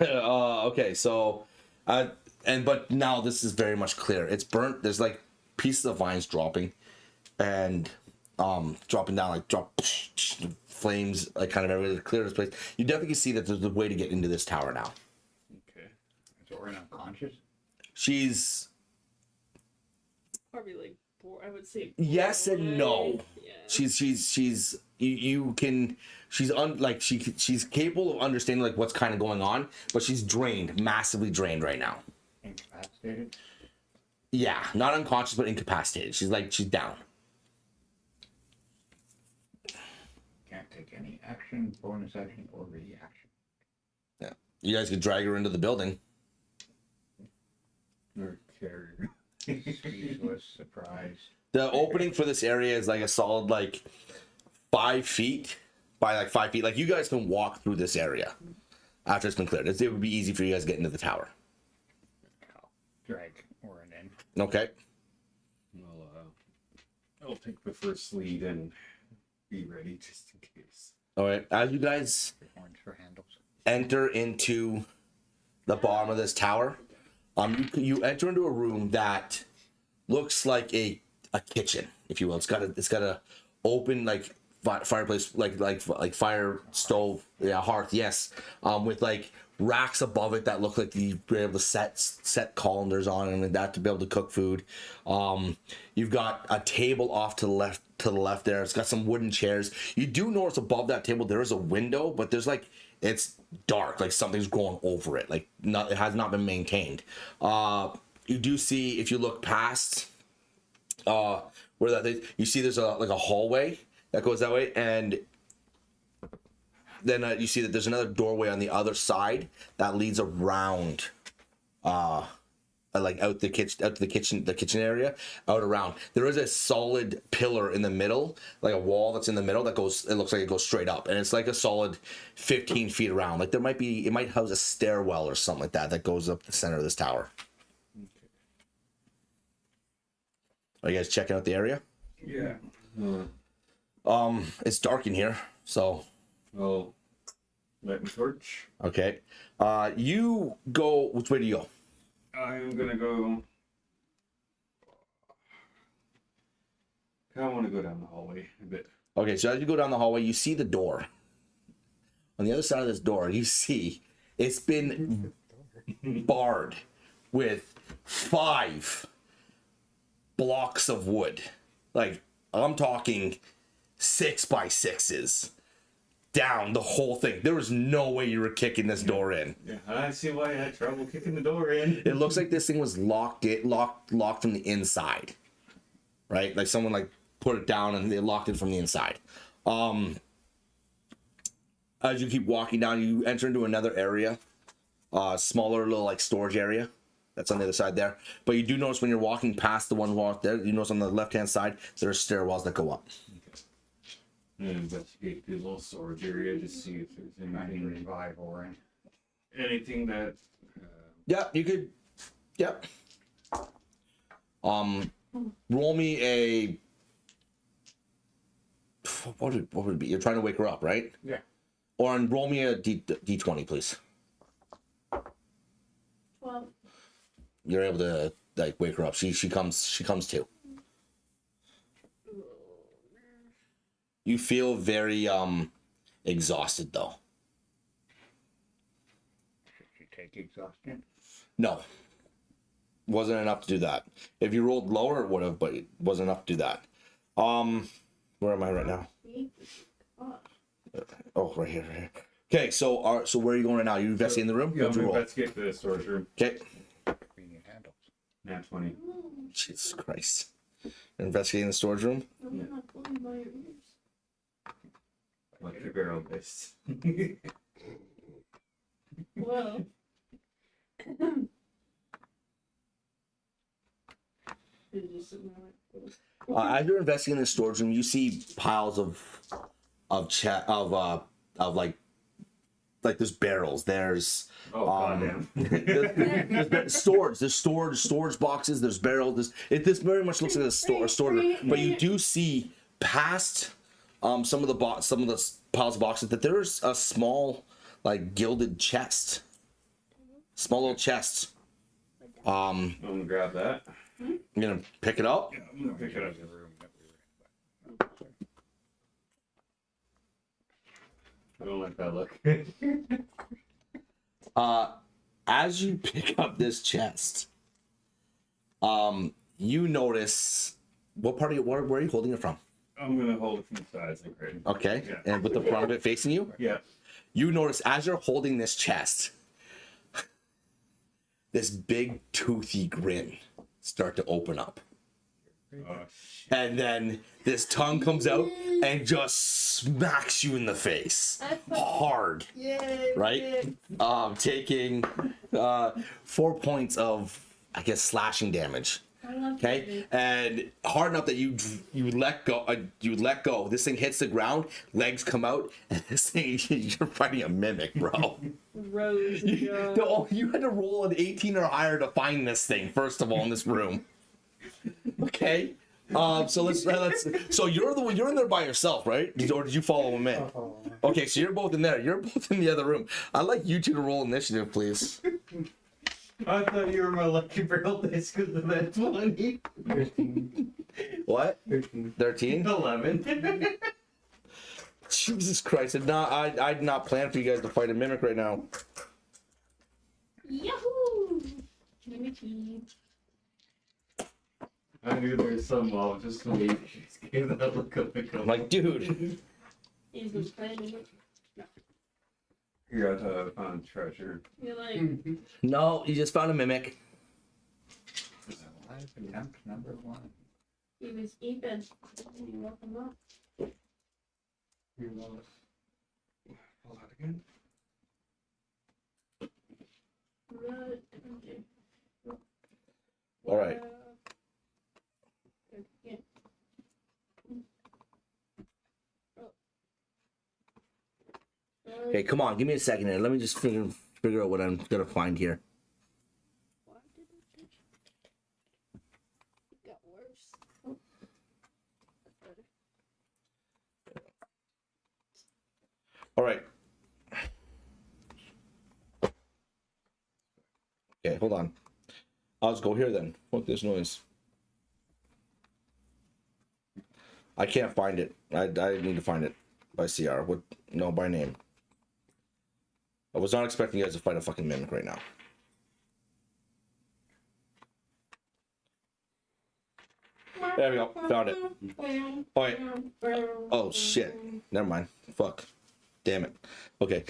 Okay, so but now this is very much clear. It's burnt. There's like pieces of vines dropping and dropping down, like flames like kind of everywhere to clear this place. You definitely see that there's a way to get into this tower now. Okay. Is Orin unconscious? She's Probably like I would say. yes and no. Yeah. She's you can she's she's capable of understanding like what's kind of going on, but she's drained, massively drained right now. Incapacitated? Yeah, not unconscious but incapacitated. She's down. Can't take any action, bonus action, or reaction. Yeah, you guys could drag her into the building. Or carrier. Squeeze was surprised. The opening for this area is like a solid 5 feet by 5 feet. Like you guys can walk through this area after it's been cleared. It would be easy for you guys to get into the tower. Drag Orin in. Okay. I'll take the first lead and be ready just in case. All right. As you guys Horns for handles. enter into the bottom of this tower, you enter into a room that looks like a kitchen, if you will. It's got a open fireplace, like fire stove, hearth, yes, with racks above it that look like you'd be able to set colanders on and like that to be able to cook food. You've got a table off to the left there. It's got some wooden chairs. You do notice above that table there is a window, but there's it's dark, like something's growing over it, it has not been maintained. You do see, if you look past where that is, you see there's a hallway that goes that way, and then you see that there's another doorway on the other side that leads around, like out to the kitchen area, out around. There is a solid pillar in the middle, like a wall that's in the middle that goes. It looks like it goes straight up, and it's like a solid 15 feet around. Like it might house a stairwell or something like that goes up the center of this tower. Are you guys checking out the area? Yeah. It's dark in here, so. Well, light my torch. Okay. You go. Which way do you go? I'm gonna go. I want to go down the hallway a bit. Okay, so as you go down the hallway, you see the door. On the other side of this door, you see it's been barred with 5 blocks of wood. Like, I'm talking 6x6s down the whole thing. There was no way you were kicking this door in. Yeah, I see why I had trouble kicking the door in. It looks like this thing was locked from the inside, right? Like someone like put it down and they locked it from the inside. As you keep walking down, you enter into another area, smaller little like storage area that's on the other side there. But you do notice when you're walking past the one wall there, you notice on the left-hand side there are stairwells that go up. I'm gonna investigate the little storage area to see if there's anything. Revive Orin. Anything that. Yeah, you could. Yep. Roll me a. What would it be? You're trying to wake her up, right? Yeah. Or roll me a d20, please. 12. You're able to like wake her up. She comes to. You feel very exhausted though. Should you take exhaustion? No. Wasn't enough to do that. If you rolled lower, it would have, but it wasn't enough to do that. Where am I right now? Oh, right here. Okay, so so where are you going right now? You investigating the room? Yeah, I'm What'd you gonna roll? investigate the storage room. Okay. Convenient handles. Nat 20. Jesus Christ. Investigating the storage room? I'm not pulling by your ears. Like the barrel based. Well. It's just sitting there like, As you're investigating the storage room, you see piles of like there's barrels. There's Oh, goddamn. there's storage boxes. There's barrels. This very much looks like a store room. But you do see past some of the piles of boxes that there's a small like gilded chest, small little chest. I'm gonna grab that. You're gonna pick it up. I'm gonna pick it up. The room that we were in. I don't like that look. As you pick up this chest, you notice where are you holding it from? I'm gonna hold it from the sides, like right. Okay, Yeah. and with the front of it facing you, Yeah. you notice as you're holding this chest, this big toothy grin start to open up. Oh, shit. And then this tongue comes out and just smacks you in the face hard, yay! right? Taking 4 points of, I guess, slashing damage. Okay, and hard enough that you let go. You let go. This thing hits the ground. Legs come out, and this thing you're fighting a mimic, bro. Rose. You had to roll an 18 or higher to find this thing. First of all, in this room. Okay. So let's. So you're the one. You're in there by yourself, right? Or did you follow him in? Okay, so you're both in there. You're both in the other room. I'd like you two to roll initiative, please. I thought you were my lucky barrel dice because of that 20. What? 13. 13? 11. Jesus Christ! I'd not plan for you guys to fight a mimic right now. Yahoo! Mimicky. I knew there was some off just when you gave that look up. I'm like, dude. He's just playing it. Here, I found treasure. You're like, No, you just found a mimic. Life attempt number 1. he was even. You woke him up. You lost. Pull that again. Right, okay. All right. Yeah. Okay, come on, give me a second here. Let me just figure out what I'm gonna find here. Why did it just... It got worse. Oh. That's better. All right. Okay, hold on. I'll just go here then. Fuck this noise. I can't find it. I need to find it by CR. What? No, by name. I was not expecting you guys to fight a fucking mimic right now. There we go. Found it. Oh, wait. Oh, shit. Never mind. Fuck. Damn it. Okay.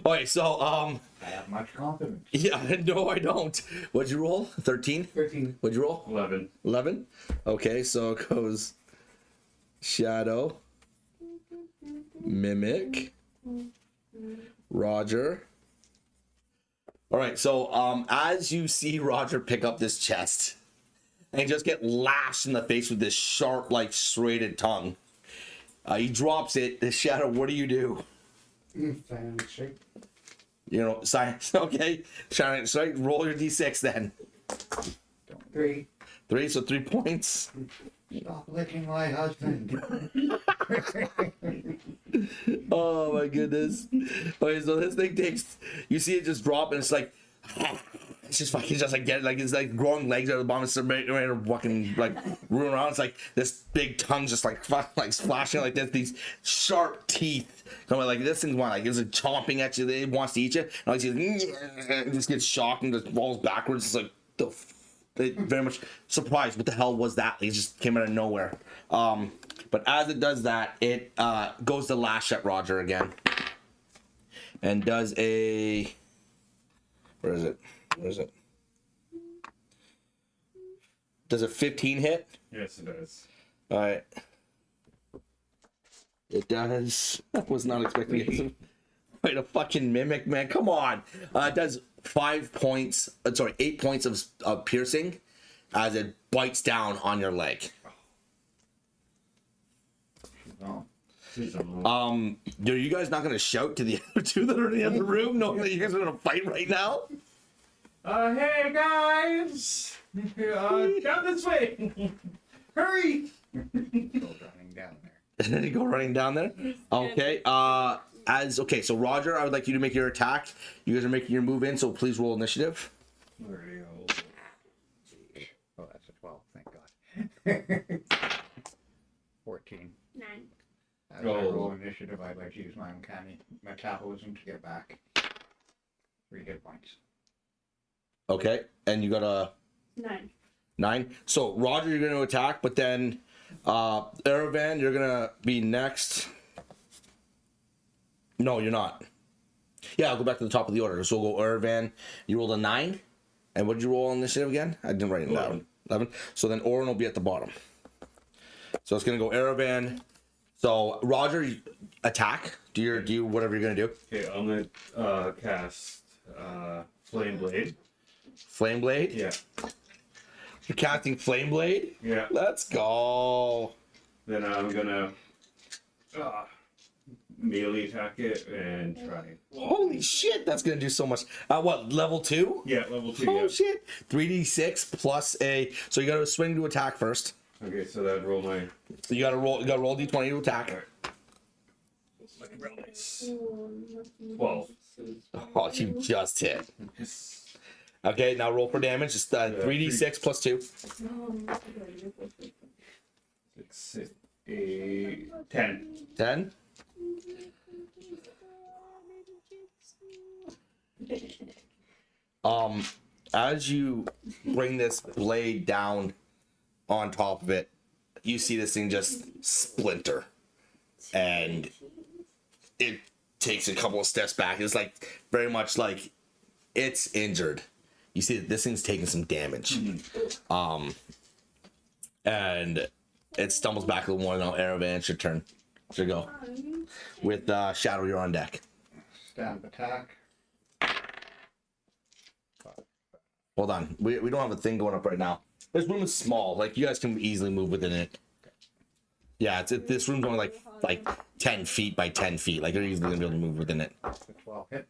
Okay, so, I have much confidence. yeah, no, I don't. What'd you roll? 13? 13. What'd you roll? 11. 11? Okay, so it goes Shadow, Mimic, Roger. All right, so as you see Roger pick up this chest and just get lashed in the face with this sharp, like, serrated tongue, he drops it. The Shadow, what do you do? Silent shape. You know, science. Okay, Shadow, so roll your d6 then. 3. 3, so 3 points. Stop licking my husband. Oh my goodness. Okay, so this thing takes, you see it just drop and it's like, it's just fucking just like get like it's like growing legs out of the bottom. It's ready to fucking like root around. It's like this big tongue just like splashing like this. These sharp teeth coming like this thing's like it's like chomping at you. It wants to eat you. And like it just gets shocked and just falls backwards. It's like it very much surprised. What the hell was that? It just came out of nowhere. But as it does that, it goes to lash at Roger again and does a. Where is it? Where is it? Does a 15 hit? Yes, it does. All right. It does. I was not expecting it to fight a fucking mimic, man. Come on. It does 8 points of piercing as it bites down on your leg. No. Are you guys not gonna shout to the other two that are in the other room, knowing that you guys are gonna fight right now? Hey guys! Down this way! Hurry! Go running down there. And then you go running down there. Okay. Okay. So Roger, I would like you to make your attack. You guys are making your move in, so please roll initiative. There you go. Oh, that's a 12. Thank God. 14. 9. As I roll initiative, I'd like to use my uncanny metabolism to get back 3 hit points. Okay. And you got a 9. 9. So Roger, you're going to attack, but then Erevan, you're going to be next. No, you're not. Yeah, I'll go back to the top of the order. So we'll go Erevan. You rolled a 9. And what did you roll on initiative again? I didn't write it down. 11. So then Orin will be at the bottom. So it's going to go Erevan. So Roger, attack. Do you whatever you're going to do. Okay, I'm gonna cast Flame Blade. Flame Blade? Yeah. You're casting Flame Blade? Yeah. Let's go. Then I'm gonna melee attack it and try. Holy shit, that's going to do so much. What, level 2? Yeah, level 2. Oh Yeah. shit. 3d6 plus a. So you got to swing to attack first. Okay, so that roll my. You got to roll d20 to attack. Alright. Looking real nice. 12. Oh, you just hit. Yes. Okay, now roll for damage. It's 3d6 plus 2. 6, 8, 10. 10. As you bring this blade down on top of it, you see this thing just splinter, and it takes a couple of steps back. It's like very much like it's injured. You see that this thing's taking some damage, and it stumbles back a little more. Now, Erevan, it's your turn. There you go. With Shadow, you're on deck. Stab attack. Hold on. We don't have a thing going up right now. This room is small. Like, you guys can easily move within it. Yeah, this room's only like 10 feet by 10 feet. Like, you're easily going to be able to move within it. The 12 hit.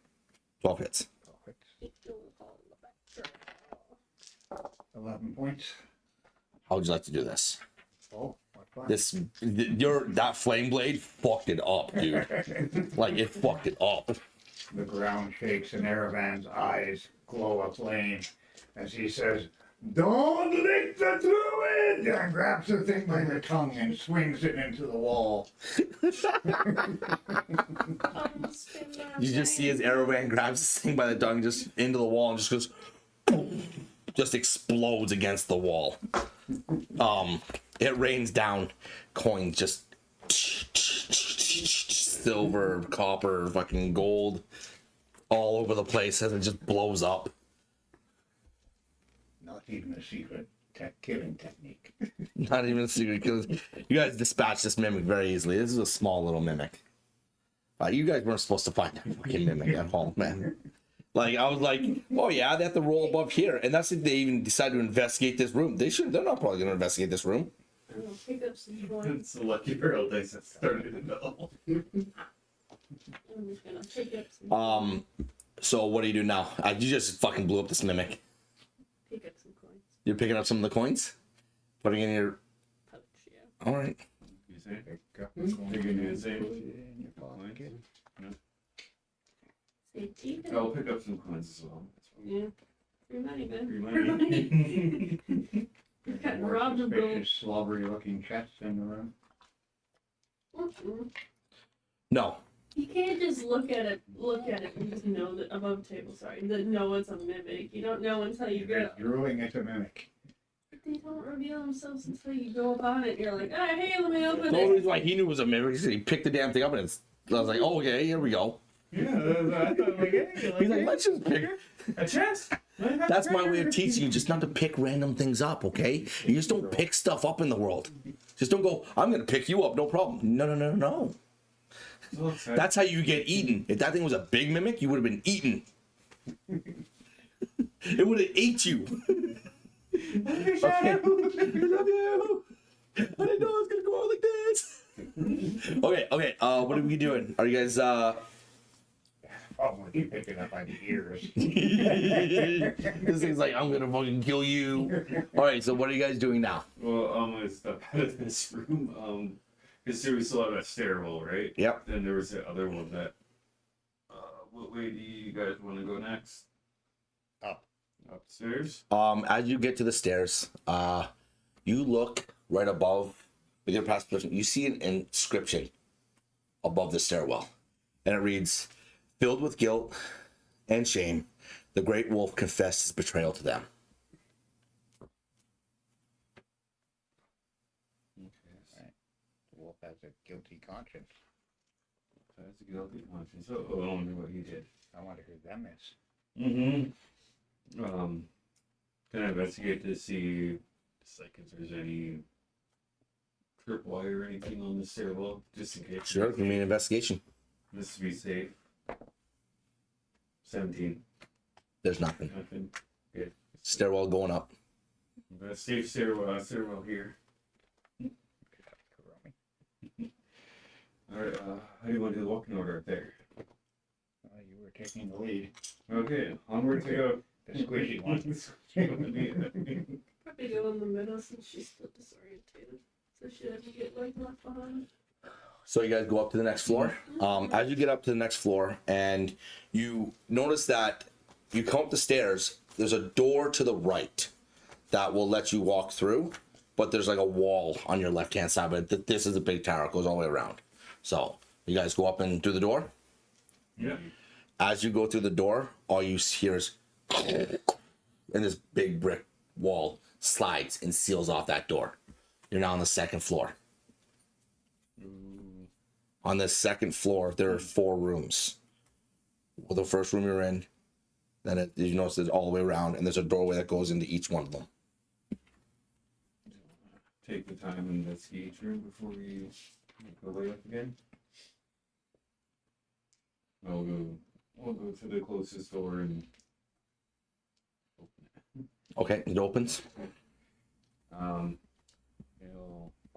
12 hits. 12 hits. 11 points. How would you like to do this? Oh, what fun. That flame blade fucked it up, dude. Like, it fucked it up. The ground shakes and Erevan's eyes glow aflame as he says, "Don't lick the druid!" and grabs the thing by the tongue and swings it into the wall. You just see as Arrowvan grabs this thing by the tongue, just into the wall, and just goes, just explodes against the wall. It rains down coins, just silver, copper, fucking gold, all over the place as it just blows up. Not even a secret killing technique. Not even a secret killer. You guys dispatched this mimic very easily. This is a small little mimic. You guys weren't supposed to find that fucking mimic at all, man. Like, I was like, oh yeah, they have to roll above here. And that's if they even decide to investigate this room. They're not probably going to investigate this room. Pick up some coins. It's a lucky barrel dice that started in the middle. I'm just gonna pick up some. So what do you do now? You just fucking blew up this mimic. Pick up some coins. You're picking up some of the coins? Putting in your... Pouch, yeah. Alright. You say? Pick up the coin, You're gonna do the same? put it in your pocket. Say keep it. I'll pick up some coins as well. Yeah. Free money, man. Free Free money. You're cutting More robbed of gold. suspicious, slobbery looking chests in the room. Mm-mm. No. You can't just look at it and just know that above the table, that know it's a mimic. You don't know until you You're get drooling at a mimic. they don't reveal themselves until you go about it. You're like, oh, hey, let me open The only it. reason why he knew it was a mimic is he picked the damn thing up and I was like, oh, okay, here we go. Yeah, I thought like, hey, He's like, let's just pick... a chest. That's my way of teaching you just not to pick random things up, okay? You just don't pick stuff up in the world. Just don't go, I'm going to pick you up, no problem. No. That's how you get eaten. If that thing was a big mimic, you would have been eaten. It would have ate you. Okay. I love you. I didn't know it was going to go out like this. Okay. What are we doing? Are you guys, Oh, you pick it up by the ears. This thing's like, I'm gonna fucking kill you. Alright, so what are you guys doing now? Well, I'm gonna step out of this room. Because there was still have that stairwell, right? Yep. Then there was the other one that. What way do you guys want to go next? Up. Upstairs? As you get to the stairs, you look right above with your past position, you see an inscription above the stairwell. And it reads, "Filled with guilt and shame, the great wolf confessed his betrayal to them." Okay. The wolf has a guilty conscience. That's a guilty conscience. Oh, I wonder what he did. I wonder who them is. Mm-hmm. Can I investigate to see, just like if there's any tripwire or anything on the stairwell, just in case. Sure, give me an investigation. This to be safe. 17. There's nothing. Nothing. Good. Stairwell going up. But safe stairwell here. Alright, how do you want to do the walking order up there? Well, you were taking the lead. Okay, onward to go. The squishy one. Probably go in the middle since she's still disorientated. So she doesn't get like left behind. So you guys go up to the next floor. As you get up to the next floor, and you notice that you come up the stairs, there's a door to the right that will let you walk through, but there's like a wall on your left-hand side, but this is a big tower, it goes all the way around. So you guys go up and through the door. Yeah. As you go through the door, all you hear is and this big brick wall slides and seals off that door. You're now on the second floor. On the second floor, there are 4 rooms. Well, the first room you're in, then you notice it's all the way around, and there's a doorway that goes into each one of them. Take the time and investigate each room before we Go way up again. We'll go to the closest door and open it. Okay, it opens.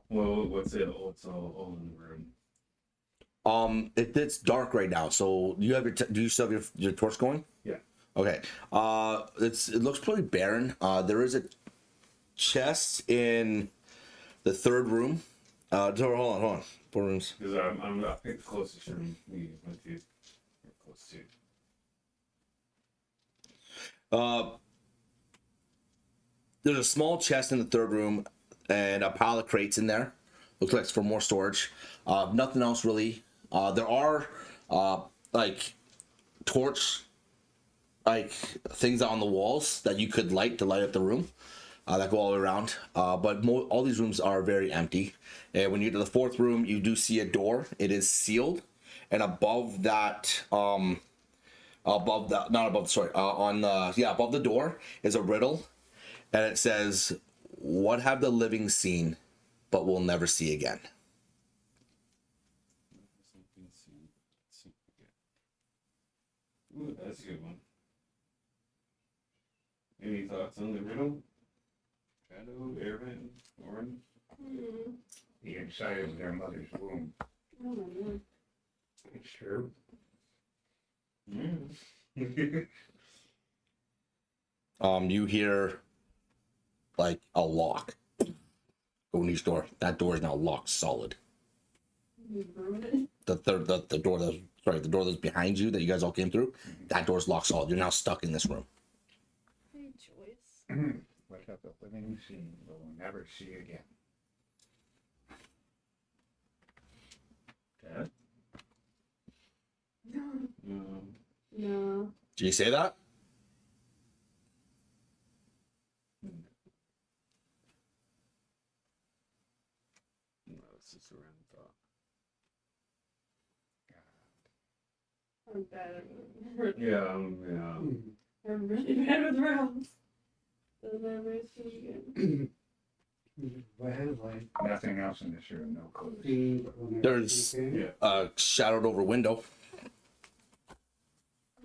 Well, what's it? Oh, it's all in the room. It's dark right now, so you have do you still have your torch going? Yeah. Okay. It looks pretty barren. There is a chest in the third room. Hold on. 4 rooms. Because I'm I think the closest room we went to. We're close to. There's a small chest in the third room and a pile of crates in there. Looks like it's for more storage. Nothing else really. There are like torch like things on the walls that you could light to light up the room that go all the way around. But all these rooms are very empty. And when you get to the fourth room, you do see a door. It is sealed, and above that, above the door is a riddle, and it says, "What have the living seen, but will never see again?" Ooh, that's a good one. Any thoughts on the riddle? Shadow, Airman, Orin? The inside of their mother's womb. Oh my god. It's true. You hear like a lock go in each door. That door is now locked solid. You ruined it. The door that's behind you that you guys all came through, that door's locked solid. You're now stuck in this room. Hey, Joyce. What have the living seen will never see again. Dad? No. Did you say that? No, it's just a random thought. I'm bad at riddles. Yeah, I'm really bad with riddles. Does never see again. Nothing else in this room, no clues. There's yeah. a shadowed over window.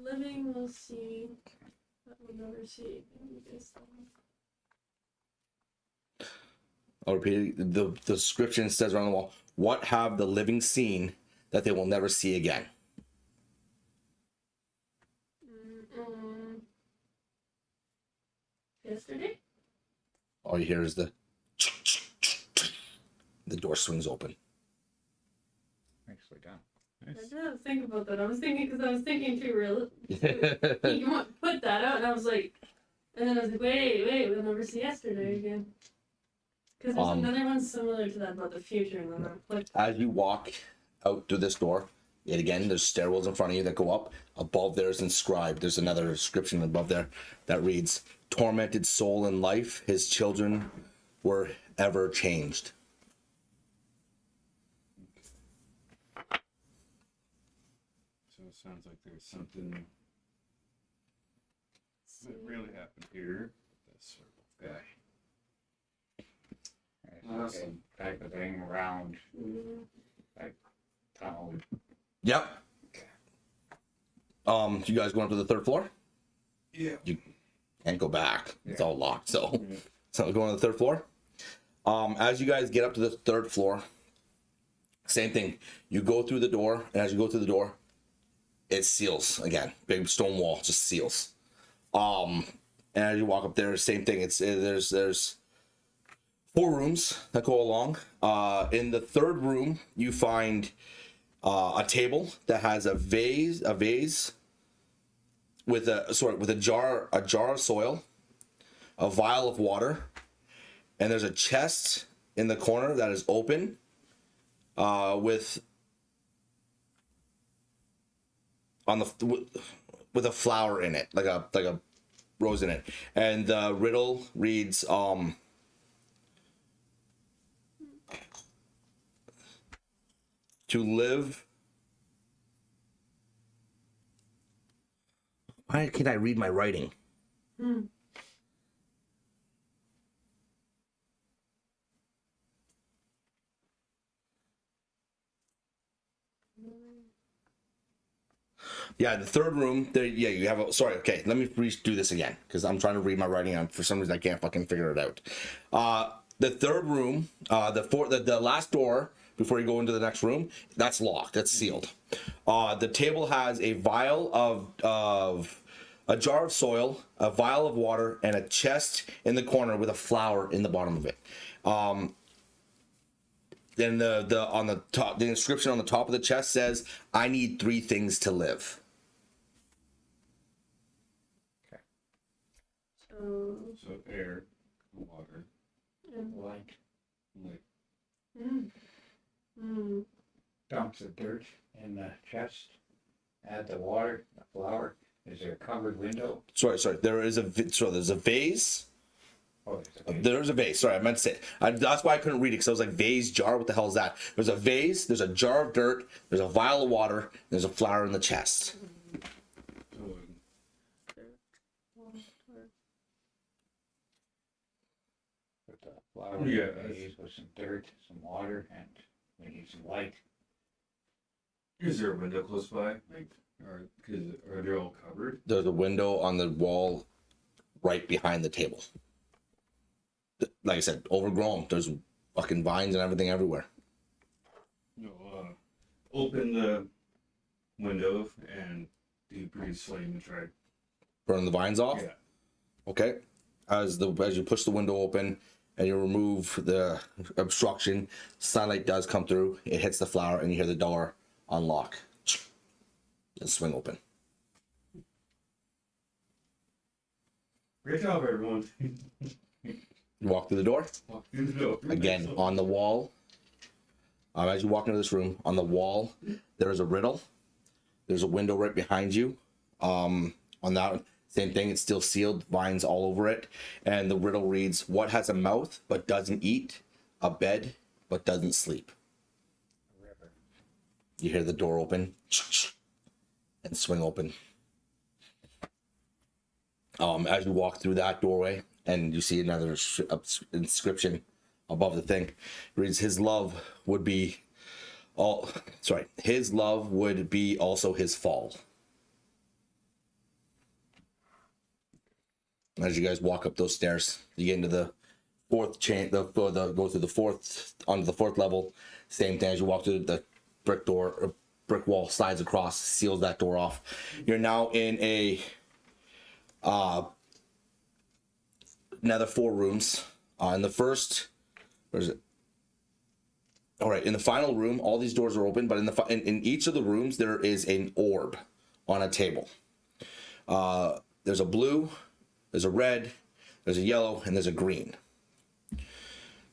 Living will see, but will never see again. I'll repeat it. The description says around the wall, "What have the living seen that they will never see again?" Yesterday? All you hear is the door swings open. Nicely done. I didn't think about that. I was thinking too real. You put that out, and I was like, and then I was like, wait, we'll never see yesterday again. Because there's another one similar to that about the future, and then I put. As you walk out through this door, yet again, there's stairwells in front of you that go up. Above there is inscribed. There's another inscription above there that reads, "Tormented soul in life, his children were ever changed." So it sounds like there's something that really happened here. This sort of guy. It's Awesome. a type of thing around, like tunnel. Yep. You guys going up to the third floor? Yeah. You can't go back. It's all locked. So going to the third floor. As you guys get up to the third floor, same thing. You go through the door, and as you go through the door, it seals again. Big stone wall just seals. And as you walk up there, same thing. There's 4 rooms that go along. In the third room, you find a table that has a vase with a jar of soil, a vial of water, and there's a chest in the corner that is open with a flower in it, like a rose in it, and the riddle reads to live. Why can't I read my writing? Yeah, the third room. There, yeah, you have a. Sorry, okay. Let me redo this again because I'm trying to read my writing. And for some reason, I can't fucking figure it out. The third room, the last door before you go into the next room, that's locked. That's sealed. The table has a vial of a jar of soil, a vial of water, and a chest in the corner with a flower in the bottom of it. Then the on the top, the inscription on the top of the chest says, "I need 3 things to live." So, So air, water, Light. like Dumps the dirt in the chest. Add the water, the flour. Is there a covered window? Sorry. There's a vase. Oh, there's a There's a vase. Sorry, I meant to say. That's why I couldn't read it because I was like, vase, jar. What the hell is that? There's a vase. There's a jar of dirt. There's a vial of water. There's a flower in the chest. so Put the flour in Yeah, the that's- vase with some dirt, some water, and we need some light. is there a window close by? Like, are they all covered? There's a window on the wall right behind the table. Like I said, overgrown. There's fucking vines and everything everywhere. No. Open the window and do breathe flame and try. Burn the vines off. Yeah. Okay. As you push the window open and you remove the obstruction, sunlight does come through. It hits the flower and you hear the door unlock and swing open. Great job, everyone. You walk through the door. Walk through the door. Again, on the wall, as you walk into this room, on the wall, there is a riddle. There's a window right behind you. On that, same thing, it's still sealed, vines all over it. And the riddle reads, "What has a mouth but doesn't eat, a bed but doesn't sleep?" A river. You hear the door open and swing open. As you walk through that doorway, and you see another inscription above the thing, it reads, "His love would be his love would be also his fall." As you guys walk up those stairs, you get into the fourth go through the fourth, onto the 4th level. Same thing, as you walk through the brick door, or brick wall slides across, seals that door off. You're now in a another 4 rooms. In the first, where is it? All right, in the final room, all these doors are open, but in each of the rooms there is an orb on a table. There's a blue, there's a red, there's a yellow, and there's a green.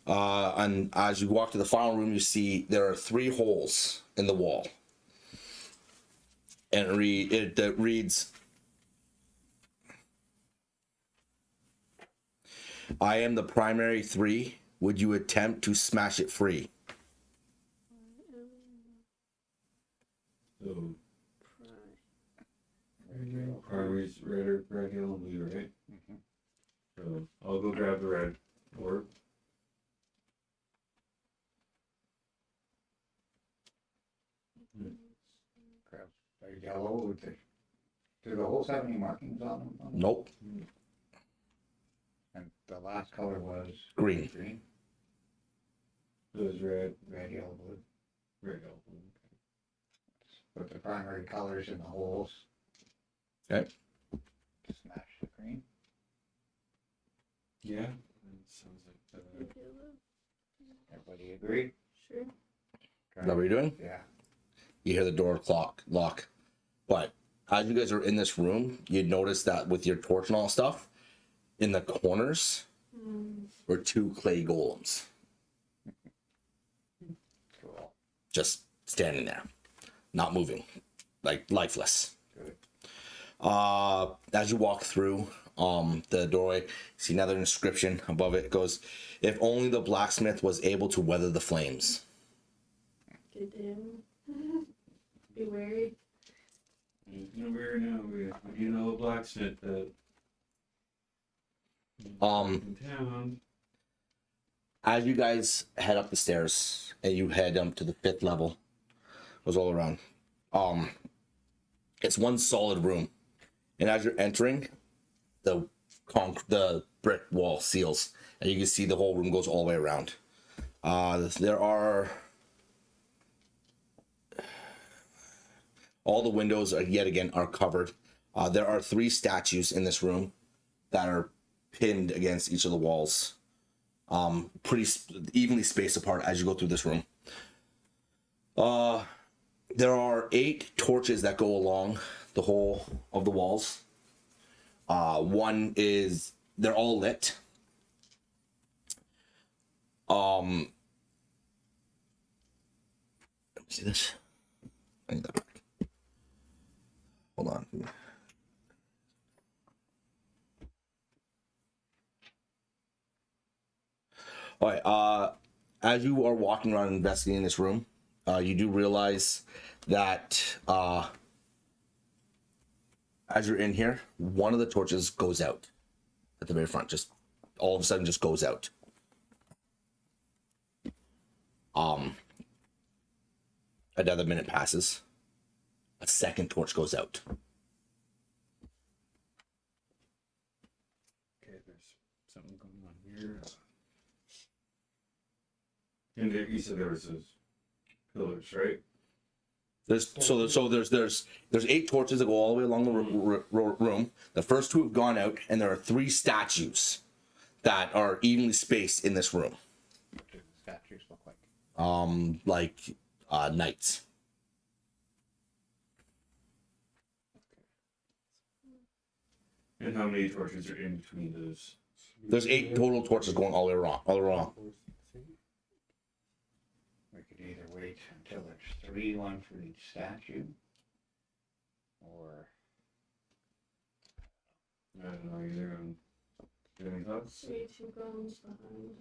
And as you walk to the final room, you see there are 3 holes in the wall, and it reads, "I am the primary 3. Would you attempt to smash it free?" So, primary's red, yellow, and blue, right? Mhm. So I'll go grab the red orb. Grab a yellow with the. Do the holes have any markings on them? Nope. And the last color was Green. Green, So it's red, red, yellow, blue. red, yellow, blue. Put the primary colors in the holes. Okay. Smash the green. Yeah. That sounds like Everybody agree? Sure. Is that what you're doing? Yeah. You hear the door lock. But as you guys are in this room, you notice that with your torch and all stuff, in the corners were 2 clay golems Cool. just standing there, not moving, like lifeless. Good. As you walk through the doorway, you see another inscription above it. It goes, "If only the blacksmith was able to weather the flames." Good damn. Be wary. We're now. You know, a blacksmith that Um, in town. As you guys head up the stairs and you head to the 5th level, goes all around. It's one solid room, and as you're entering, the brick wall seals, and you can see the whole room goes all the way around. There are all the windows are yet again are covered. There are 3 statues in this room that are pinned against each of the walls, pretty evenly spaced apart as you go through this room. There are 8 torches that go along the whole of the walls. One is, they're all lit. Let me see this. I need that back. Hold on. All right. As you are walking around investigating this room, you do realize that as you're in here, one of the torches goes out at the very front. Just all of a sudden, just goes out. Another minute passes. A second torch goes out. Okay, there's something going on here. And there, you said there was those pillars, right? There's 8 torches that go all the way along the room. The first 2 have gone out, and there are 3 statues that are evenly spaced in this room. What do the statues look like? Knights. And how many torches are in between those? There's 8 total torches going all the way around. We could either wait until there's 3, one for each statue, or I don't know either. Do you have any thoughts? See 2 golems behind.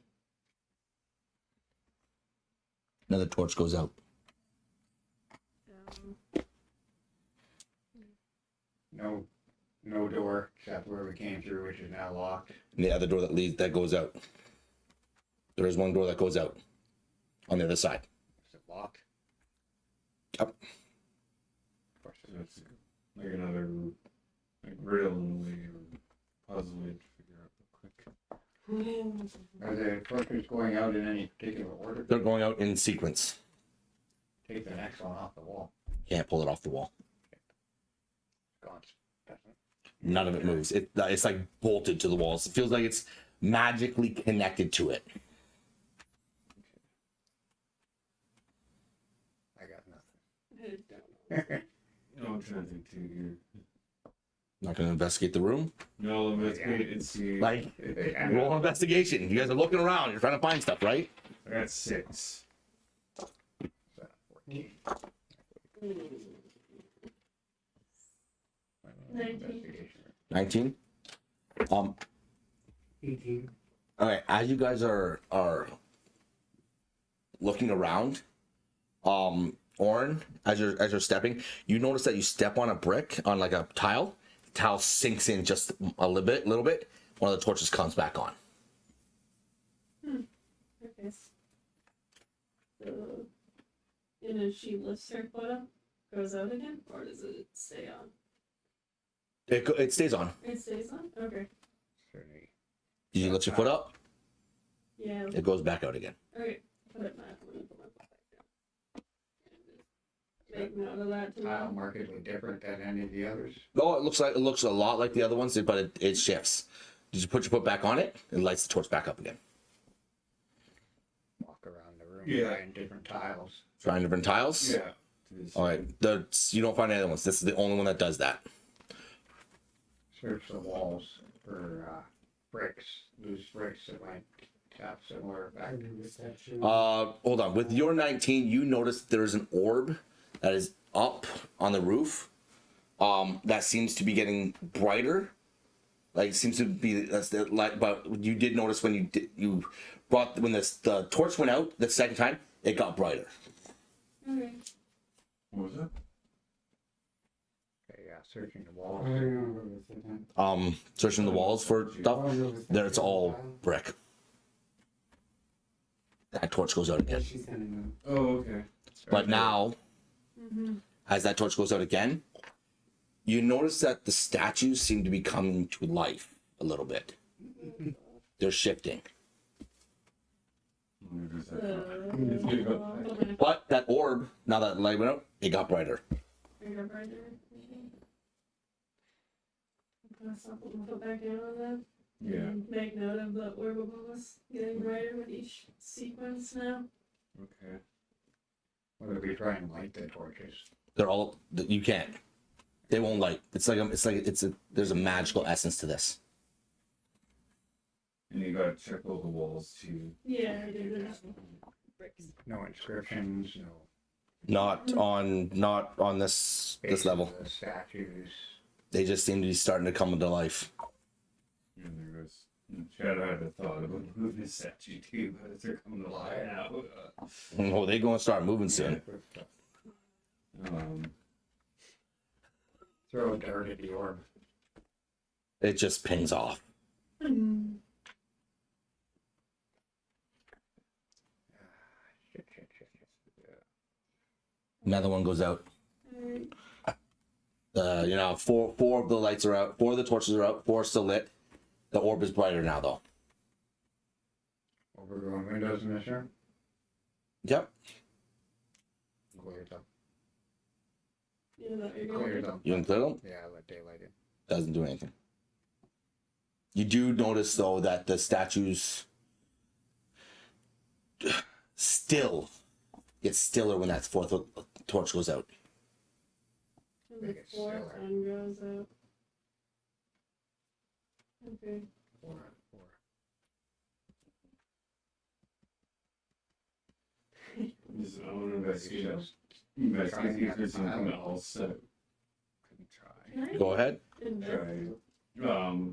Another torch goes out. no door except where we came through, which is now locked. And the other door that goes out. There is one door that goes out on the other side. Is it locked? Yep. Of course So it's like another like riddle in a way, or puzzle way to figure out real quick. Are the torches going out in any particular order? They're going out in sequence. Take the next one off the wall. Can't pull it off the wall. Gone. Doesn't. None of it moves. It's like bolted to the walls. It feels like it's magically connected to it. I got nothing. I don't know. No, I'm trying to think too here. Not gonna investigate the room. No, let's wait and see. Like, roll investigation. You guys are looking around. You're trying to find stuff, right? I got 6. 14. 19. 18. Okay, as you guys are looking around, Orin, as you're stepping, you notice that you step on a brick, on like a tile. The tile sinks in just a little bit. One of the torches comes back on. Okay. So, and as she lifts her foot up, goes out again, or does it stay on? It stays on. It stays on? Okay. Did you lift your foot up? Yeah. It goes back out again. Okay. Put it back. I'm gonna put my foot back down. Make note of that Tile too. markedly different than any of the others. Oh, it looks a lot like the other ones, but it shifts. Did you put your foot back on it? It lights the torch back up again. Walk around the room, Yeah. trying different tiles. Trying different tiles. Yeah. All right. You don't find any other ones. This is the only one that does that. Search the walls for bricks, loose bricks that might have similar effect. Hold on. With your 19, you notice there's an orb that is up on the roof. That seems to be getting brighter. Like, it seems to be that's the light. But you did notice when the torch went out the second time, it got brighter. Okay. What was that? Okay, yeah, searching the walls. Searching the walls for stuff. There, it's all brick. That torch goes out again. Oh, okay. But now, Mm-hmm. as that torch goes out again, You notice that the statues seem to be coming to life a little bit. They're shifting. But that orb, now that the light went out, it got brighter. Put back down on that. Yeah. And make note of the orb above us getting brighter with each sequence now. Okay. What if we try and light the torches? They're all, you can't. They won't light. There's a magical essence to this. And you gotta check all the walls too. Yeah, I do. There's bricks. No inscriptions, no Not on this faces level. of the statues. They just seem to be starting to come into life. And there goes. Shadow had a thought about moving the statue too, but as they're coming to life now. Oh, they gonna start moving soon. Throw a dart at the orb. It just pings off. Another one goes out. Four of the lights are out. 4 of the torches are out. 4 are still lit. The orb is brighter now, though. Overgrown windows in this room. Yep. Clear them. You know, you're Clear going them. You can clear them. Yeah, let daylight in. Doesn't do anything. You do notice, though, that the statues still get stiller when that 4th torch goes out. and the fourth one goes out. Okay. Four. Just, I want to investigate those. Investigate if there's anything else that couldn't try. Can I Go ahead. investigate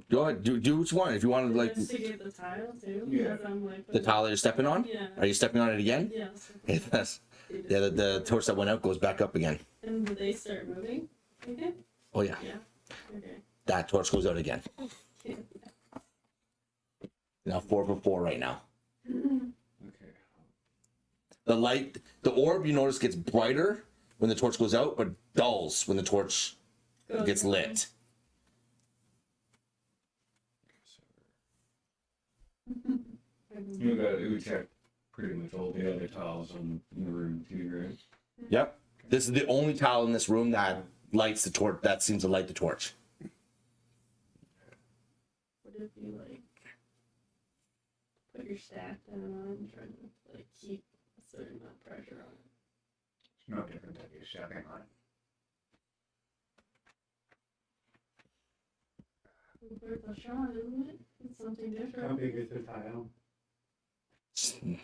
Go ahead. Do what you want. If you want to, like, the tile too? Yeah. Because I'm like the tile that you're stepping on. Yeah. Are you stepping on it again? Yes. Yes. Yeah, the torch that went out goes back up again. And do they start moving? Okay. Oh, yeah. Yeah. Okay. That torch goes out again. Now 4 for 4 right now. Okay. The orb, you notice, gets brighter when the torch goes out, but dulls when the torch gets lit. We checked pretty much all the other tiles in the room too, right? Yep. This is the only tile in this room that lights the torch. That seems to light the torch. What if you like put your staff down on it and try to like keep a certain amount of pressure on it? It's no different than you stepping on it. It's worth a shot, isn't it? It's something different. How big is the tile?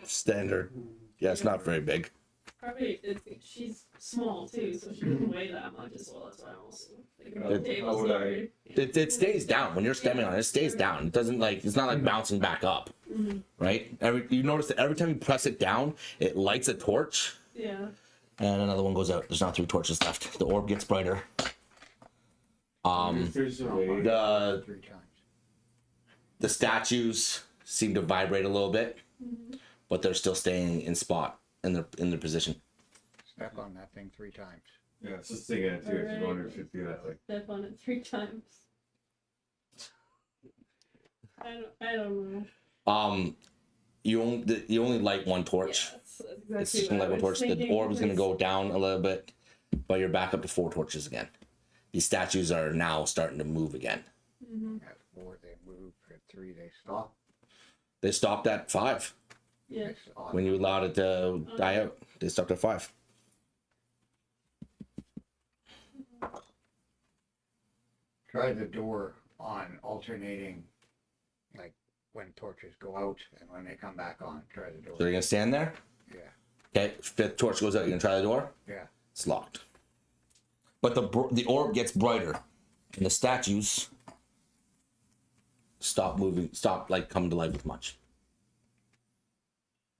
Standard. Yeah, it's not very big. Probably she's small too, so she doesn't weigh that much as well. That's why I'm also thinking about It- the how table would story. It stays down when you're stepping on it. It stays down. It doesn't it's not like bouncing back up, right? You notice that every time you press it down, it lights a torch, Yeah. and another one goes out. There's now 3 torches left. The orb gets brighter. If there's a way. The 3 times. the statues seem to vibrate a little bit, but they're still staying in their position. Step on that thing 3 times. Yeah, it's just thinking it too. If you wonder if it'd be that like. Step on it 3 times. I don't know. You only light 1 torch. Yeah, that's It's exactly just gonna what light I 1 was torch. The thinking, orb is gonna because- go down a little bit, but you're back up to 4 torches again. These statues are now starting to move again. At 4 they move. At 3 they stop. They stopped at 5 Yeah. It's odd. when you allowed it to die out. They stopped at 5. Try the door on alternating, like when torches go out and when they come back on. Try the door. So you're gonna stand there. Yeah. Okay, 5th torch goes out. You're gonna try the door. Yeah. It's locked. But the orb gets brighter, and the statues stop moving. Stop like coming to life as much.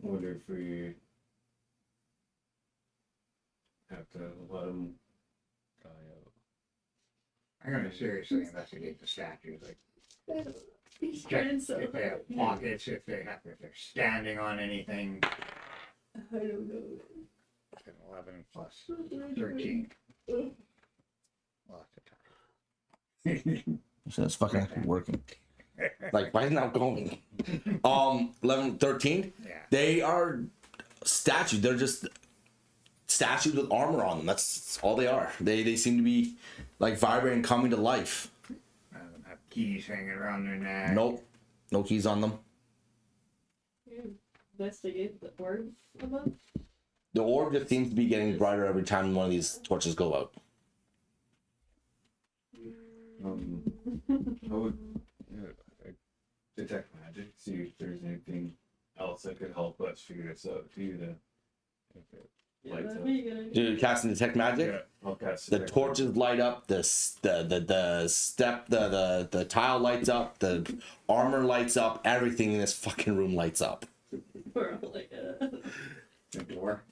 I wonder if we have to let them die out. I'm gonna seriously investigate the statues. Like He's check trying so if they have hard. pockets, if they're standing on anything. I don't know. 11 plus 13. Lots of time. So that's fucking working. Like, why isn't that going? 11, 13. Yeah. They are statues. They're just statues with armor on them. That's all they are. They seem to be like vibrating, coming to life. Have keys hanging around their neck. Nope, no keys on them. Investigate the orb above. The orb just seems to be getting brighter every time one of these torches go out. I would detect magic, see if there's anything else that could help us figure this out too. Yeah, Lights that'd up. be a good idea. Do you cast and detect magic? Yeah, I'll cast The detect torches light up. The tile lights up. The armor lights up. Everything in this fucking room lights up. Or like The door.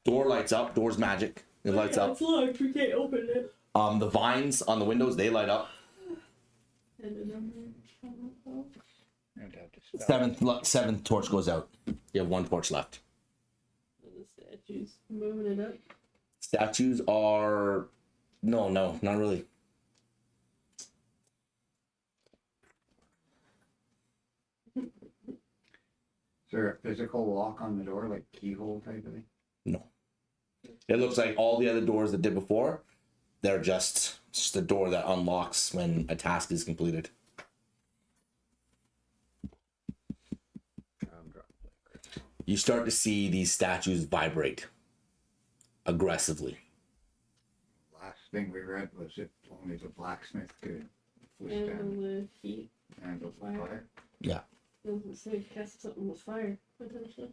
Door lights up. Door's magic. It lights up. It's locked. We can't open it. The vines on the windows, they light up. And a number. And have to stop. Seventh torch goes out. You have one torch left. And the statues moving it up. Statues are no, not really. Is there a physical lock on the door, like keyhole type of thing? No. It looks like all the other doors that did before, they're just a door that unlocks when a task is completed. You start to see these statues vibrate aggressively. Last thing we read was that only the blacksmith could withstand And the heat. handle the fire. Yeah. Doesn't say cast something with fire, potentially.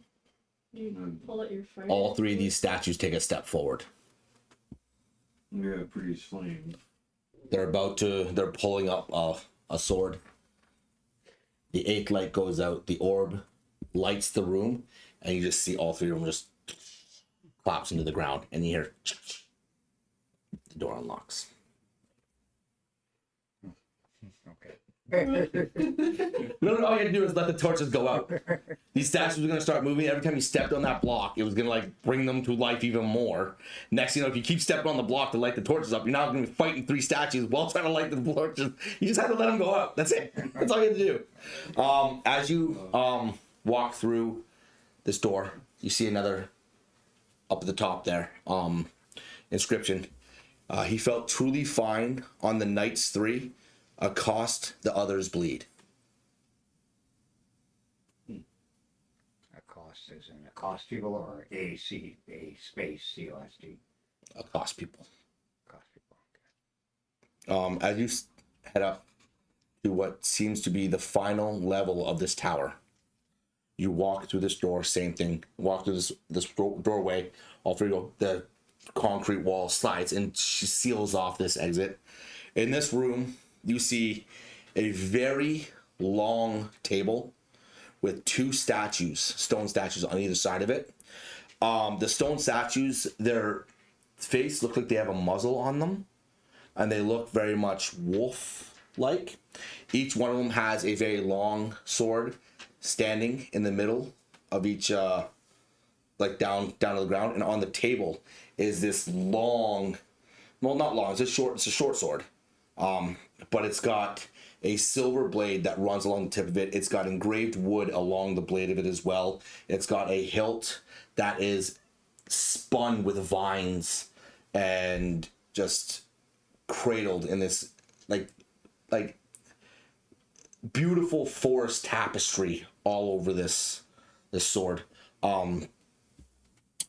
You pull out your fire. All three of these statues take a step forward. Yeah, produce flame. They're pulling up a sword. The eighth light goes out. The orb lights the room, and you just see all three of them just collapse into the ground, and you hear the door unlocks. Okay. No, all you had to do is let the torches go out. These statues were going to start moving. Every time you stepped on that block, it was going to like bring them to life even more. Next thing you know, if you keep stepping on the block to light the torches up, you're now going to be fighting three statues while trying to light the torches. You just have to let them go out. That's it. That's all you have to do. As you walk through this door, you see another up at the top there inscription. He felt truly fine on the nights 3. Accost the others bleed. Accost is an accost people or a space COST. Accost people. Accost people. As you head up to what seems to be the final level of this tower, you walk through this door. Same thing. Walk through this doorway. All three go. The concrete wall slides and she seals off this exit. In this room, you see a very long table with 2 statues, stone statues on either side of it. The stone statues, their face look like they have a muzzle on them, and they look very much wolf-like. Each one of them has a very long sword standing in the middle of each, like down to the ground. And on the table is this long, well, not long, it's a short sword. But it's got a silver blade that runs along the tip of it. It's got engraved wood along the blade of it as well. It's got a hilt that is spun with vines and just cradled in this like beautiful forest tapestry all over this sword. On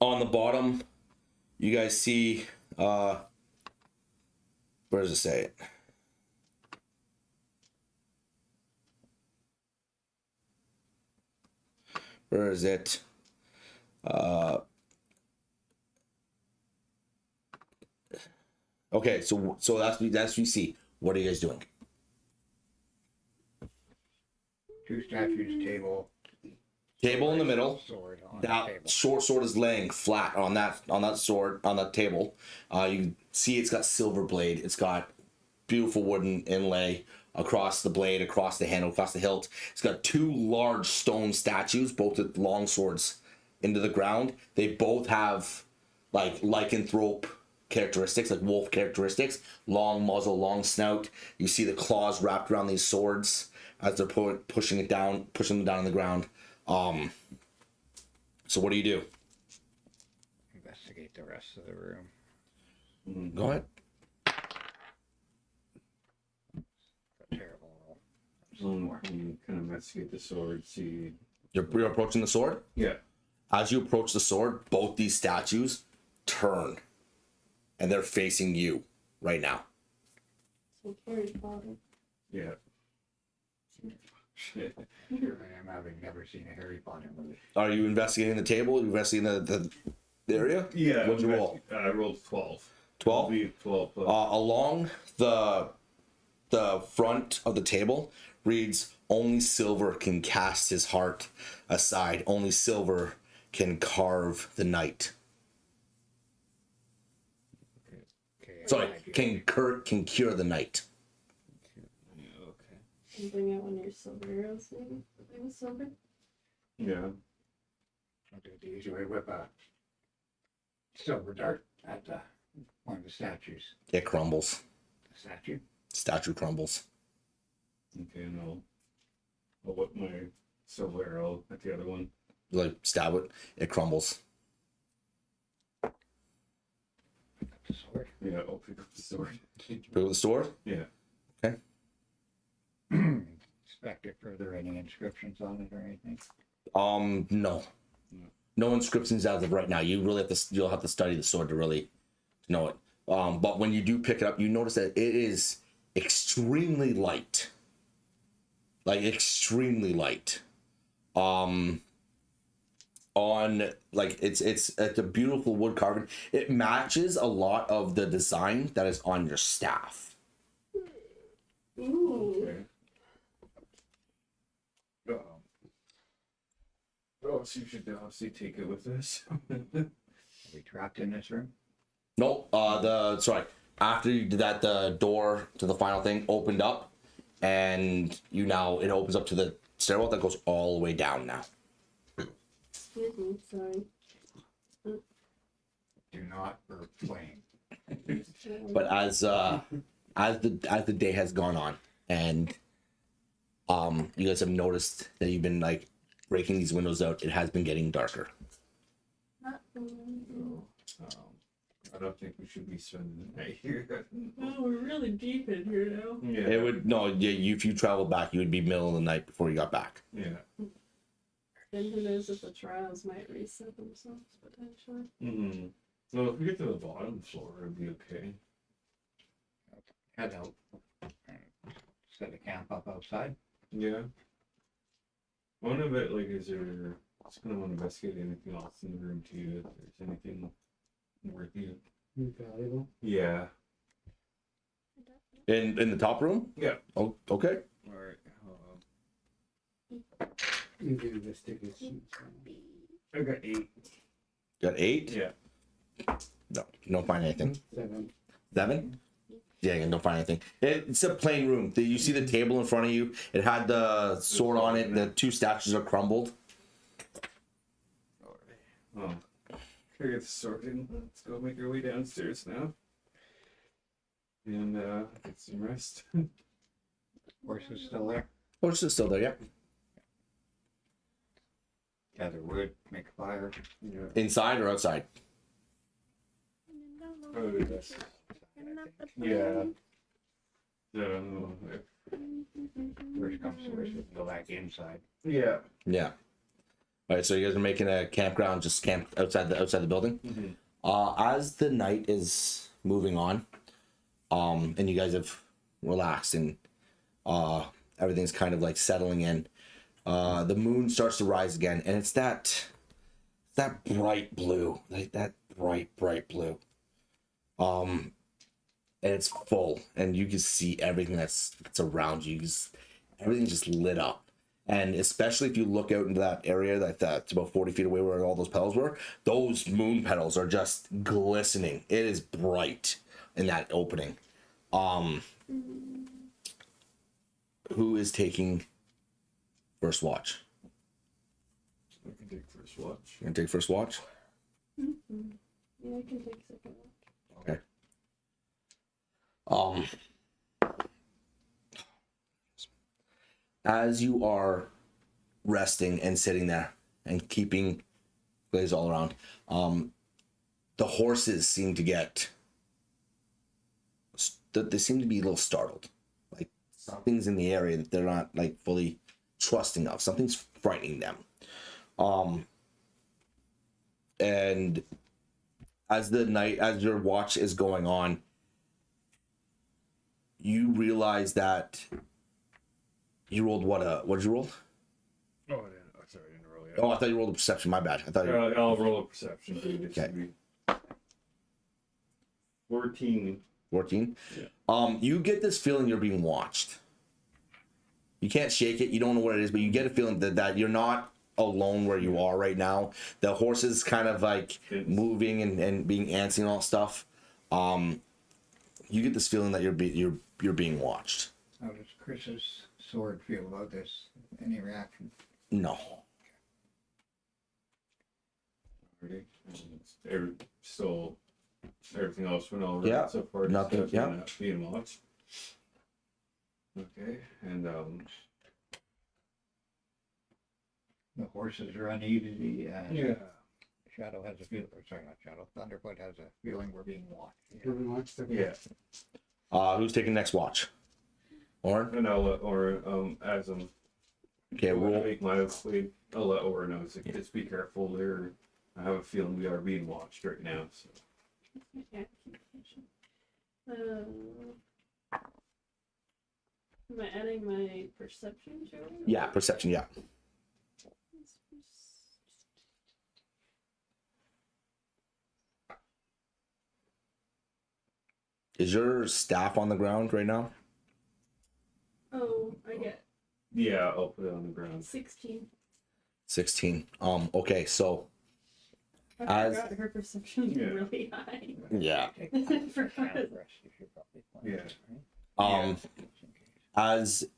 the bottom, you guys see where does it say it? Where is it? Okay, so that's what you see. What are you guys doing? 2 statues, table. Table in the middle. Sword on the That table. short sword is laying flat on that sword on that table. You see it's got silver blade. It's got beautiful wooden inlay across the blade, across the handle, across the hilt. It's got 2 large stone statues, both with long swords into the ground. They both have like lycanthrope characteristics, like wolf characteristics. Long muzzle, long snout. You see the claws wrapped around these swords as they're pushing them down on the ground. So what do you do? Investigate the rest of the room. Go ahead. A terrible roll. You kind of investigate the sword, see. You're approaching the sword. Yeah. As you approach the sword, both these statues turn, and they're facing you right now. So Harry Potter. Yeah. Shit. Here I am, having never seen a Harry Potter movie. Are you investigating the table? Are you investigating the area? Yeah. What'd you roll? I rolled 12. 12? 12 plus. Along the front of the table reads, "Only silver can cast his heart aside. Only silver can carve the night." Okay. Sorry, I do. can cure the night. Okay. And bring out one of your silver arrows, maybe? Maybe with silver? Yeah. I'll do the usual. Whip a silver dart at one of the statues. It crumbles. The statue. Statue crumbles. Okay, and I'll whip my silver arrow at the other one. Like stab it, it crumbles. Pick up the sword. Yeah, I'll pick up the sword. Pick up the sword. Yeah. Inspect it. Are there any inscriptions on it or anything? No. No inscriptions as of right now. You'll have to study the sword to really know it. But when you do pick it up, you notice that it is extremely light. Like extremely light. On like it's a beautiful wood carving. It matches a lot of the design that is on your staff. Ooh. Okay. Oh, so you should obviously take it with us. Are we trapped in this room? Nope. After you did that, the door to the final thing opened up, and it opens up to the stairwell that goes all the way down now. Excuse me, sorry. Do not burp flame. But as the day has gone on, and you guys have noticed that you've been like breaking these windows out, it has been getting darker. I don't think we should be spending the night here. Oh, we're really deep in here now. Yeah. It would if you traveled back, you would be middle of the night before you got back. Yeah. And who knows if the trials might reset themselves, potentially. Mm-hmm. Well, if we get to the bottom floor, it'd be okay. Head out. And set a camp up outside. Yeah. One of it, like, is there... Just gonna want to investigate anything else in the room too, if there's anything worthy. Valuable. Yeah. In the top room? Yeah. Oh, okay. Alright. You do investigation. I got 8. Got 8? Yeah. No, you don't find anything. 7. 7? Yeah, you don't find anything. It's a plain room. You see the table in front of you. It had the sword on it. The 2 statues are crumbled. Oh. Carry the sword in. Let's go make our way downstairs now. And get some rest. Horse is still there. Horse is still there, yeah. Gather wood, make a fire. Yeah. Inside or outside? Oh, yes. Yeah. So, Worst comes to worst, we can go back inside. yeah. Yeah. All right, so you guys are making a campground, just camp outside the building. Mm-hmm. As the night is moving on, and you guys have relaxed and everything's kind of like settling in, the moon starts to rise again, and it's that bright blue, like that bright blue. And it's full, and you can see everything that's around you. Everything's just lit up. And especially if you look out into that area that's about 40 feet away where all those petals were, those moon petals are just glistening. It is bright in that opening. Who is taking first watch? I can take first watch. You gonna take first watch? Yeah, I can take second watch. Okay. As you are resting and sitting there and keeping glaze all around, the horses seem to get, they seem to be a little startled. Like something's in the area that they're not like fully trusting of. Something's frightening them. And as your watch is going on, you realize that you rolled what did you roll? Oh, I didn't. Oh, sorry, I didn't roll yet. Oh, I thought you rolled a perception. My bad. I thought you. I'll roll a perception. Dude. It Okay. should be 14. 14. Yeah. You get this feeling you're being watched. You can't shake it. You don't know what it is, but you get a feeling that you're not alone where you are right now. The horses kind of like moving and being antsy and all stuff. You get this feeling that you're being watched. How does Chris's sword feel about this? Any reaction? No. Already. Still, everything else went all right Yeah, so far. nothing, Just yeah. being watched. Okay, and The horses are uneasy. yeah. Shadow has a feeling. Sorry, not Shadow. Thunderfoot has a feeling we're being watched. Do we watch the Yeah. Who's taking next watch? Orin? And I'll let Orin, as I'm Okay, roll. make my way, I'll let Orin know. So just be careful there. I have a feeling we are being watched right now. So Yeah. Am I adding my perception to it? Yeah, perception, yeah. Is your staff on the ground right now? Oh, I get yeah, I'll put it on the ground. 16. 16. Okay, so I As- forgot her perception is Yeah. really high. yeah. Take time for Forgot. rest. You should probably plan Yeah. this, right? Just in case. As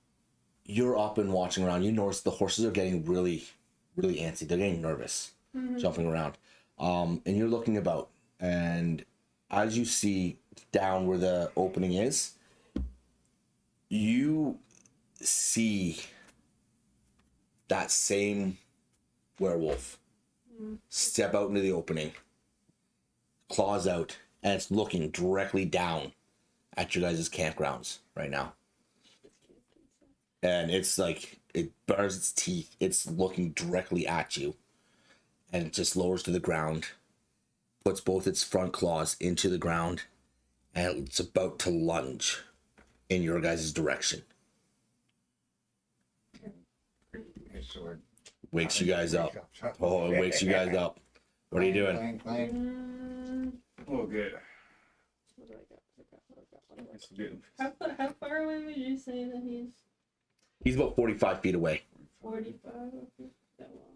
you're up and watching around, you notice the horses are getting really, really antsy. They're getting nervous, jumping around. And you're looking about, and as you see down where the opening is, you see that same werewolf step out into the opening, claws out, and it's looking directly down at your guys' campgrounds right now. And it's like, it bars its teeth. It's looking directly at you. And it just lowers to the ground, puts both its front claws into the ground, and it's about to lunge in your guys' direction. His sword. Wakes you guys up. Oh, it wakes you guys up. What are you doing? Clang, clang. Okay. What do I got? What do I got? It's good. How far away would you say that he's? He's about 45 feet away. 45. Okay. That one.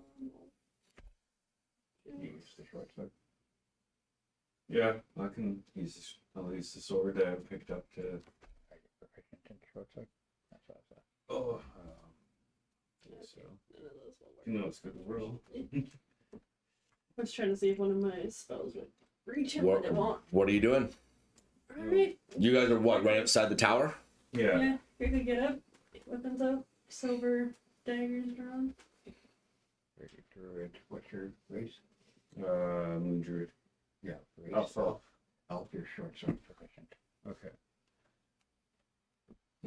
Use the short sword. Yeah, I can use. I'll use the sword that I picked up to. Are you proficient in short sword? That's what I thought. Oh. So None of those will work. you know it's good to roll. I was trying to see if one of my spells would reach him, What, but it won't. what are you doing? Alright. You guys are what, right outside the tower? Yeah. Yeah, we could get up. Weapons up. Silver daggers drawn. Pretty druid. What's your race? Moon druid. Yeah, race. Elf. Elf, your short sword proficient. Okay.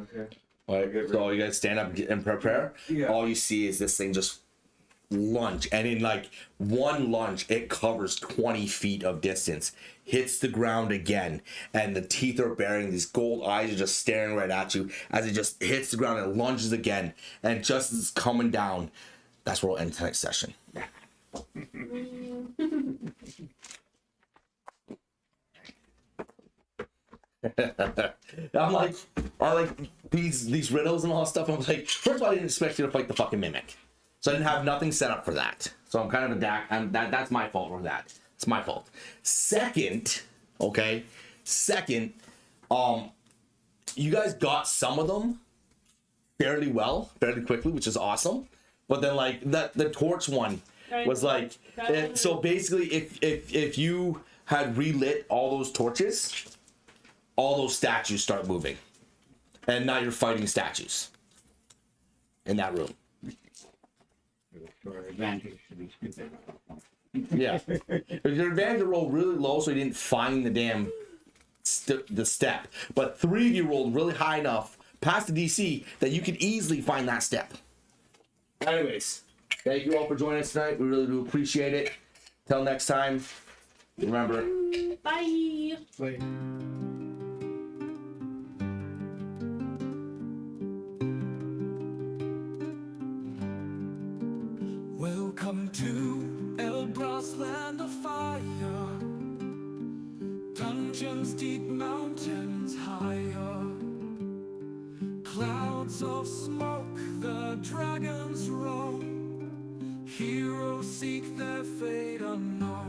Okay. All right, so you guys stand up and prepare. Yeah. All you see is this thing just lunge, and in like one lunge, it covers 20 feet of distance, hits the ground again, and the teeth are baring. These gold eyes are just staring right at you as it just hits the ground and lunges again. And just as it's coming down, that's where we'll end tonight's session. I like these riddles and all that stuff. I was like, first of all, I didn't expect you to fight the fucking mimic, so I didn't have nothing set up for that. So I'm kind of that's my fault for that. It's my fault. Second, you guys got some of them fairly quickly, which is awesome. But then like the torch one was like, so basically if you had relit all those torches, all those statues start moving. And now you're fighting statues in that room. Your advantage should be stupid. Yeah. Your advantage rolled really low, so you didn't find the damn the step. But 3 of you rolled really high enough past the DC that you could easily find that step. Anyways, thank you all for joining us tonight. We really do appreciate it. Till next time, remember. Bye. Wait. Welcome to Elbraz, land of fire. Dungeons deep, mountains higher. Clouds of smoke, the dragons roam. Heroes seek their fate unknown.